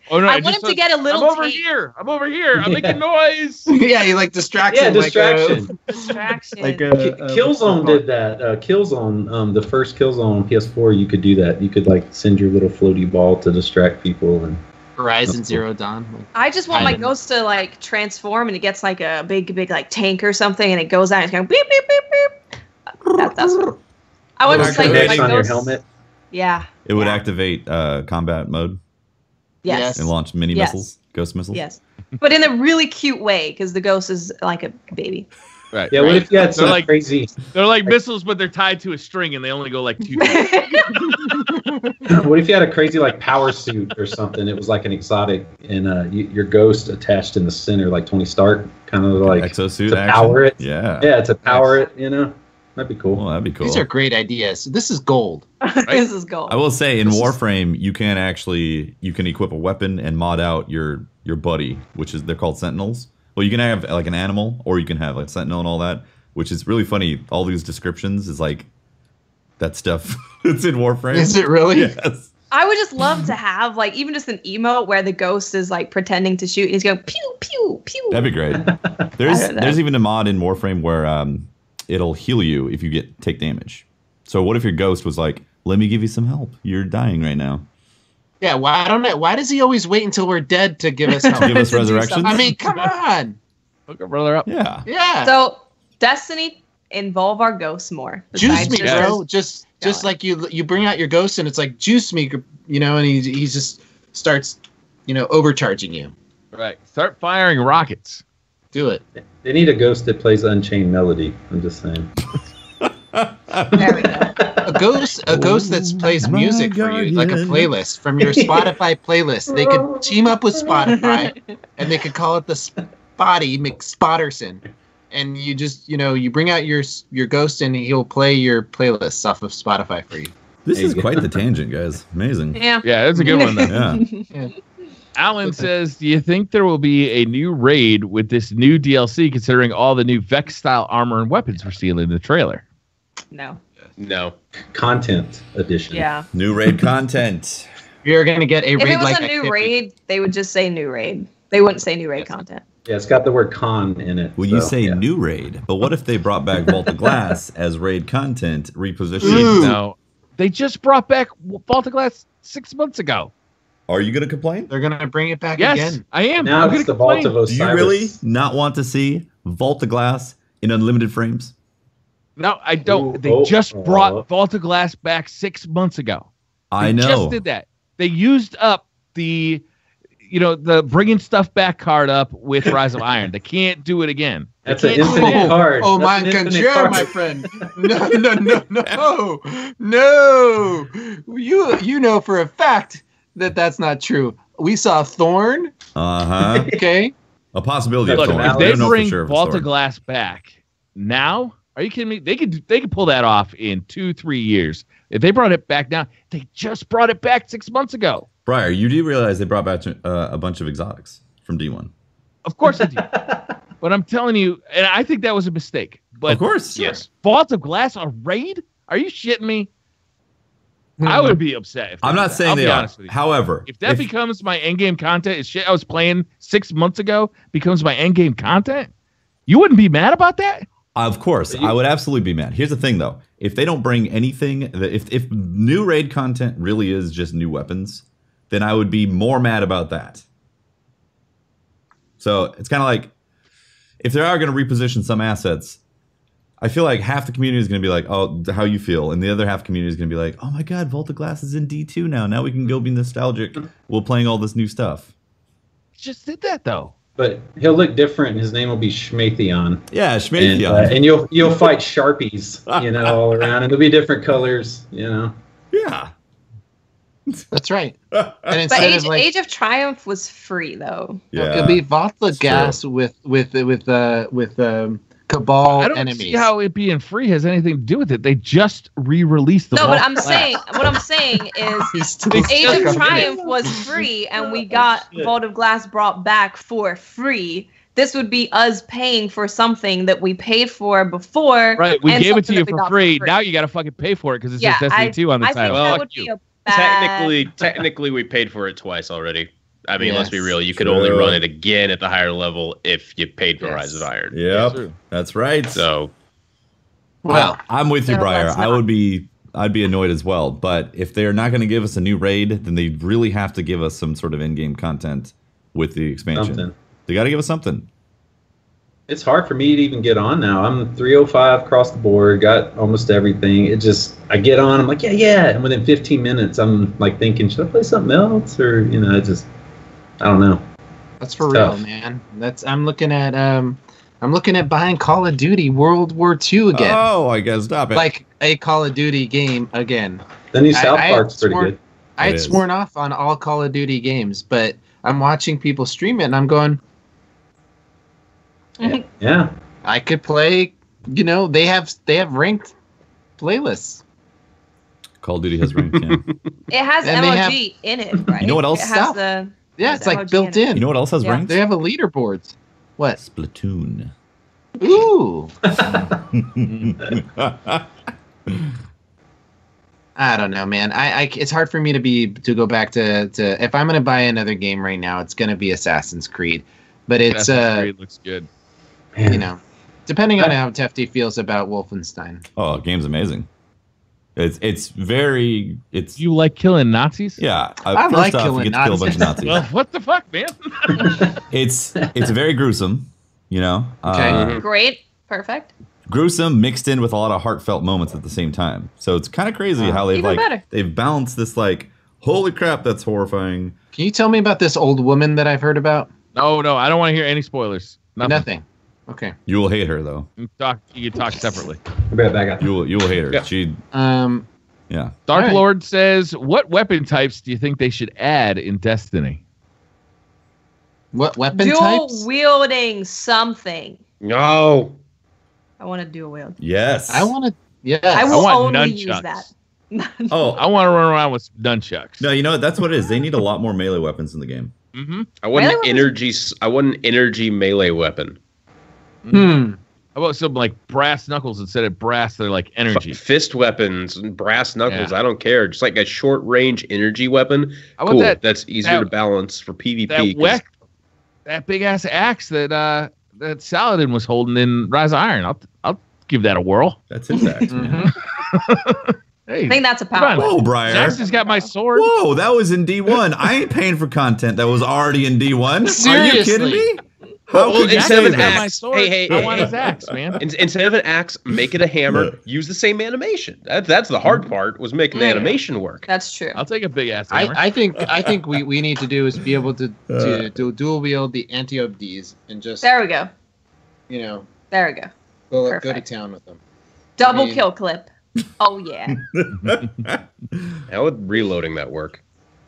Oh no! I it want just him to get a little I'm over tape. here. I'm over here. I'm Yeah. making noise. Yeah, you like distraction. Yeah, distraction. distraction. Killzone did that. Killzone, the first Killzone on PS4, you could do that. You could like send your little floaty ball to distract people, and Horizon That's Zero Dawn. I just want my Kind of. ghost to like transform and it gets like a big like tank or something and it goes out and it's going beep beep beep beep. That's what I want Like just like connects my on your ghost. helmet. Yeah. It would Yeah. activate combat mode Yes. and launch mini Yes. missiles, ghost missiles. Yes. But in a really cute way because the ghost is like a baby. Right. Yeah, what if you had They're some like crazy? they're like missiles, but they're tied to a string and they only go like 2 What if you had a crazy like power suit or something? It was like an exotic, and your ghost attached in the center, like Tony Stark, kind of like Exosuit to action. power it. Yeah. Yeah, to power it. That'd be cool. Well, that'd be cool. These are great ideas. This is gold. This is gold. I will say in This is- Warframe you can equip a weapon and mod out your buddy, which is they're called sentinels. Well, you can have like an animal or you can have like sentinel and all that, which is really funny. All these descriptions is like that stuff. It's in Warframe. Is it really? Yes. I would just love to have like even just an emote where the ghost is like pretending to shoot and he's going pew pew pew. That'd be great. I There's don't know. there's even a mod in Warframe where it'll heal you if you take damage. So what if your ghost was like, "Let me give you some help. You're dying right now." Yeah. Why does he always wait until we're dead to give us help? Give us To do resurrection. something. I mean, come on. Hook a brother up. Yeah. Yeah. So Destiny involve our ghosts more. Juice besides me, just bro. us Just going. like you bring out your ghost and it's like juice me, and he just starts, overcharging you. Right. Start firing rockets. Do it. They need a ghost that plays Unchained Melody. I'm just saying. There we go. A ghost that plays music for you, like a playlist from your Spotify playlist. They could team up with Spotify, and they could call it the Spotty McSpotterson. And you just, you bring out your ghost, and he'll play your playlists off of Spotify for you. This is quite the tangent, guys. Amazing. Yeah. Yeah, that's a good one. Though. Yeah. Alan says, do you think there will be a new raid with this new DLC, considering all the new Vex-style armor and weapons we're seeing in the trailer? No. No. Content edition. Yeah. New raid content. You're going to get a If raid it was like a new activity. raid, they would just say new raid. They wouldn't say new raid content. Yeah, it's got the word con in it. When so, you say yeah. new raid, but what if they brought back Vault of Glass as raid content, repositioned? Ooh. No. They just brought back Vault of Glass 6 months ago. Are you going to complain? They're going to bring it back Yes, again. I am. Now I'm it's gonna the Vault complain. of Osiris. Do you really not want to see Vault of Glass in unlimited frames? No, I don't. Ooh, They just oh. brought Vault of Glass back 6 months ago. I They know. just did that. They used up the bringing stuff back card up with Rise of Iron. They can't do it again. They That's an can't do it infinite again. card. Oh, That's my an infinite conjure, card. my friend. No. You know for a fact that that's not true. We saw Thorn, Uh-huh. okay? A possibility of Look, Thorn. if We they don't know for bring sure if it's Vault Thorn. of Glass back now, are you kidding me? They could pull that off in 2-3 years. If they brought it back now, they just brought it back 6 months ago. Briar, you do realize they brought back a bunch of exotics from D1. Of course I do. But I'm telling you, and I think that was a mistake. But Of course. Yes. Vault of Glass a raid? Are you shitting me? I would be upset. If they I'm did not that. saying I'll they be are. honest with you. However, If that becomes my endgame content, is shit I was playing 6 months ago becomes my endgame content, you wouldn't be mad about that? of course, I would absolutely be mad. Here's the thing, though. If they don't bring anything, if new raid content really is just new weapons, then I would be more mad about that. So it's kind of like, if they are going to reposition some assets, I feel like half the community is going to be like, oh, how you feel? And the other half community is going to be like, oh my God, Vault of Glass is in D2 now. Now we can go be nostalgic while playing all this new stuff. Just did that though. But he'll look different, and his name will be Schmatheon. Yeah, And, Schmatheon. and you'll fight Sharpies, all around, and there'll be different colors, Yeah. That's right. And But instead of like, Age of Triumph was free though. Yeah. it'll be Vault of It's true. Gas with Cabal I don't enemies. see how it being free has anything to do with it. They just re-released the No, but Vault I'm of Glass. saying what I'm saying is He's still Age stuck of on Triumph was free, and we got Vault of Glass brought back for free. This would be us paying for something that we paid for before. Right, we and gave it to something you that we for got free. Now you got to fucking pay for it because it says Destiny 2 on the I think title. that Fuck would you. be a bad. Technically, we paid for it twice already. I mean, let's be Yes. real. You could True. only run it again at the higher level if you paid for Yes. Rise of Iron. Yep. True. That's right. So, Well, I'm with you, No, Briar. that's not. I'd be annoyed as well. But if they're not going to give us a new raid, then they really have to give us some sort of in-game content with the expansion. Something. They got to give us something. It's hard for me to even get on now. I'm 305 across the board, got almost everything. I get on, I'm like, yeah. And within 15 minutes, I'm like thinking, should I play something else? Or, I don't know. that's for It's real, tough. man. I'm looking at buying Call of Duty World War II again. Oh, I guess stop it. Like a Call of Duty game again. The new South I Park's pretty sworn- good. I It had is. sworn off on all Call of Duty games, but I'm watching people stream it and I'm going, Yeah. I could play, they have ranked playlists. Call of Duty has ranked. Yeah. It has And they MLG in it, right? You know what else? It Stuff. has the. Yeah, has it's like MLG built in. You know what else has Yeah. ranked? They have a leaderboards. What? Splatoon. Ooh. I don't know, man. I it's hard for me to go back to if I'm gonna buy another game right now, it's gonna be Assassin's Creed. But it's Assassin's Creed looks good. depending on how Tefty feels about Wolfenstein. Oh, game's amazing. It's You like killing Nazis? yeah. I First like off, killing you get to kill a bunch of Nazis. Well, what the fuck, man? It's very gruesome. Okay. Great. Perfect. Gruesome mixed in with a lot of heartfelt moments at the same time. So it's kind of crazy how Even better. they've balanced this holy crap, that's horrifying. Can you tell me about this old woman that I've heard about? No, I don't want to hear any spoilers. Nothing. Okay. You will hate her though. You can talk separately. I'll be right back. You will hate her. Yeah. She. Yeah. Dark Lord says, "What weapon types do you think they should add in Destiny?" What weapon Dual types? wielding something. No. I want to dual wield. Yes. I want to. Yeah. I will want only nunchucks. use that. Oh, I want to run around with nunchucks. no, you know what? That's what it is. They need a lot more melee weapons in the game. Mm-hmm. I want Melee an energy. I want an energy melee weapon. How about some like brass knuckles instead of brass? They're like energy. Fist weapons and brass knuckles. Yeah. I don't care. Just like a short range energy weapon. I want that. That's easier to balance for PvP. That big ass axe that Saladin was holding in Rise of Iron. I'll give that a whirl. That's his axe, man. Hey, I think that's a come power. on. Whoa, Briar. Jackson's got my sword. Whoa, that was in D1. I ain't paying for content that was already in D1. Are you kidding me? How Well, could you instead say of an that? my axe, sword. hey, I want his axe, man. Instead of an axe, make it a hammer. Use the same animation. That's the hard part. Was making the animation work. That's true. I'll take a big ass hammer. I think we need to do is be able to do dual wield the anti-OBDs and just There we go. you know There we go. go to Perfect. town with them. Double kill clip. Oh yeah. How would reloading that work?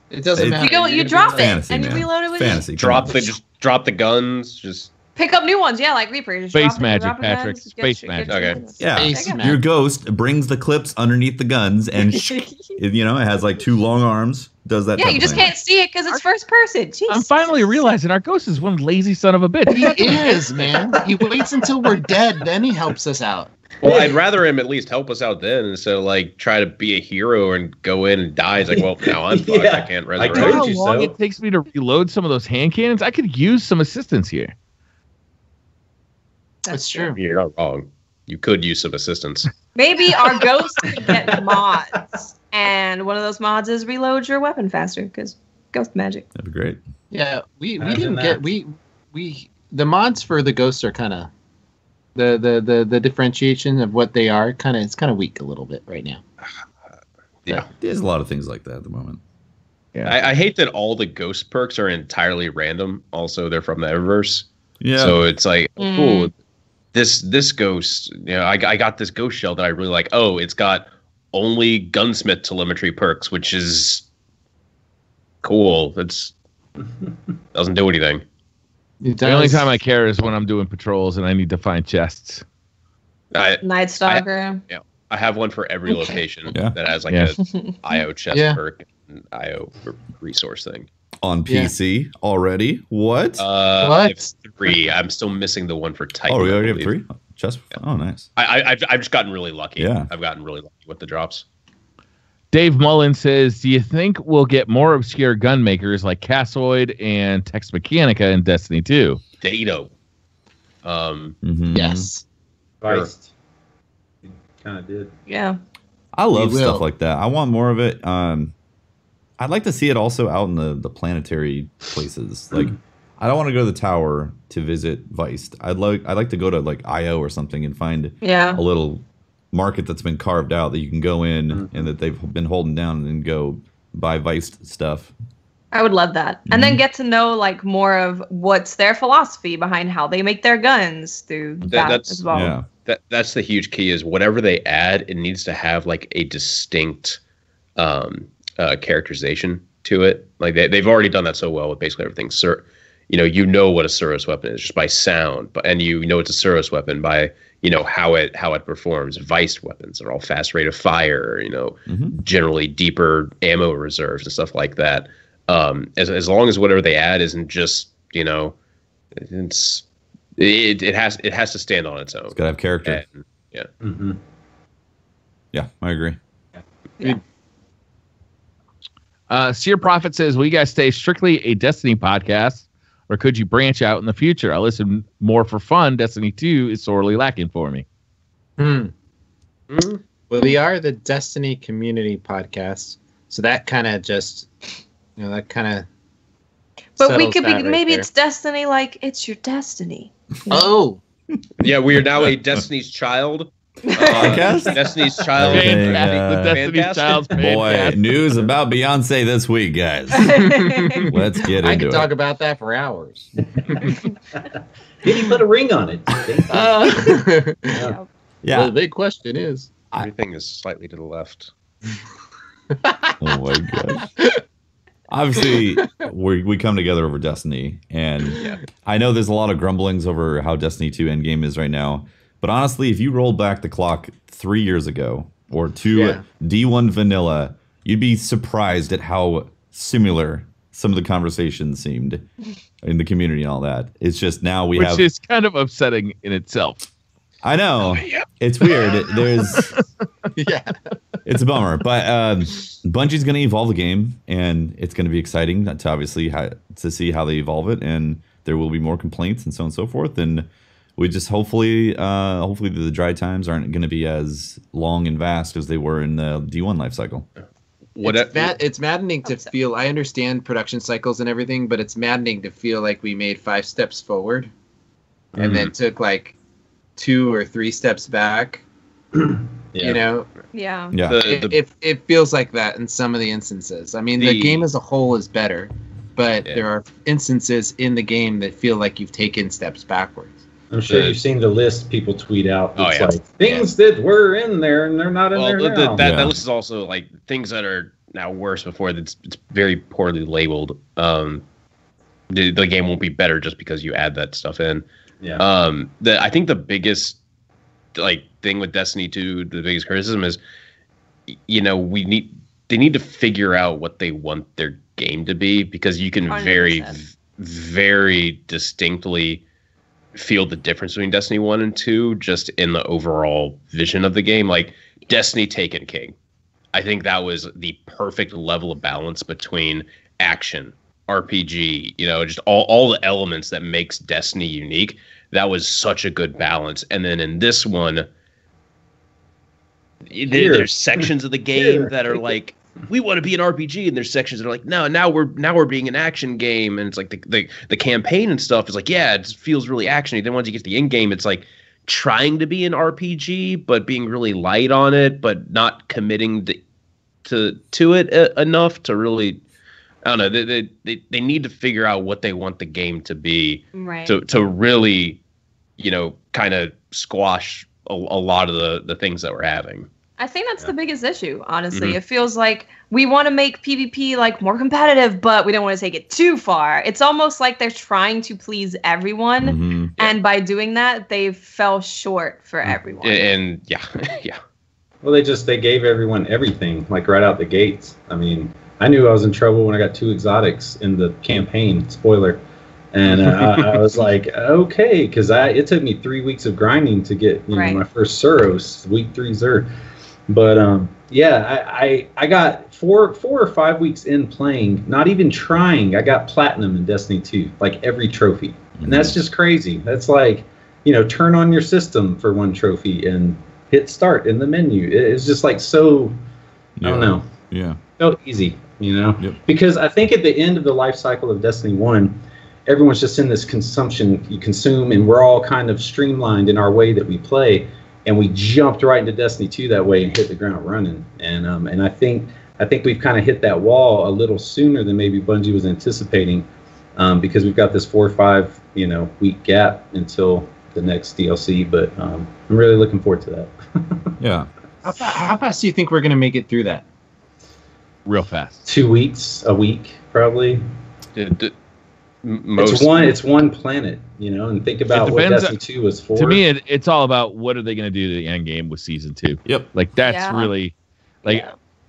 It doesn't matter. You drop it Fantasy, and man. you reload it with Fantasy. it. Come on. Just drop the guns. Just Pick up new ones. Yeah, like Reaper. Just Space drop it, magic, drop it, Patrick. guns, Space get magic. your Okay. guns. Yeah, Space There you go. magic. your ghost brings the clips underneath the guns and it has like 2 long arms. Does that? Yeah, type you of just thing. can't see it because it's first person. Jeez. I'm finally realizing our ghost is one lazy son of a bitch. He is, man. He waits until we're dead, then he helps us out. well, I'd rather him at least help us out then instead of like try to be a hero and go in and die. It's like, well, now I'm fucked. Yeah. I can't I resurrect. You know how told you long so. it takes me to reload some of those hand cannons? I could use some assistance here. That's true. You're not wrong. You could use some assistance. Maybe our ghost could get mods, and one of those mods is reload your weapon faster because ghost magic. That'd be great. Yeah, we Imagine didn't that. get the mods for the ghosts are kind of the differentiation of what they are it's kind of weak a little bit right now. Yeah. There's a lot of things like that at the moment. I hate that all the ghost perks are entirely random. Also, they're from the Eververse. Yeah. So it's like, cool. This ghost, I got this ghost shell that I really like. Oh, it's got only gunsmith telemetry perks, which is cool. It's doesn't do anything. The only time I care is when I'm doing patrols and I need to find chests. Night Stalker. I have one for every location Yeah. that has like Yeah. a IO chest Yeah. perk and IO resource thing. On PC already? What? What? I have 3. I'm still missing the one for Titan. Oh, we I already have believe. 3? Chest? Oh, nice. I've just gotten really lucky. Yeah. I've gotten really lucky with the drops. Dave Mullen says, do you think we'll get more obscure gun makers like Cassoid and Tex Mechanica in Destiny 2? Dado. Mhm. Yes. Feist. You kind of did. Yeah. I love We stuff will. like that. I want more of it. I'd like to see it also out in the planetary places. Like, I don't want to go to the tower to visit Feist. I'd like to go to like IO or something and find Yeah. a little market that's been carved out that you can go in and that they've been holding down and go buy Feist stuff. I would love that. And then get to know like more of what's their philosophy behind how they make their guns through that that's- as well. Yeah. That's the huge key is whatever they add, it needs to have like a distinct characterization to it. Like they've already done that so well with basically everything. You know what a Suros weapon is just by sound, and you know it's a Suros weapon by how it performs. Vice weapons are all fast rate of fire. Generally deeper ammo reserves and stuff like that. As long as whatever they add isn't just it has to stand on its own. It's got to have character. And, yeah. Mm-hmm. Yeah, I agree. Seer Prophet says, will you guys stay strictly a Destiny podcast, or could you branch out in the future? I listen more for fun. Destiny 2 is sorely lacking for me. Well, we are the Destiny Community podcast, so that kind of just, that kind of. But we could be maybe it's Destiny, like it's your destiny. Oh, Yeah, we are now a Destiny's child. Podcast? Destiny's Child. Everything, The Destiny's Fancast? Child's Boy, Fancast. news about Beyonce this week, guys. Let's get I into could it. talk about that for hours. Did he put a ring on it? Yeah. Yeah. Well, the big question is. Everything is slightly to the left. Oh my gosh. Obviously, we come together over Destiny, and I know there's a lot of grumblings over how Destiny 2 Endgame is right now. But honestly, if you rolled back the clock 3 years ago or to D1 Vanilla, you'd be surprised at how similar some of the conversations seemed in the community and all that. It's just now we have... Which is kind of upsetting in itself. I know. It's weird. There's... Yeah. It's a bummer, but Bungie's going to evolve the game, and it's going to be exciting to obviously to see how they evolve it, and there will be more complaints and so on and so forth. And we just hopefully the dry times aren't going to be as long and vast as they were in the D1 life cycle. It's maddening to feel. I understand production cycles and everything, but it's maddening to feel like we made 5 steps forward, and then took like 2 or 3 steps back. You know. Yeah. It feels like that in some of the instances. I mean, the game as a whole is better, but there are instances in the game that feel like you've taken steps backwards. I'm sure you've seen the list people tweet out. It's like things that were in there and they're not in there now. That list is also like things that are now worse before. It's very poorly labeled. The game won't be better just because you add that stuff in. Yeah. I think the biggest thing with Destiny 2, the biggest criticism is, they need to figure out what they want their game to be, because you can 100%. very, very distinctly feel the difference between Destiny 1 and 2 just in the overall vision of the game. Like Destiny Taken King, I think that was the perfect level of balance between action, RPG, just all the elements that makes Destiny unique. That was such a good balance. And then in this one, there's sections of the game that are like, we want to be an RPG, and there's sections that are like, no, now we're being an action game. And it's like the campaign and stuff is like, yeah, it feels really actiony. Then once you get to the end game, it's like trying to be an RPG, but being really light on it, but not committing to it enough to really. I don't know. They need to figure out what they want the game to be, right, to really, kind of squash a lot of the things that we're having. I think that's the biggest issue, honestly. It feels like we want to make PvP like more competitive, but we don't want to take it too far. It's almost like they're trying to please everyone, and by doing that, they fell short for everyone. And yeah. Well, they gave everyone everything, like right out the gates. I mean, I knew I was in trouble when I got 2 exotics in the campaign, spoiler. And I was like, okay, because it took me 3 weeks of grinding to get my first Suros, week 3 Zur. But I got 4 or 5 weeks in playing, not even trying. I got platinum in Destiny 2, like every trophy. And that's just crazy. That's like, turn on your system for 1 trophy and hit start in the menu. It's just like so, I don't know. Yeah. So easy. Because I think at the end of the life cycle of Destiny 1, everyone's just in this consumption. You consume, and we're all kind of streamlined in our way that we play, and we jumped right into Destiny 2 that way and hit the ground running. And I think we've kind of hit that wall a little sooner than maybe Bungie was anticipating, because we've got this 4 or 5 week gap until the next DLC. But I'm really looking forward to that. Yeah. How fast do you think we're going to make it through that? Real fast. 2 weeks, a week, probably. Most it's one planet, and think about what Destiny 2 was for. To me, it's all about what are they going to do to the end game with season 2. Yep. Like that's really,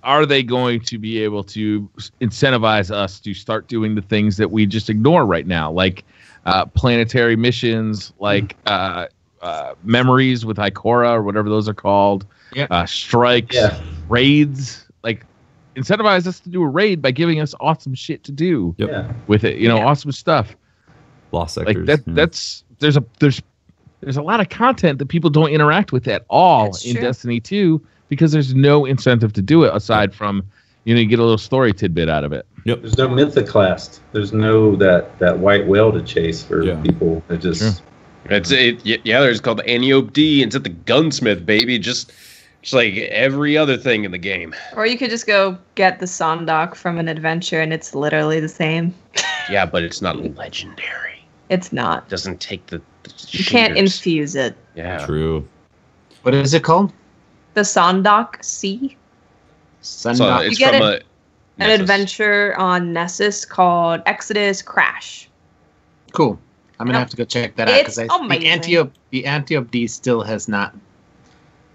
are they going to be able to incentivize us to start doing the things that we just ignore right now, like planetary missions, like memories with Ikora or whatever those are called, strikes, raids, like. Incentivize us to do a raid by giving us awesome shit to do with it, awesome stuff. Lost sectors. Like that. That's there's a lot of content that people don't interact with at all in Destiny 2 because there's no incentive to do it aside from you get a little story tidbit out of it. Yep. There's no Mythoclast. There's no that white whale to chase for people. It just There's called the Antiope D. It's at the gunsmith, baby. Just like every other thing in the game. Or you could just go get the Sondok from an adventure, and it's literally the same. Yeah, but it's not legendary. It's not. It doesn't take the you can't shaders. infuse it. Yeah. True. What is it called? The Sondok C. So Sundog. it's You get from an adventure on Nessus called Exodus Crash. Cool. I'm gonna Nope. have to go check that out because It's the amazing. Antiope D still has not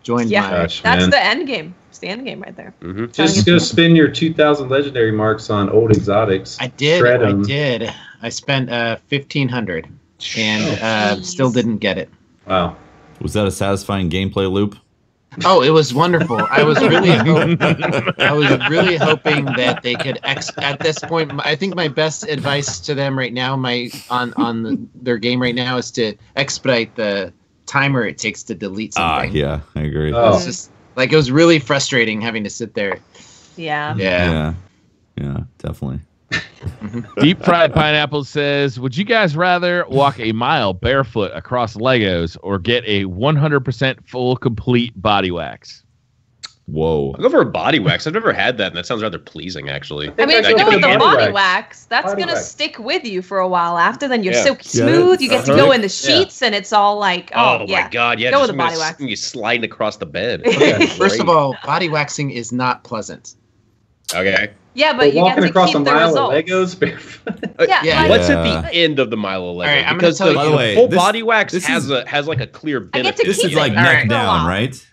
joined Yeah. my. Gosh, That's man. the end game. It's the end game right there. Mm-hmm. Just go spend your 2,000 legendary marks on old exotics. I did. Shred I 'em. did. I spent 1,500 and still didn't get it. Wow. Was that a satisfying gameplay loop? Oh, it was wonderful. I was really hoping that they could at this point. I think my best advice to them right now, their game right now, is to expedite the timer it takes to delete something. Yeah, I agree. Oh. It's just like it was really frustrating having to sit there. Yeah. Yeah. Yeah, definitely. Deep Fried Pineapple says, would you guys rather walk a mile barefoot across Legos or get a 100% full complete body wax? Whoa. I'll go for a body wax. I've never had that, and that sounds rather pleasing, actually. I mean, if you That go could with be the body body wax, that's Body going to wax. stick with you for a while after. Then you're Yeah. silky Yeah, smooth. You get to that's go right. in the sheets, and it's all like, Oh, yeah. my God, yeah. Go with just the body wax. You sliding across the bed. Okay. First of all, body waxing is not pleasant. Okay. Yeah, but But you get walking to across keep a the mile results. of Legos barefoot. Yeah, Yeah. like, What's at Yeah. the end of the mile of Lego? All right, I'm because gonna tell the, you- By the way, full this- body wax this has is- like a clear I get benefit. to This keep is like it. neck Alright. down, right?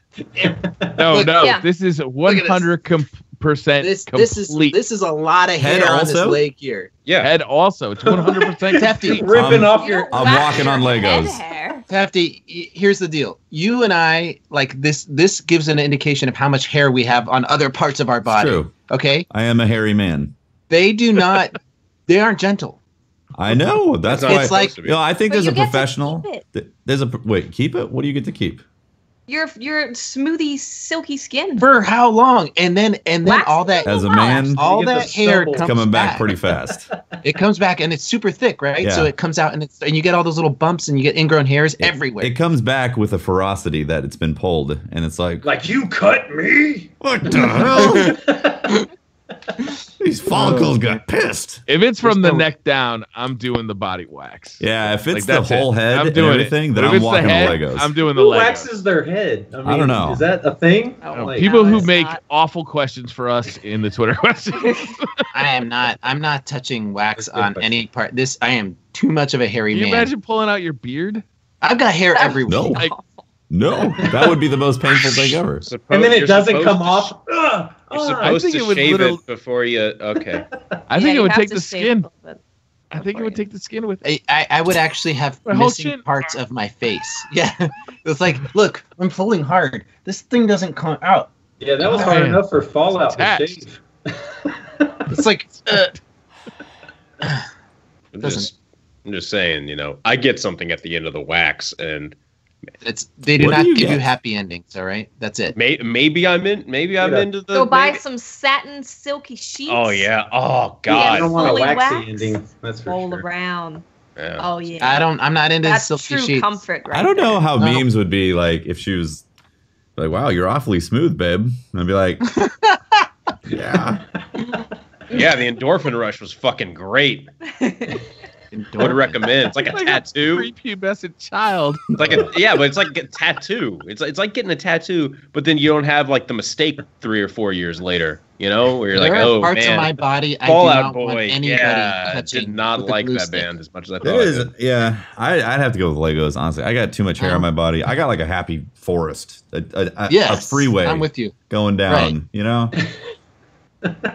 No, Look, no. yeah. This is at 100% complete. This is a lot of Head hair on this also? leg here. Yeah. Head also. It's 100% Hefty. complete. Ripping I'm- off your. I'm Wax walking on your head Legos. hair. Hefty, here's the deal. You and I, like this gives an indication of how much hair we have on other parts of our It's body. true. Okay? I am a hairy man. They do not they aren't gentle. I know. That's not why. It's like- supposed to be. You know, I think But there's you a get to professional. keep it. There's a wait. Keep it. What do you get to keep? Your smoothie, silky skin. For how long? And then Wax all that As a Wow. man, all You get that the hair stubble. comes coming back pretty fast. It comes back and it's super thick, right? Yeah. So it comes out and you get all those little bumps and you get ingrown hairs everywhere. It comes back with a ferocity that it's been pulled, and it's like, Like, you cut me? what the hell? These follicles got pissed. If it's from There's the no- neck down, I'm doing the body wax. Yeah, if it's Like, the that's whole it. head I'm and doing everything, it. then But if I'm it's the walking head, the Legos. I'm doing the Who Legos. waxes their head? I, mean, don't know. Is that a thing? Oh, Like, People No, who it's make not. awful questions for us in the Twitter questions. I'm not touching wax That's a good on question. any part. I am too much of a hairy Can you man. imagine pulling out your beard? I've got hair everywhere. No. Like, No, that would be the most painful thing ever. and then it You're doesn't supposed come to- off. You're I supposed think to it would shave literally- it before you. Okay. I think it you would have take to the shave a skin. little bit I think it before would you- take the skin with it. I would actually have My whole missing chin. parts of my face. Yeah. It's like, look, I'm pulling hard. This thing doesn't come out. Yeah, that was Oh, hard man. enough for Fallout to Attached. shave. It's like I'm just saying, I get something at the end of the wax, and they do What do not you give you get? happy endings, all right? That's it. maybe I'm into the. Go buy maybe- some satin, silky sheets. Oh yeah. Oh I God. don't want a fully waxy waxed. ending. That's for Roll sure. around. Yeah. Oh yeah. I'm not into That's silky true sheets. comfort, right? I don't know there. how No. memes would be like if she was like, "Wow, you're awfully smooth, babe." And I'd be like, "Yeah." Yeah, the endorphin rush was fucking great. Would recommend. It's like a tattoo. Prepubescent child. It's like but it's like a tattoo. It's like getting a tattoo, but then you don't have like the mistake 3 or 4 years later. Where you're like, There are oh parts man, of my body I Fallout do not want Boy. anybody Yeah, touching. did not with a like glue that stick. band as much as I thought. There I is, did. yeah. I'd have to go with Legos. Honestly, I got too much hair on my body. I got like a happy forest, a Yes, freeway I'm with you. going down. Right.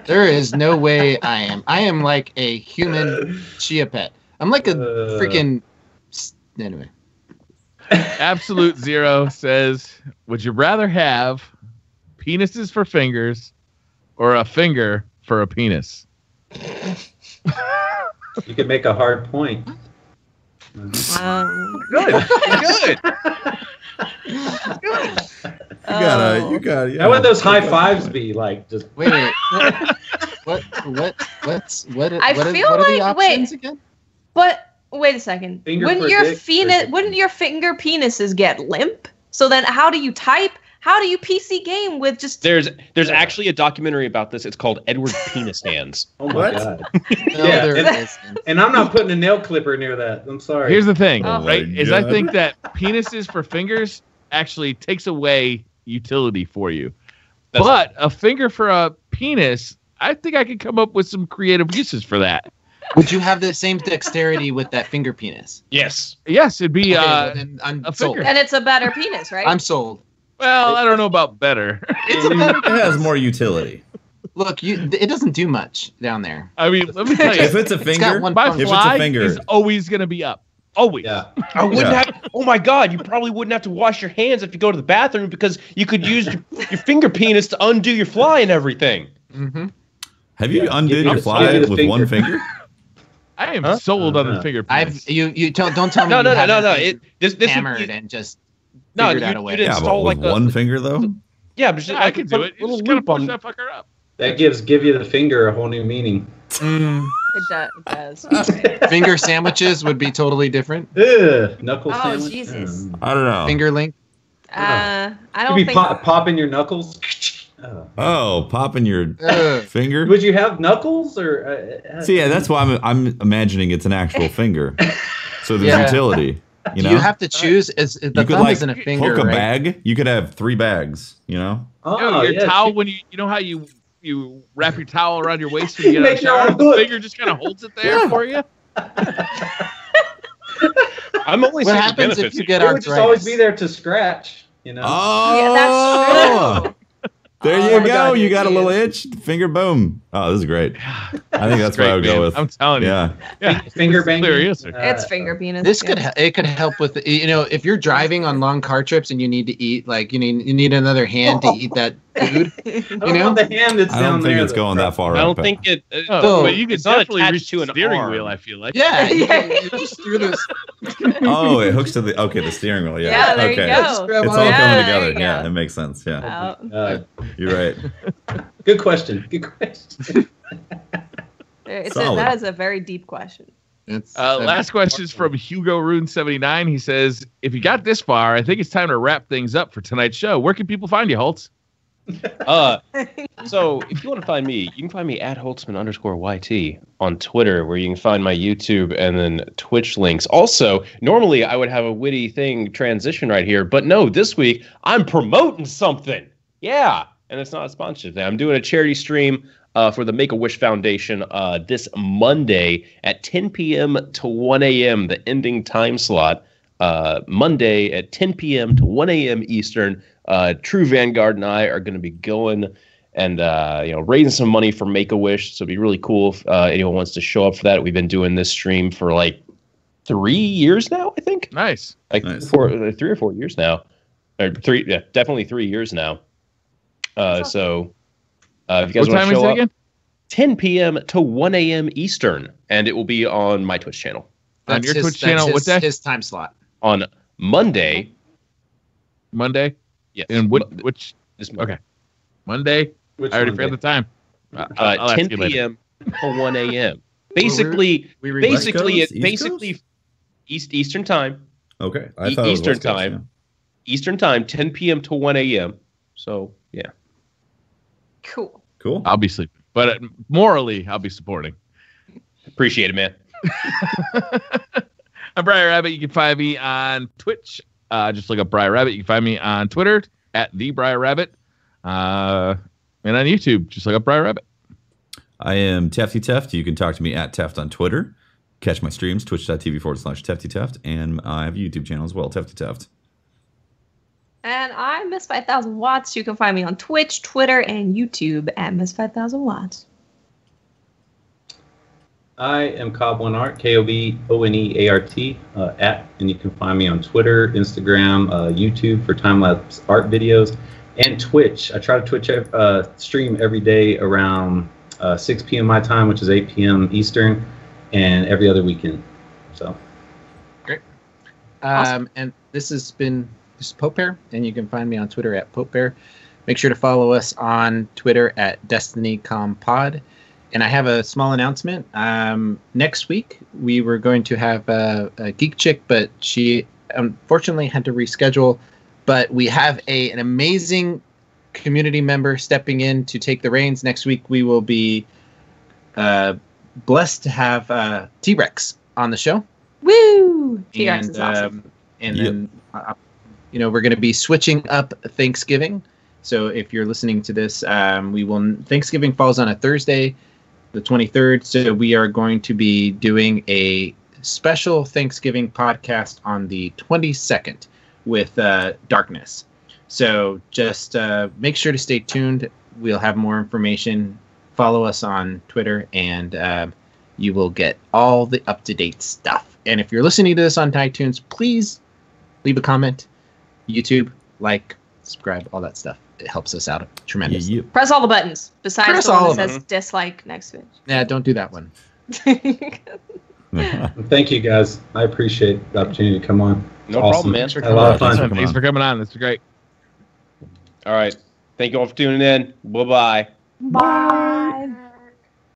There is no way I am. I am like a human chia pet. I'm like a freaking. Anyway, Absolute Zero says, would you rather have penises for fingers or a finger for a penis? You could make a hard point. Good. Good. You got. How would those high fives be like? Just wait a minute. What are the feel options like- again? But Wait a second. Finger Wouldn't per your dick, wouldn't your finger penises get limp? So then how do you type? How do you PC game with just... There's actually a documentary about this. It's called Edward Penis Hands. Oh my What? god. No, Yeah, there and- isn't. And I'm not putting a nail clipper near that. I'm sorry. Here's the thing, Oh right? my Is I God. think that penises for fingers actually takes away utility for you. But a finger for a penis, I think I could come up with some creative uses for that. Would you have the same dexterity with that finger penis? Yes. Yes, it'd be Okay, well, then I'm a sold. finger. And it's a better penis, right? I'm sold. well, I don't know about better. It's a better It has penis. more utility. Look, it doesn't do much down there. I mean, let me tell If you, it's a It's finger, got one my function. if it's a fly finger- is always going to be up. Always. Yeah. I wouldn't Yeah. have. Oh my God! You probably wouldn't have to wash your hands if you go to the bathroom because you could use your finger penis to undo your fly and everything. Mm-hmm. have you Yeah, undid give your you fly the with one finger? I am Huh? sold on the Uh-huh. finger penis. You don't tell me. No, you no, no, haven't no, no. been This hammered would be, and just no. figured out a You way. did Yeah, but install with like one finger though. yeah, but just Yeah, like I could do it. You Little just gotta loop push on. that fucker up. That give you the finger a whole new meaning. It does. Finger sandwiches would be totally different. Ugh, knuckle Oh, sandwich. Jesus. I don't know. Finger link. I You don't be think... popping your knuckles. Oh. Oh, popping your Ugh. finger. Would you have knuckles or? See, yeah, that's why I'm imagining it's an actual finger. So there's Yeah. utility. You know, You have to choose. The you could thumb like isn't a finger, hook a right? bag. You could have 3 bags. You know. Oh, You know, your yeah, towel, shit. when you know how you wrap your towel around your waist when you get out of Make the your shower, own the hook. finger just kind of holds it there for you. I'm only What seeing the happens benefits. if you get It would just always arthritis? be there to scratch. You know. Oh, Yeah, that's true. There Oh you my go. God, You got a dude. little itch. Finger boom. Oh, this is great. I think that's what I would Great, go man. with. I'm telling you. Yeah. Yeah. Finger It's a banging. clear answer. It's finger penis. This yeah. could it could help with if you're driving on long car trips and you need to eat like you need another hand to eat that food. I You don't know? know the hand that's I down don't think there. it's going that far. I up. don't think it. Oh, So, but you could it's not definitely attached reach to the an steering arm. wheel, I feel like. Yeah, Yeah. you just threw this. Oh, it hooks to the steering wheel. Yeah. Yeah, there you okay. go. Just grab It's on all it. Yeah, coming there together. you Yeah, go. it makes sense. Yeah, you're right. Good question. Good question. Solid. That is a very deep question. It's, Last question is from Hugo Rune 79. He says, "If you got this far, I think it's time to wrap things up for tonight's show. Where can people find you, Holtz?" So if you want to find me, you can find me at Holtzmann_YT on Twitter, where you can find my YouTube and then Twitch links. Also, normally I would have a witty thing transition right here, but no, this week I'm promoting something. Yeah, and it's not a sponsorship thing. I'm doing a charity stream for the Make-A-Wish Foundation this Monday at 10 p.m. to 1 a.m., the ending time slot. Monday at 10 p.m. to 1 a.m. Eastern. True Vanguard and I are going to be going and raising some money for Make-A-Wish. So it'd be really cool if anyone wants to show up for that. We've been doing this stream for like 3 years now, I think. Nice. Like Nice. 3 or 4 years now. Or definitely 3 years now. So if you guys What want time to is show it up, again? 10 p.m. to 1 a.m. Eastern, and it will be on my Twitch channel On your Twitch channel, what day? His time slot. on Monday. Monday? Yes. And which? This Monday. Okay. Monday? Which I already one, forgot the Dave? time. I'll ask 10 you later. p.m. to 1 a.m. Basically, We were basically, West it Coast? East basically Eastern time. Okay. I thought it was Eastern West Coast, time. Eastern time, 10 p.m. to 1 a.m. So yeah. Cool. Yeah. Cool. I'll be sleeping. But morally, I'll be supporting. Appreciate it, man. I'm Briar Rabbit. You can find me on Twitch. Just look up Briar Rabbit. You can find me on Twitter at the Briar Rabbit. And on YouTube, just look up Briar Rabbit. I am Tefty Teft. You can talk to me at Teft on Twitter. Catch my streams, twitch.tv/Tefty Teft. And I have a YouTube channel as well, Tefty Teft. And I'm Miss 5000 Watts. You can find me on Twitch, Twitter, and YouTube at Miss 5000 Watts. I am KobOneArt, KobOneArt, and you can find me on Twitter, Instagram, YouTube for time-lapse art videos, and Twitch. I try to Twitch stream every day around 6 p.m. my time, which is 8 p.m. Eastern, and every other weekend. So Awesome. And this has been Pope Bear, and you can find me on Twitter at Pope Bear. Make sure to follow us on Twitter at DestinyComPod. And I have a small announcement. Next week, we were going to have a Geek Chick, but she unfortunately had to reschedule. But we have an amazing community member stepping in to take the reins. Next week, we will be blessed to have T-Rex on the show. Woo! T-Rex is awesome. And then, we're going to be switching up Thanksgiving. So if you're listening to this, Thanksgiving falls on a Thursday, the 23rd. So we are going to be doing a special Thanksgiving podcast on the 22nd with Darkness. So just make sure to stay tuned. We'll have more information. Follow us on Twitter, and you will get all the up-to-date stuff. And if you're listening to this on iTunes, please leave a comment. YouTube, like, subscribe, all that stuff. It helps us out tremendously. Press all the buttons besides the one that says dislike next to it. Yeah, don't do that one. Thank you, guys. I appreciate the opportunity to come on. No problem, man. Had a lot of fun. Thanks for coming on. This is great. All right. Thank you all for tuning in. Bye-bye. Bye.